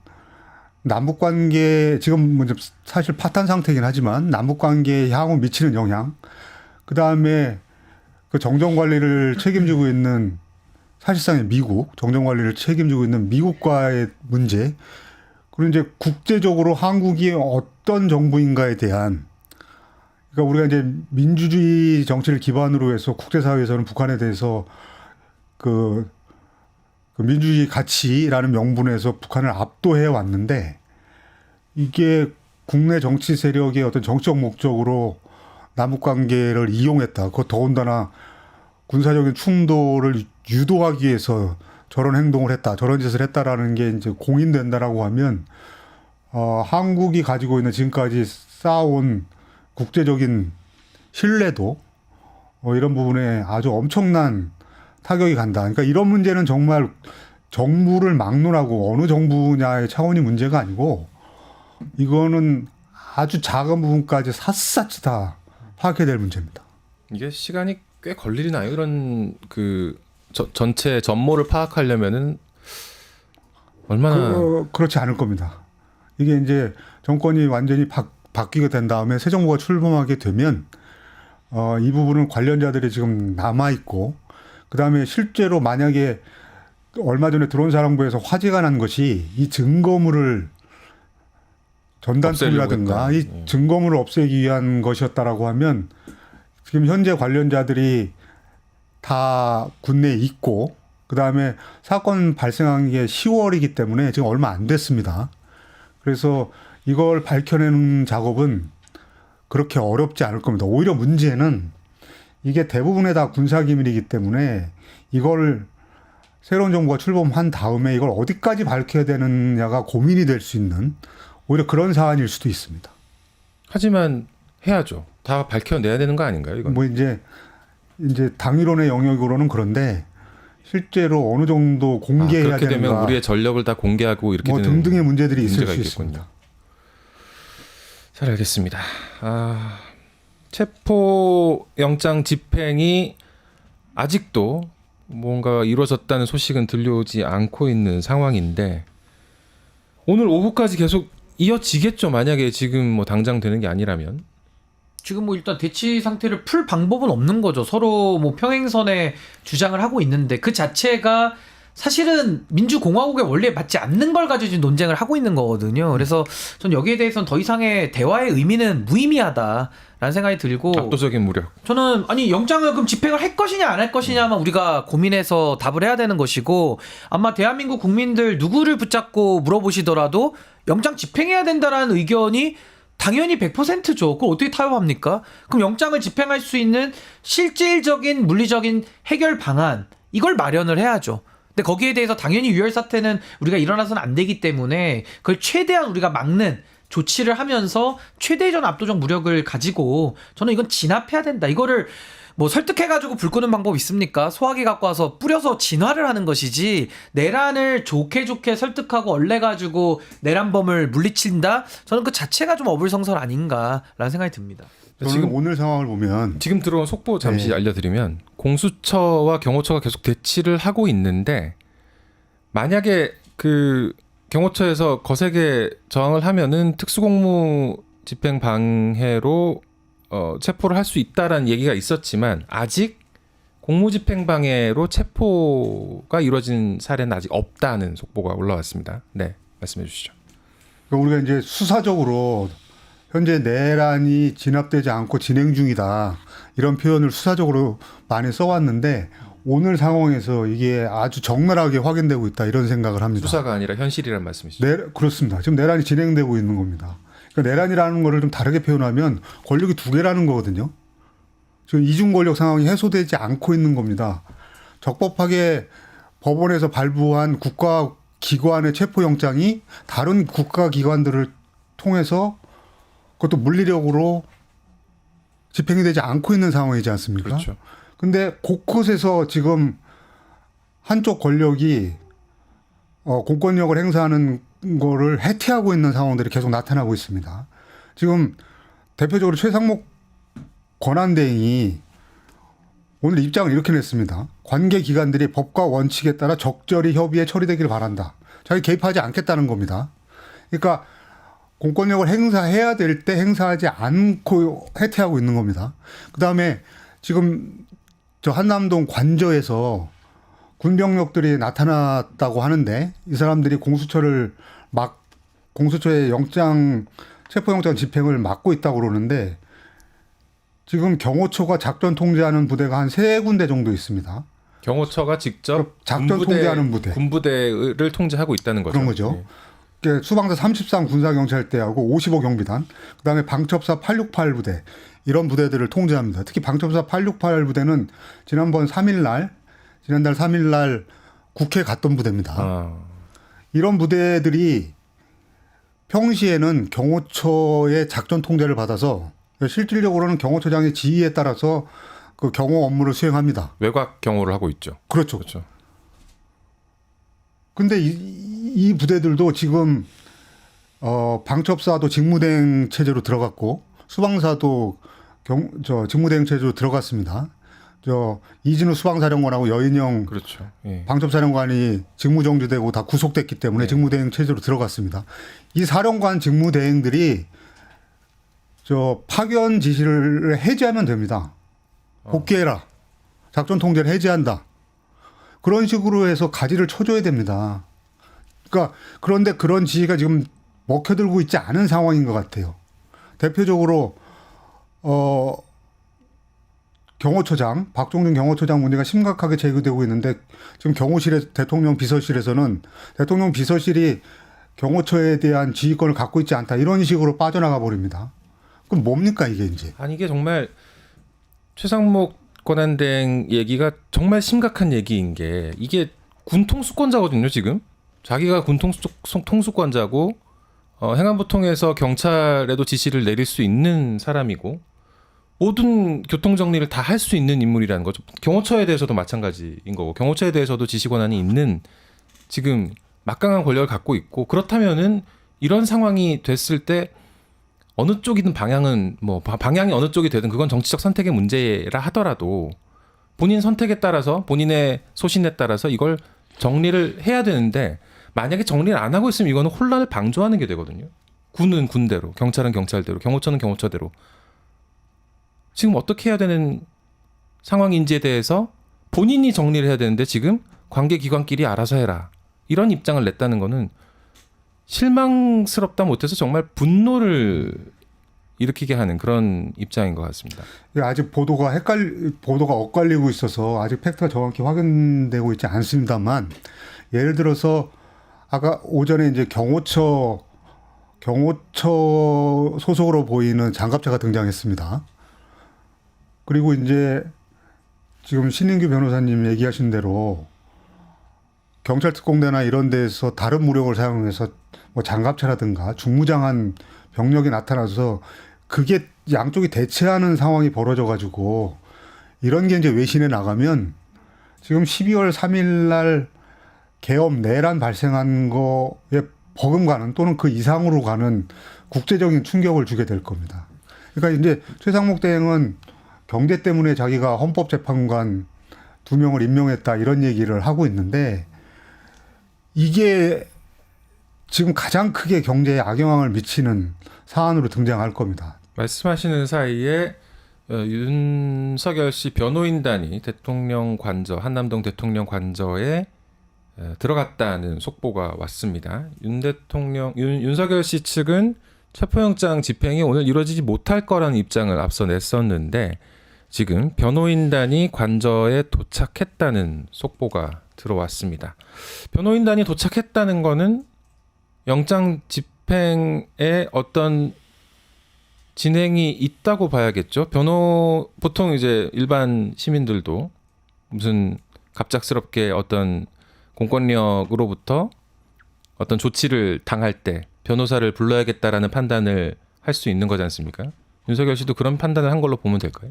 남북 관계 지금 먼저 사실 파탄 상태이긴 하지만 남북 관계에 향후 미치는 영향, 그 다음에 그 정정 관리를 책임지고 있는 사실상의 미국 정정 관리를 책임지고 있는 미국과의 문제, 그리고 이제 국제적으로 한국이 어떤 정부인가에 대한 그러니까 우리가 이제 민주주의 정치를 기반으로 해서 국제사회에서는 북한에 대해서 그 민주주의 가치라는 명분에서 북한을 압도해 왔는데 이게 국내 정치 세력의 어떤 정치적 목적으로 남북 관계를 이용했다. 그것 더군다나 군사적인 충돌을 유도하기 위해서 저런 행동을 했다. 저런 짓을 했다라는 게 이제 공인된다라고 하면 한국이 가지고 있는 지금까지 쌓아온 국제적인 신뢰도 이런 부분에 아주 엄청난 타격이 간다. 그러니까 이런 문제는 정말 정부를 막론하고 어느 정부냐의 차원이 문제가 아니고 이거는 아주 작은 부분까지 샅샅이 다 파악해야 될 문제입니다. 이게 시간이 꽤 걸리나요? 이런 그 전체 전모를 파악하려면은 얼마나 그렇지 않을 겁니다. 이게 이제 정권이 완전히 바뀌게 된 다음에 새 정부가 출범하게 되면 이 부분은 관련자들이 지금 남아 있고 그다음에 실제로 만약에 얼마 전에 드론사령부에서 화재가 난 것이 이 증거물을 전단통이라든가 이 증거물을 없애기 위한 것이었다라고 하면 지금 현재 관련자들이 다 군내에 있고 그다음에 사건 발생한 게 10월이기 때문에 지금 얼마 안 됐습니다. 그래서 이걸 밝혀내는 작업은 그렇게 어렵지 않을 겁니다. 오히려 문제는 이게 대부분의 다 군사기밀이기 때문에 이걸 새로운 정부가 출범한 다음에 이걸 어디까지 밝혀야 되느냐가 고민이 될 수 있는 오히려 그런 사안일 수도 있습니다. 하지만 해야죠. 다 밝혀내야 되는 거 아닌가요? 이건 뭐 이제 당위론의 영역으로는 그런데 실제로 어느 정도 공개해야 그렇게 되는가 되면 우리의 전력을 다 공개하고 이렇게 뭐 되는 등등의 문제들이 있을 문제가 수 있겠군요. 있습니다. 잘 알겠습니다. 체포 영장 집행이 아직도 뭔가 이루어졌다는 소식은 들려오지 않고 있는 상황인데 오늘 오후까지 계속 이어지겠죠. 만약에 지금 뭐 당장 되는 게 아니라면. 지금 뭐 일단 대치 상태를 풀 방법은 없는 거죠. 서로 뭐 평행선에 주장을 하고 있는데 그 자체가 사실은 민주공화국에 원래 맞지 않는 걸 가지고 지금 논쟁을 하고 있는 거거든요. 그래서 전 여기에 대해서는 더 이상의 대화의 의미는 무의미하다라는 생각이 들고 압도적인 무력. 저는 아니 영장을 그럼 집행을 할 것이냐 안 할 것이냐만 우리가 고민해서 답을 해야 되는 것이고 아마 대한민국 국민들 누구를 붙잡고 물어보시더라도 영장 집행해야 된다라는 의견이 당연히 100%죠. 그걸 어떻게 타협합니까? 그럼 영장을 집행할 수 있는 실질적인 물리적인 해결 방안 이걸 마련을 해야죠. 근데 거기에 대해서 당연히 유혈 사태는 우리가 일어나서는 안 되기 때문에 그걸 최대한 우리가 막는 조치를 하면서 최대전 압도적 무력을 가지고 저는 이건 진압해야 된다. 이거를 뭐 설득해가지고 불 끄는 방법 있습니까? 소화기 갖고 와서 뿌려서 진화를 하는 것이지 내란을 좋게 설득하고 얼레가지고 내란범을 물리친다? 저는 그 자체가 좀 어불성설 아닌가라는 생각이 듭니다. 저는 지금 오늘 상황을 보면 지금 들어온 속보 잠시 네. 알려드리면 공수처와 경호처가 계속 대치를 하고 있는데 만약에 그 경호처에서 거세게 저항을 하면은 특수공무 집행 방해로 체포를 할 수 있다라는 얘기가 있었지만 아직 공무집행 방해로 체포가 이루어진 사례는 아직 없다는 속보가 올라왔습니다. 네, 말씀해 주시죠. 우리가 이제 수사적으로 현재 내란이 진압되지 않고 진행 중이다 이런 표현을 수사적으로 많이 써왔는데 오늘 상황에서 이게 아주 적나라하게 확인되고 있다 이런 생각을 합니다. 수사가 아니라 현실이란 말씀이시죠? 네, 그렇습니다. 지금 내란이 진행되고 있는 겁니다. 그러니까 내란이라는 거를 좀 다르게 표현하면 권력이 두 개라는 거거든요. 지금 이중 권력 상황이 해소되지 않고 있는 겁니다. 적법하게 법원에서 발부한 국가기관의 체포영장이 다른 국가기관들을 통해서 그것도 물리력으로 집행이 되지 않고 있는 상황이지 않습니까? 그렇죠. 근데 곳곳에서 지금 한쪽 권력이 공권력을 행사하는 거를 해태하고 있는 상황들이 계속 나타나고 있습니다. 지금 대표적으로 최상목 권한대행이 오늘 입장을 이렇게 냈습니다. 관계 기관들이 법과 원칙에 따라 적절히 협의에 처리되기를 바란다. 자기 개입하지 않겠다는 겁니다. 그러니까 공권력을 행사해야 될 때 행사하지 않고 해태하고 있는 겁니다. 그다음에 지금 저 한남동 관저에서 군병력들이 나타났다고 하는데 이 사람들이 공수처의 체포영장 집행을 막고 있다고 그러는데 지금 경호처가 작전 통제하는 부대가 한 3군데 정도 있습니다. 경호처가 직접 작전 통제하는 부대. 군부대를 통제하고 있다는 거죠. 그런 거죠. 수방사 33 군사경찰대하고 55 경비단, 그다음에 방첩사 868 부대 이런 부대들을 통제합니다. 특히 방첩사 868 부대는 지난달 3일 국회 갔던 부대입니다. 이런 부대들이 평시에는 경호처의 작전 통제를 받아서 실질적으로는 경호처장의 지휘에 따라서 그 경호 업무를 수행합니다. 외곽 경호를 하고 있죠. 그렇죠. 그렇죠. 근데 이 부대들도 지금 방첩사도 직무대행 체제로 들어갔고 수방사도 직무대행 체제로 들어갔습니다. 이진우 수방사령관하고 여인영 그렇죠. 예. 방첩사령관이 직무정지되고 다 구속됐기 때문에 네. 직무대행 체제로 들어갔습니다. 이 사령관 직무대행들이 파견 지시를 해제하면 됩니다. 복귀해라. 작전 통제를 해제한다. 그런 식으로 해서 가지를 쳐줘야 됩니다. 그러니까 그런데 그런 지시가 지금 먹혀들고 있지 않은 상황인 것 같아요. 대표적으로 경호처장, 박종준 경호처장 문제가 심각하게 제기되고 있는데 지금 대통령 비서실에서는 대통령 비서실이 경호처에 대한 지휘권을 갖고 있지 않다 이런 식으로 빠져나가 버립니다. 그럼 뭡니까 이게 이제? 아니 이게 정말 최상목 권한대행 얘기가 정말 심각한 얘기인 게 이게 군 통수권자거든요 지금. 자기가 군 통수권자고 행안부 통해서 경찰에도 지시를 내릴 수 있는 사람이고 모든 교통 정리를 다 할 수 있는 인물이라는 거죠. 경호처에 대해서도 마찬가지인 거고 경호처에 대해서도 지시 권한이 있는 지금 막강한 권력을 갖고 있고 그렇다면은 이런 상황이 됐을 때 어느 쪽이든 방향은 방향이 어느 쪽이 되든 그건 정치적 선택의 문제라 하더라도 본인 선택에 따라서 본인의 소신에 따라서 이걸 정리를 해야 되는데 만약에 정리를 안 하고 있으면 이거는 혼란을 방조하는 게 되거든요. 군은 군대로, 경찰은 경찰대로, 경호처는 경호처대로. 지금 어떻게 해야 되는 상황인지에 대해서 본인이 정리를 해야 되는데 지금 관계기관끼리 알아서 해라. 이런 입장을 냈다는 거는 실망스럽다 못해서 정말 분노를 일으키게 하는 그런 입장인 것 같습니다. 아직 보도가 엇갈리고 있어서 아직 팩트가 정확히 확인되고 있지 않습니다만 예를 들어서 아까 오전에 이제 경호처 소속으로 보이는 장갑차가 등장했습니다. 그리고 이제 지금 신인규 변호사님 얘기하신 대로 경찰 특공대나 이런 데서 다른 무력을 사용해서 장갑차라든가 중무장한 병력이 나타나서 그게 양쪽이 대체하는 상황이 벌어져 가지고 이런 게 이제 외신에 나가면 지금 12월 3일 날 계엄 내란 발생한 거에 버금가는 또는 그 이상으로 가는 국제적인 충격을 주게 될 겁니다. 그러니까 이제 최상목 대행은 경제 때문에 자기가 헌법재판관 2명을 임명했다 이런 얘기를 하고 있는데 이게 지금 가장 크게 경제에 악영향을 미치는 사안으로 등장할 겁니다. 말씀하시는 사이에 윤석열 씨 변호인단이 대통령 관저, 한남동 대통령 관저에 들어갔다는 속보가 왔습니다. 윤석열 씨 측은 체포영장 집행이 오늘 이루어지지 못할 거라는 입장을 앞서 냈었는데 지금 변호인단이 관저에 도착했다는 속보가 들어왔습니다. 변호인단이 도착했다는 거는 영장 집행에 어떤 진행이 있다고 봐야겠죠. 보통 이제 일반 시민들도 무슨 갑작스럽게 어떤 공권력으로부터 어떤 조치를 당할 때 변호사를 불러야겠다라는 판단을 할 수 있는 거지 않습니까? 윤석열 씨도 그런 판단을 한 걸로 보면 될까요?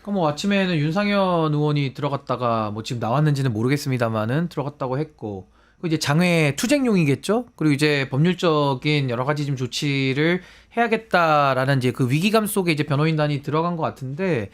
뭐 아침에는 윤상현 의원이 들어갔다가 뭐 지금 나왔는지는 모르겠습니다만은 들어갔다고 했고 이제 장외 투쟁용이겠죠. 그리고 이제 법률적인 여러 가지 좀 조치를 해야겠다라는 이제 그 위기감 속에 이제 변호인단이 들어간 것 같은데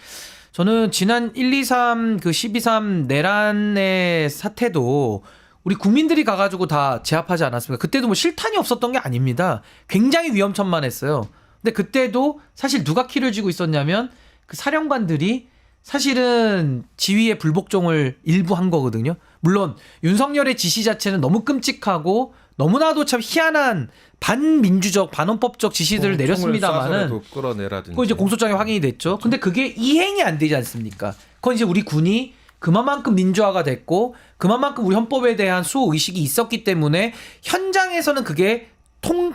저는 지난 123 그 12.3 내란의 사태도 우리 국민들이 가가지고 다 제압하지 않았습니까? 그때도 뭐 실탄이 없었던 게 아닙니다. 굉장히 위험천만했어요. 근데 그때도 사실 누가 키를 쥐고 있었냐면 그 사령관들이 사실은 지휘의 불복종을 일부 한 거거든요. 물론 윤석열의 지시 자체는 너무 끔찍하고 너무나도 참 희한한 반민주적 반헌법적 지시들을 내렸습니다만은 끌어내라든지. 그거 이제 공소장에 확인이 됐죠. 근데 그게 이행이 안 되지 않습니까? 그건 이제 우리 군이 그만큼 민주화가 됐고 그만큼 우리 헌법에 대한 수호 의식이 있었기 때문에 현장에서는 그게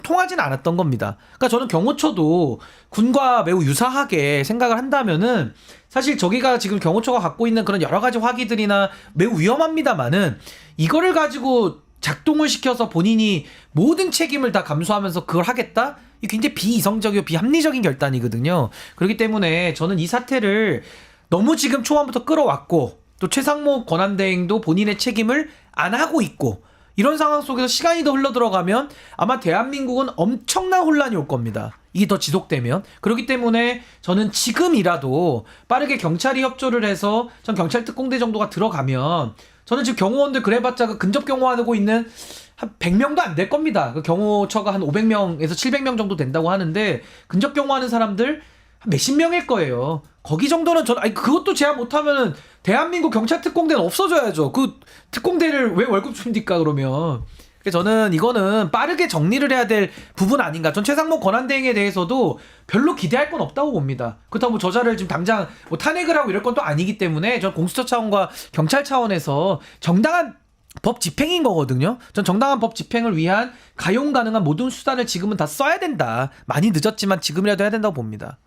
통하진 않았던 겁니다. 그러니까 저는 경호처도 군과 매우 유사하게 생각을 한다면은 사실 저기가 지금 경호처가 갖고 있는 그런 여러 가지 화기들이나 매우 위험합니다만은 이거를 가지고 작동을 시켜서 본인이 모든 책임을 다 감수하면서 그걸 하겠다? 이게 굉장히 비이성적이고 비합리적인 결단이거든요. 그렇기 때문에 저는 이 사태를 너무 지금 초반부터 끌어왔고 또 최상목 권한대행도 본인의 책임을 안 하고 있고 이런 상황 속에서 시간이 더 흘러들어가면 아마 대한민국은 엄청난 혼란이 올 겁니다. 이게 더 지속되면. 그렇기 때문에 저는 지금이라도 빠르게 경찰이 협조를 해서 전 경찰특공대 정도가 들어가면 저는 지금 경호원들 그래봤자 그 근접 경호하고 있는 한 100명도 안 될 겁니다. 그 경호처가 한 500명에서 700명 정도 된다고 하는데 근접 경호하는 사람들 한 몇십 명일 거예요. 거기 정도는 저는 그것도 제한 못하면은 대한민국 경찰특공대는 없어져야죠. 그 특공대를 왜 월급 줍니까 그러면. 그래서 저는 이거는 빠르게 정리를 해야 될 부분 아닌가. 전 최상목 권한대행에 대해서도 별로 기대할 건 없다고 봅니다. 그렇다고 뭐 저자를 지금 당장 뭐 탄핵을 하고 이럴 건 또 아니기 때문에 전 공수처 차원과 경찰 차원에서 정당한 법 집행인 거거든요. 전 정당한 법 집행을 위한 가용 가능한 모든 수단을 지금은 다 써야 된다. 많이 늦었지만 지금이라도 해야 된다고 봅니다.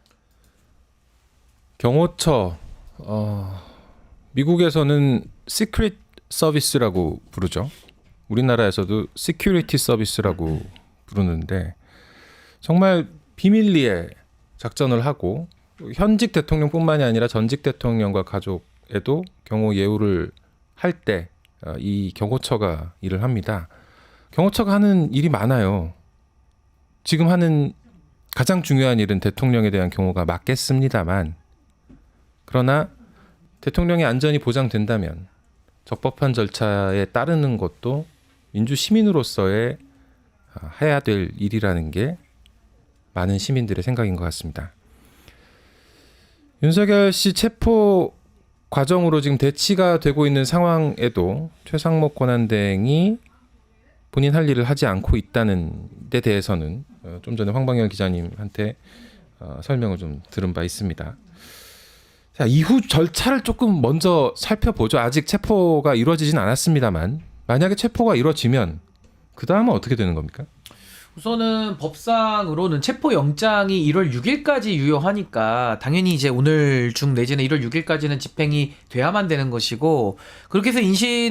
경호처 미국에서는 시크릿 서비스라고 부르죠. 우리나라에서도 시큐리티 서비스라고 부르는데 정말 비밀리에 작전을 하고 현직 대통령뿐만이 아니라 전직 대통령과 가족에도 경호 예우를 할 때 이 경호처가 일을 합니다. 경호처가 하는 일이 많아요. 지금 하는 가장 중요한 일은 대통령에 대한 경호가 맞겠습니다만 그러나 대통령의 안전이 보장된다면 적법한 절차에 따르는 것도 민주 시민으로서의 해야 될 일이라는 게 많은 시민들의 생각인 것 같습니다. 윤석열 씨 체포 과정으로 지금 대치가 되고 있는 상황에도 최상목 권한대행이 본인 할 일을 하지 않고 있다는 데 대해서는 좀 전에 황방열 기자님한테 설명을 좀 들은 바 있습니다. 자, 이후 절차를 조금 먼저 살펴보죠. 아직 체포가 이루어지진 않았습니다만 만약에 체포가 이루어지면 그 다음은 어떻게 되는 겁니까? 우선은 법상으로는 체포영장이 1월 6일까지 유효하니까 당연히 이제 오늘 중 내지는 1월 6일까지는 집행이 돼야만 되는 것이고 그렇게 해서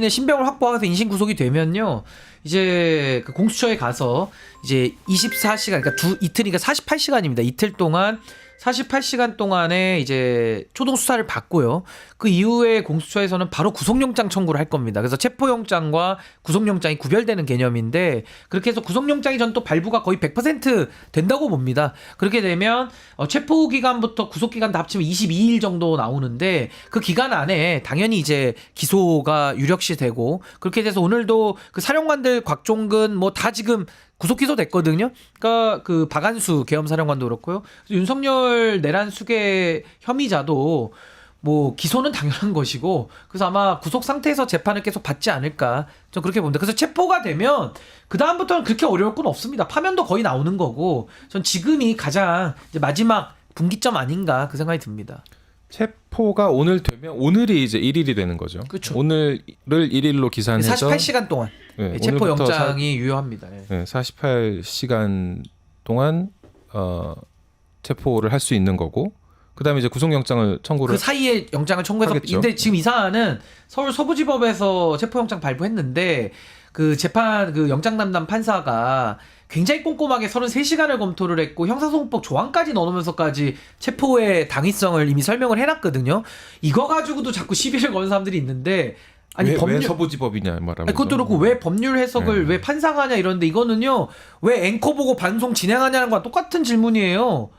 신병을 확보해서 인신 구속이 되면요. 이제 그 공수처에 가서 이제 24시간 그러니까 이틀이니까 48시간입니다. 이틀 동안 48시간 동안에 이제 초동 수사를 받고요. 그 이후에 공수처에서는 바로 구속영장 청구를 할 겁니다. 그래서 체포영장과 구속영장이 구별되는 개념인데 그렇게 해서 구속영장이 전 또 발부가 거의 100% 된다고 봅니다. 그렇게 되면 체포 기간부터 구속 기간 다 합치면 22일 정도 나오는데 그 기간 안에 당연히 이제 기소가 유력시 되고 그렇게 돼서 오늘도 그 사령관들 곽종근 뭐 다 지금 구속 기소됐거든요. 그러니까 그 박안수 계엄사령관도 그렇고요. 윤석열 내란 수계 혐의자도 뭐 기소는 당연한 것이고 그래서 아마 구속 상태에서 재판을 계속 받지 않을까 좀 그렇게 봅니다. 그래서 체포가 되면 그 다음부터는 그렇게 어려울 건 없습니다. 파면도 거의 나오는 거고 전 지금이 가장 이제 마지막 분기점 아닌가 그 생각이 듭니다. 체포가 오늘 되면 오늘이 이제 1일이 되는 거죠. 그렇죠. 오늘을 1일로 기산해서 48시간 동안 네, 체포 오늘부터 영장이 유효합니다. 네, 48시간 동안 체포를 할 수 있는 거고 그다음에 이제 구속영장을 청구를 그 사이에 영장을 청구해서 하겠죠. 근데 지금 이 사안은 서울 서부지법에서 체포영장 발부했는데 그 재판 그 영장 담당 판사가 굉장히 꼼꼼하게 33시간을 검토를 했고 형사소송법 조항까지 넣어놓으면서까지 체포의 당위성을 이미 설명을 해놨거든요. 이거 가지고도 자꾸 시비를 거는 사람들이 있는데 아니 왜 서부지법이냐 말하면서 아니, 그것도 그렇고 왜 법률 해석을 왜 판사가 하냐 이러는데 이거는요 왜 앵커 보고 방송 진행하냐는 거랑 똑같은 질문이에요.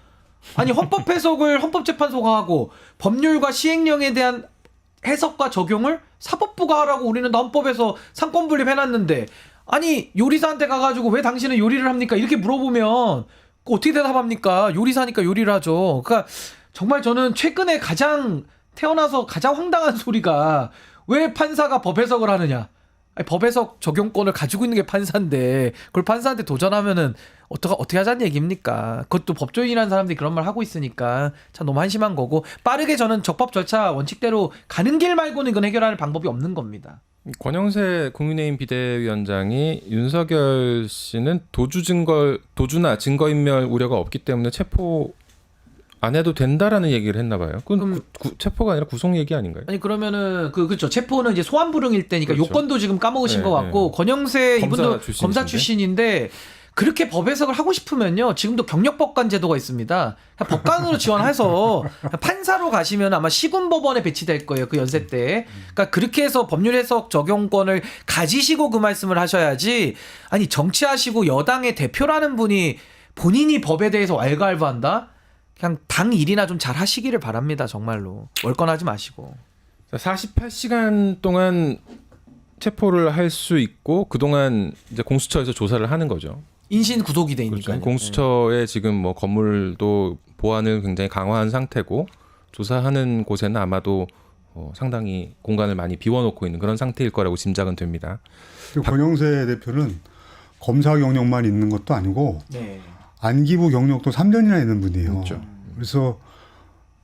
아니 헌법 해석을 헌법재판소가 하고 법률과 시행령에 대한 해석과 적용을 사법부가 하라고 우리는 헌법에서 상권분립 해놨는데 아니 요리사한테 가가지고 왜 당신은 요리를 합니까? 이렇게 물어보면 어떻게 대답합니까? 요리사니까 요리를 하죠. 그러니까 정말 저는 최근에 태어나서 가장 황당한 소리가 왜 판사가 법 해석을 하느냐? 아니, 법 해석 적용권을 가지고 있는 게 판사인데 그걸 판사한테 도전하면은 어떻게 하자는 얘기입니까? 그것도 법조인이라는 사람들이 그런 말 하고 있으니까 참 너무 한심한 거고 빠르게 저는 적법 절차 원칙대로 가는 길 말고는 이건 해결할 방법이 없는 겁니다. 권영세 국민의힘 비대위원장이 윤석열 씨는 도주나 증거인멸 우려가 없기 때문에 체포 안 해도 된다라는 얘기를 했나 봐요. 그건 체포가 아니라 구속 얘기 아닌가요? 아니 그러면은 그렇죠. 체포는 이제 소환불응일 때니까 그렇죠. 요건도 지금 까먹으신 네, 것 같고 권영세 이분도 검사 출신이신데? 출신인데 그렇게 법 해석을 하고 싶으면요. 지금도 경력법관 제도가 있습니다. 법관으로 지원해서 판사로 가시면 아마 시군법원에 배치될 거예요. 그 연세 때. 그러니까 그렇게 해서 법률 해석 적용권을 가지시고 그 말씀을 하셔야지. 아니 정치하시고 여당의 대표라는 분이 본인이 법에 대해서 왈가왈부한다? 그냥 당 일이나 좀 잘 하시기를 바랍니다. 정말로. 월권하지 마시고. 48시간 동안 체포를 할 수 있고 그동안 이제 공수처에서 조사를 하는 거죠. 인신 구속이 돼 그렇죠. 있으니까. 공수처에 지금 뭐 건물도 보안을 굉장히 강화한 상태고 조사하는 곳에는 아마도 상당히 공간을 많이 비워놓고 있는 그런 상태일 거라고 짐작은 됩니다. 그리고 권영세 대표는 검사 경력만 있는 것도 아니고 네. 안기부 경력도 3년이나 있는 분이에요. 그렇죠. 그래서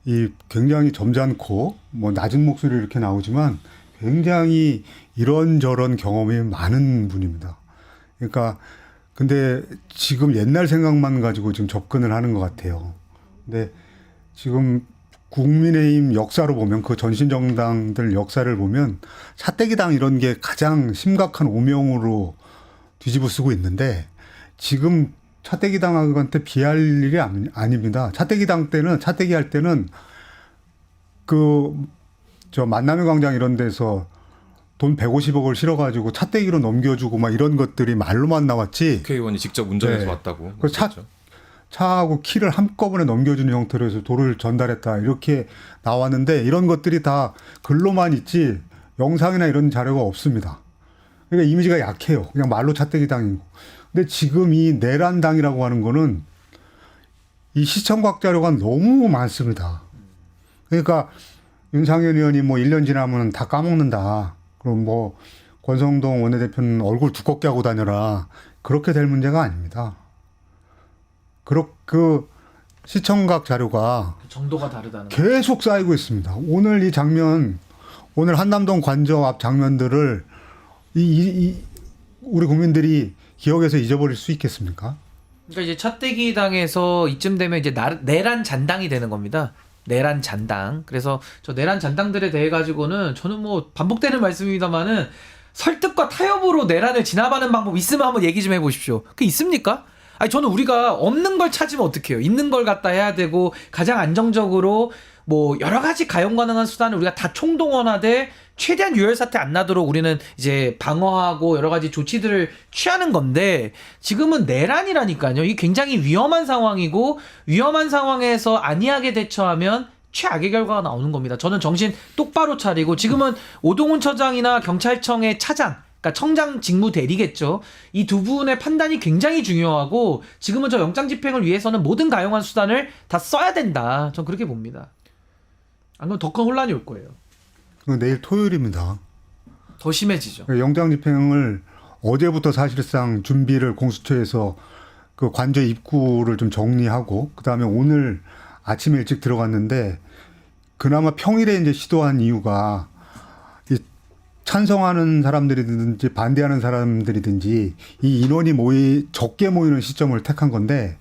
이 굉장히 점잖고 뭐 낮은 목소리 이렇게 나오지만 굉장히 이런저런 경험이 많은 분입니다. 그러니까 근데 지금 옛날 생각만 가지고 지금 접근을 하는 것 같아요. 근데 지금 국민의힘 역사로 보면 그 전신정당들 역사를 보면 차떼기당 이런 게 가장 심각한 오명으로 뒤집어 쓰고 있는데 지금 차떼기당한테 비할 일이 아닙니다. 차떼기당 때는 차떼기 할 때는 저 만남의 광장 이런 데서 돈 150억을 실어가지고 차떼기로 넘겨주고 막 이런 것들이 말로만 나왔지. 국회의원이 직접 운전해서 네. 왔다고. 그래서 차하고 키를 한꺼번에 넘겨주는 형태로 해서 돌을 전달했다 이렇게 나왔는데 이런 것들이 다 글로만 있지 영상이나 이런 자료가 없습니다. 그러니까 이미지가 약해요. 그냥 말로 차떼기당이고. 근데 지금 이 내란당이라고 하는 거는 이 시청각 자료가 너무 많습니다. 그러니까 윤상현 의원이 뭐 1년 지나면 다 까먹는다. 그럼 뭐 권성동 원내대표는 얼굴 두껍게 하고 다녀라. 그렇게 될 문제가 아닙니다. 그 시청각 자료가 정도가 다르다는 계속 쌓이고 있습니다. 오늘 이 장면, 오늘 한남동 관저 앞 장면들을 우리 국민들이 기억에서 잊어버릴 수 있겠습니까? 그러니까 이제 차떼기 당에서 이쯤 되면 이제 내란 잔당이 되는 겁니다. 내란 잔당. 그래서 저 내란 잔당들에 대해 가지고는 저는 뭐 반복되는 말씀입니다만은 설득과 타협으로 내란을 진압하는 방법 있으면 한번 얘기 좀 해보십시오. 그 있습니까? 아니 저는 우리가 없는 걸 찾으면 어떡해요. 있는 걸 갖다 해야 되고 가장 안정적으로 뭐 여러 가지 가용 가능한 수단을 우리가 다 총동원하되 최대한 유혈 사태 안 나도록 우리는 이제 방어하고 여러 가지 조치들을 취하는 건데 지금은 내란이라니까요. 이게 굉장히 위험한 상황이고 위험한 상황에서 안이하게 대처하면 최악의 결과가 나오는 겁니다. 저는 정신 똑바로 차리고 지금은 오동훈 처장이나 경찰청의 차장 그러니까 청장 직무 대리겠죠. 이 두 분의 판단이 굉장히 중요하고 지금은 저 영장 집행을 위해서는 모든 가용한 수단을 다 써야 된다. 전 그렇게 봅니다. 안 그러면 더 큰 혼란이 올 거예요. 내일 토요일입니다. 더 심해지죠. 영장 집행을 어제부터 사실상 준비를 공수처에서 그 관저 입구를 좀 정리하고 그다음에 오늘 아침에 일찍 들어갔는데 그나마 평일에 이제 시도한 이유가 이 찬성하는 사람들이든지 반대하는 사람들이든지 이 인원이 적게 모이는 시점을 택한 건데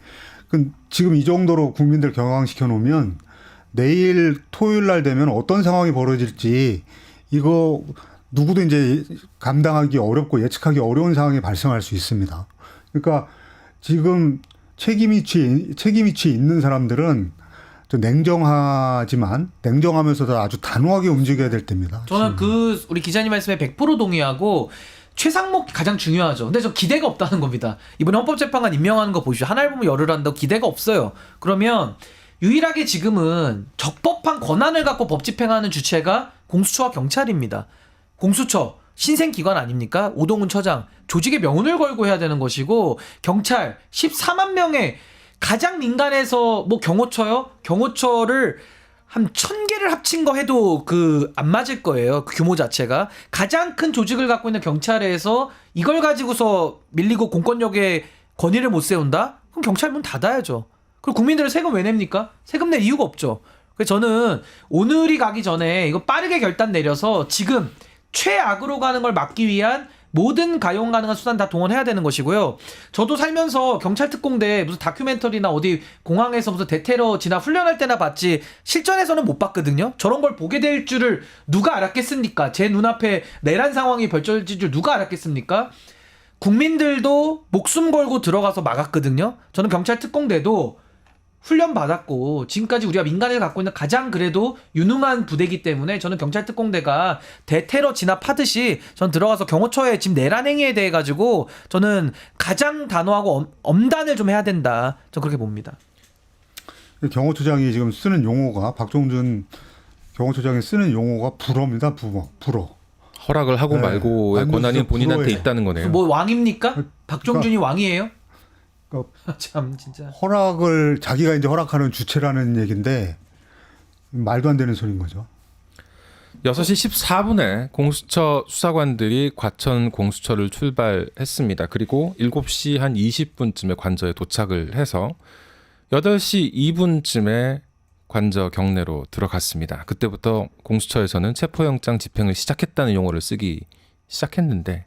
지금 이 정도로 국민들 경황시켜 놓으면 내일 토요일 날 되면 어떤 상황이 벌어질지 이거 누구도 이제 감당하기 어렵고 예측하기 어려운 상황이 발생할 수 있습니다. 그러니까 지금 책임이치 있는 사람들은 좀 냉정하면서도 아주 단호하게 움직여야 될 때입니다. 저는 우리 기자님 말씀에 100% 동의하고 최상목 가장 중요하죠. 근데 저 기대가 없다는 겁니다. 이번에 헌법재판관 임명하는 거 보시죠. 하나를 보면 열을 한다고 기대가 없어요. 그러면 유일하게 지금은 적법한 권한을 갖고 법 집행하는 주체가 공수처와 경찰입니다. 공수처 신생기관 아닙니까? 오동훈 처장 조직의 명운을 걸고 해야 되는 것이고 경찰 14만 명의 가장 민간에서 뭐 경호처요? 경호처를 한 1000개를 합친 거 해도 안 맞을 거예요. 그 규모 자체가. 가장 큰 조직을 갖고 있는 경찰에서 이걸 가지고서 밀리고 공권력에 권위를 못 세운다? 그럼 경찰 문 닫아야죠. 그리고 국민들은 세금 왜 냅니까? 세금 낼 이유가 없죠. 그래서 저는 오늘이 가기 전에 이거 빠르게 결단 내려서 지금 최악으로 가는 걸 막기 위한 모든 가용 가능한 수단 다 동원해야 되는 것이고요. 저도 살면서 경찰 특공대 무슨 다큐멘터리나 어디 공항에서 무슨 대테러 진압 훈련할 때나 봤지 실전에서는 못 봤거든요. 저런 걸 보게 될 줄을 누가 알았겠습니까? 제 눈앞에 내란 상황이 벌쳐질 줄 누가 알았겠습니까? 국민들도 목숨 걸고 들어가서 막았거든요. 저는 경찰 특공대도 훈련 받았고 지금까지 우리가 민간에서 갖고 있는 가장 그래도 유능한 부대이기 때문에 저는 경찰 특공대가 대테러 진압하듯이 전 들어가서 경호처의 지금 내란 행위에 대해 가지고 저는 가장 단호하고 엄단을 좀 해야 된다. 전 그렇게 봅니다. 경호처장이 지금 쓰는 용어가 박종준 경호처장이 쓰는 용어가 불어입니다. 불어. 허락을 하고 말고의 권한이 본인한테 불어예요. 있다는 거네요. 뭐 왕입니까? 박종준이 왕이에요? 참 진짜. 허락을 자기가 이제 허락하는 주체라는 얘기인데 말도 안 되는 소리인 거죠. 6시 14분에 공수처 수사관들이 과천 공수처를 출발했습니다. 그리고 7시 한 20분쯤에 관저에 도착을 해서 8시 2분쯤에 관저 경내로 들어갔습니다. 그때부터 공수처에서는 체포영장 집행을 시작했다는 용어를 쓰기 시작했는데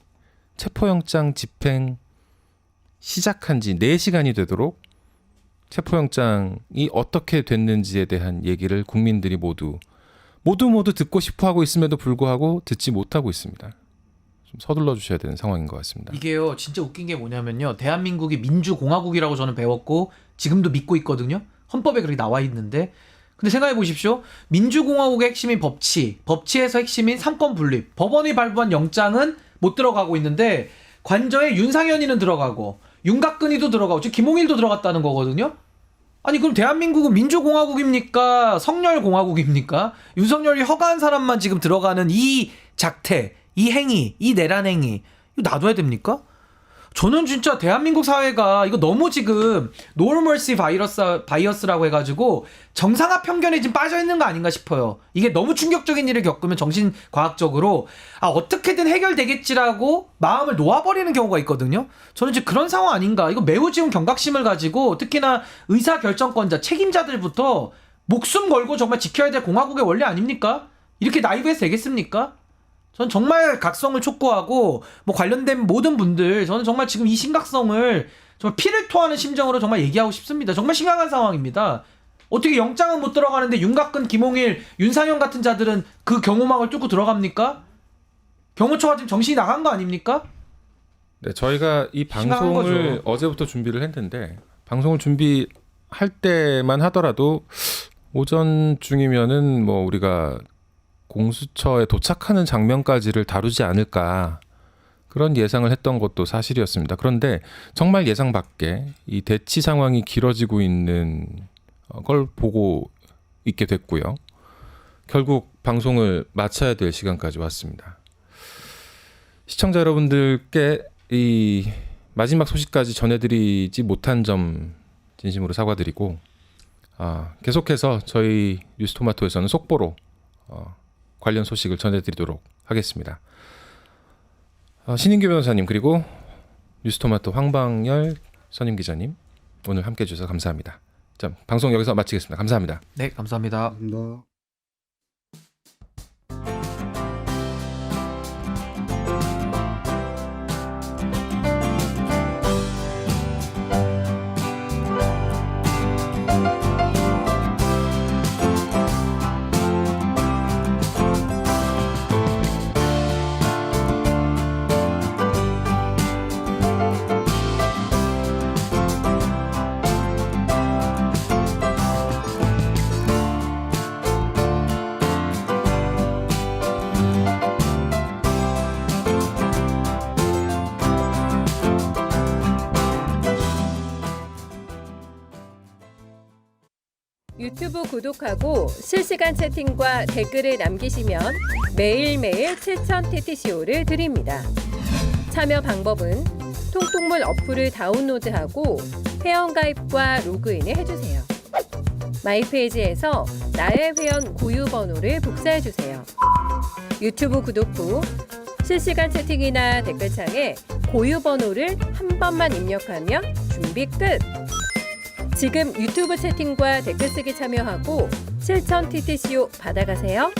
체포영장 집행 시작한 지 4시간이 되도록 체포영장이 어떻게 됐는지에 대한 얘기를 국민들이 모두 듣고 싶어하고 있음에도 불구하고 듣지 못하고 있습니다. 좀 서둘러 주셔야 되는 상황인 것 같습니다. 이게요 진짜 웃긴 게 뭐냐면요. 대한민국이 민주공화국이라고 저는 배웠고 지금도 믿고 있거든요. 헌법에 그렇게 나와 있는데 근데 생각해 보십시오. 민주공화국의 핵심인 법치에서 핵심인 삼권분립, 법원이 발부한 영장은 못 들어가고 있는데 관저에 윤상현이는 들어가고 윤곽근이도 들어가고 지금 김홍일도 들어갔다는 거거든요. 아니 그럼 대한민국은 민주공화국입니까? 성렬공화국입니까? 윤석열이 허가한 사람만 지금 들어가는 이 작태, 이 행위, 이 내란 행위 이거 놔둬야 됩니까? 저는 진짜 대한민국 사회가 이거 너무 지금 노멀시 바이어스라고 해가지고 정상화 편견에 지금 빠져있는 거 아닌가 싶어요. 이게 너무 충격적인 일을 겪으면 정신과학적으로 어떻게든 해결되겠지라고 마음을 놓아버리는 경우가 있거든요. 저는 지금 그런 상황 아닌가. 이거 매우 지금 경각심을 가지고 특히나 의사결정권자 책임자들부터 목숨 걸고 정말 지켜야 될 공화국의 원리 아닙니까? 이렇게 나이브해서 되겠습니까? 전 정말 각성을 촉구하고 뭐 관련된 모든 분들 저는 정말 지금 이 심각성을 정말 피를 토하는 심정으로 정말 얘기하고 싶습니다. 정말 심각한 상황입니다. 어떻게 영장은 못 들어가는데 윤곽근, 김홍일, 윤상현 같은 자들은 그 경호망을 뚫고 들어갑니까? 경호처가 지금 정신이 나간 거 아닙니까? 네, 저희가 이 심각한 방송을 거죠. 어제부터 준비를 했는데 방송을 준비할 때만 하더라도 오전 중이면은 뭐 우리가 공수처에 도착하는 장면까지를 다루지 않을까 그런 예상을 했던 것도 사실이었습니다. 그런데 정말 예상 밖에 이 대치 상황이 길어지고 있는 걸 보고 있게 됐고요. 결국 방송을 마쳐야 될 시간까지 왔습니다. 시청자 여러분들께 이 마지막 소식까지 전해드리지 못한 점 진심으로 사과드리고 계속해서 저희 뉴스토마토에서는 속보로 관련 소식을 전해드리도록 하겠습니다. 신인규 변호사님 그리고 뉴스토마토 황방열 선임기자님 오늘 함께해 주셔서 감사합니다. 자, 방송 여기서 마치겠습니다. 감사합니다. 네, 감사합니다. 감사합니다. 유튜브 구독하고 실시간 채팅과 댓글을 남기시면 매일매일 7,000TTCO를 드립니다. 참여 방법은 통통물 어플을 다운로드하고 회원가입과 로그인을 해주세요. 마이페이지에서 나의 회원 고유 번호를 복사해주세요. 유튜브 구독 후 실시간 채팅이나 댓글창에 고유 번호를 한 번만 입력하면 준비 끝! 지금 유튜브 채팅과 댓글 쓰기 참여하고 7,000TTCO 받아가세요.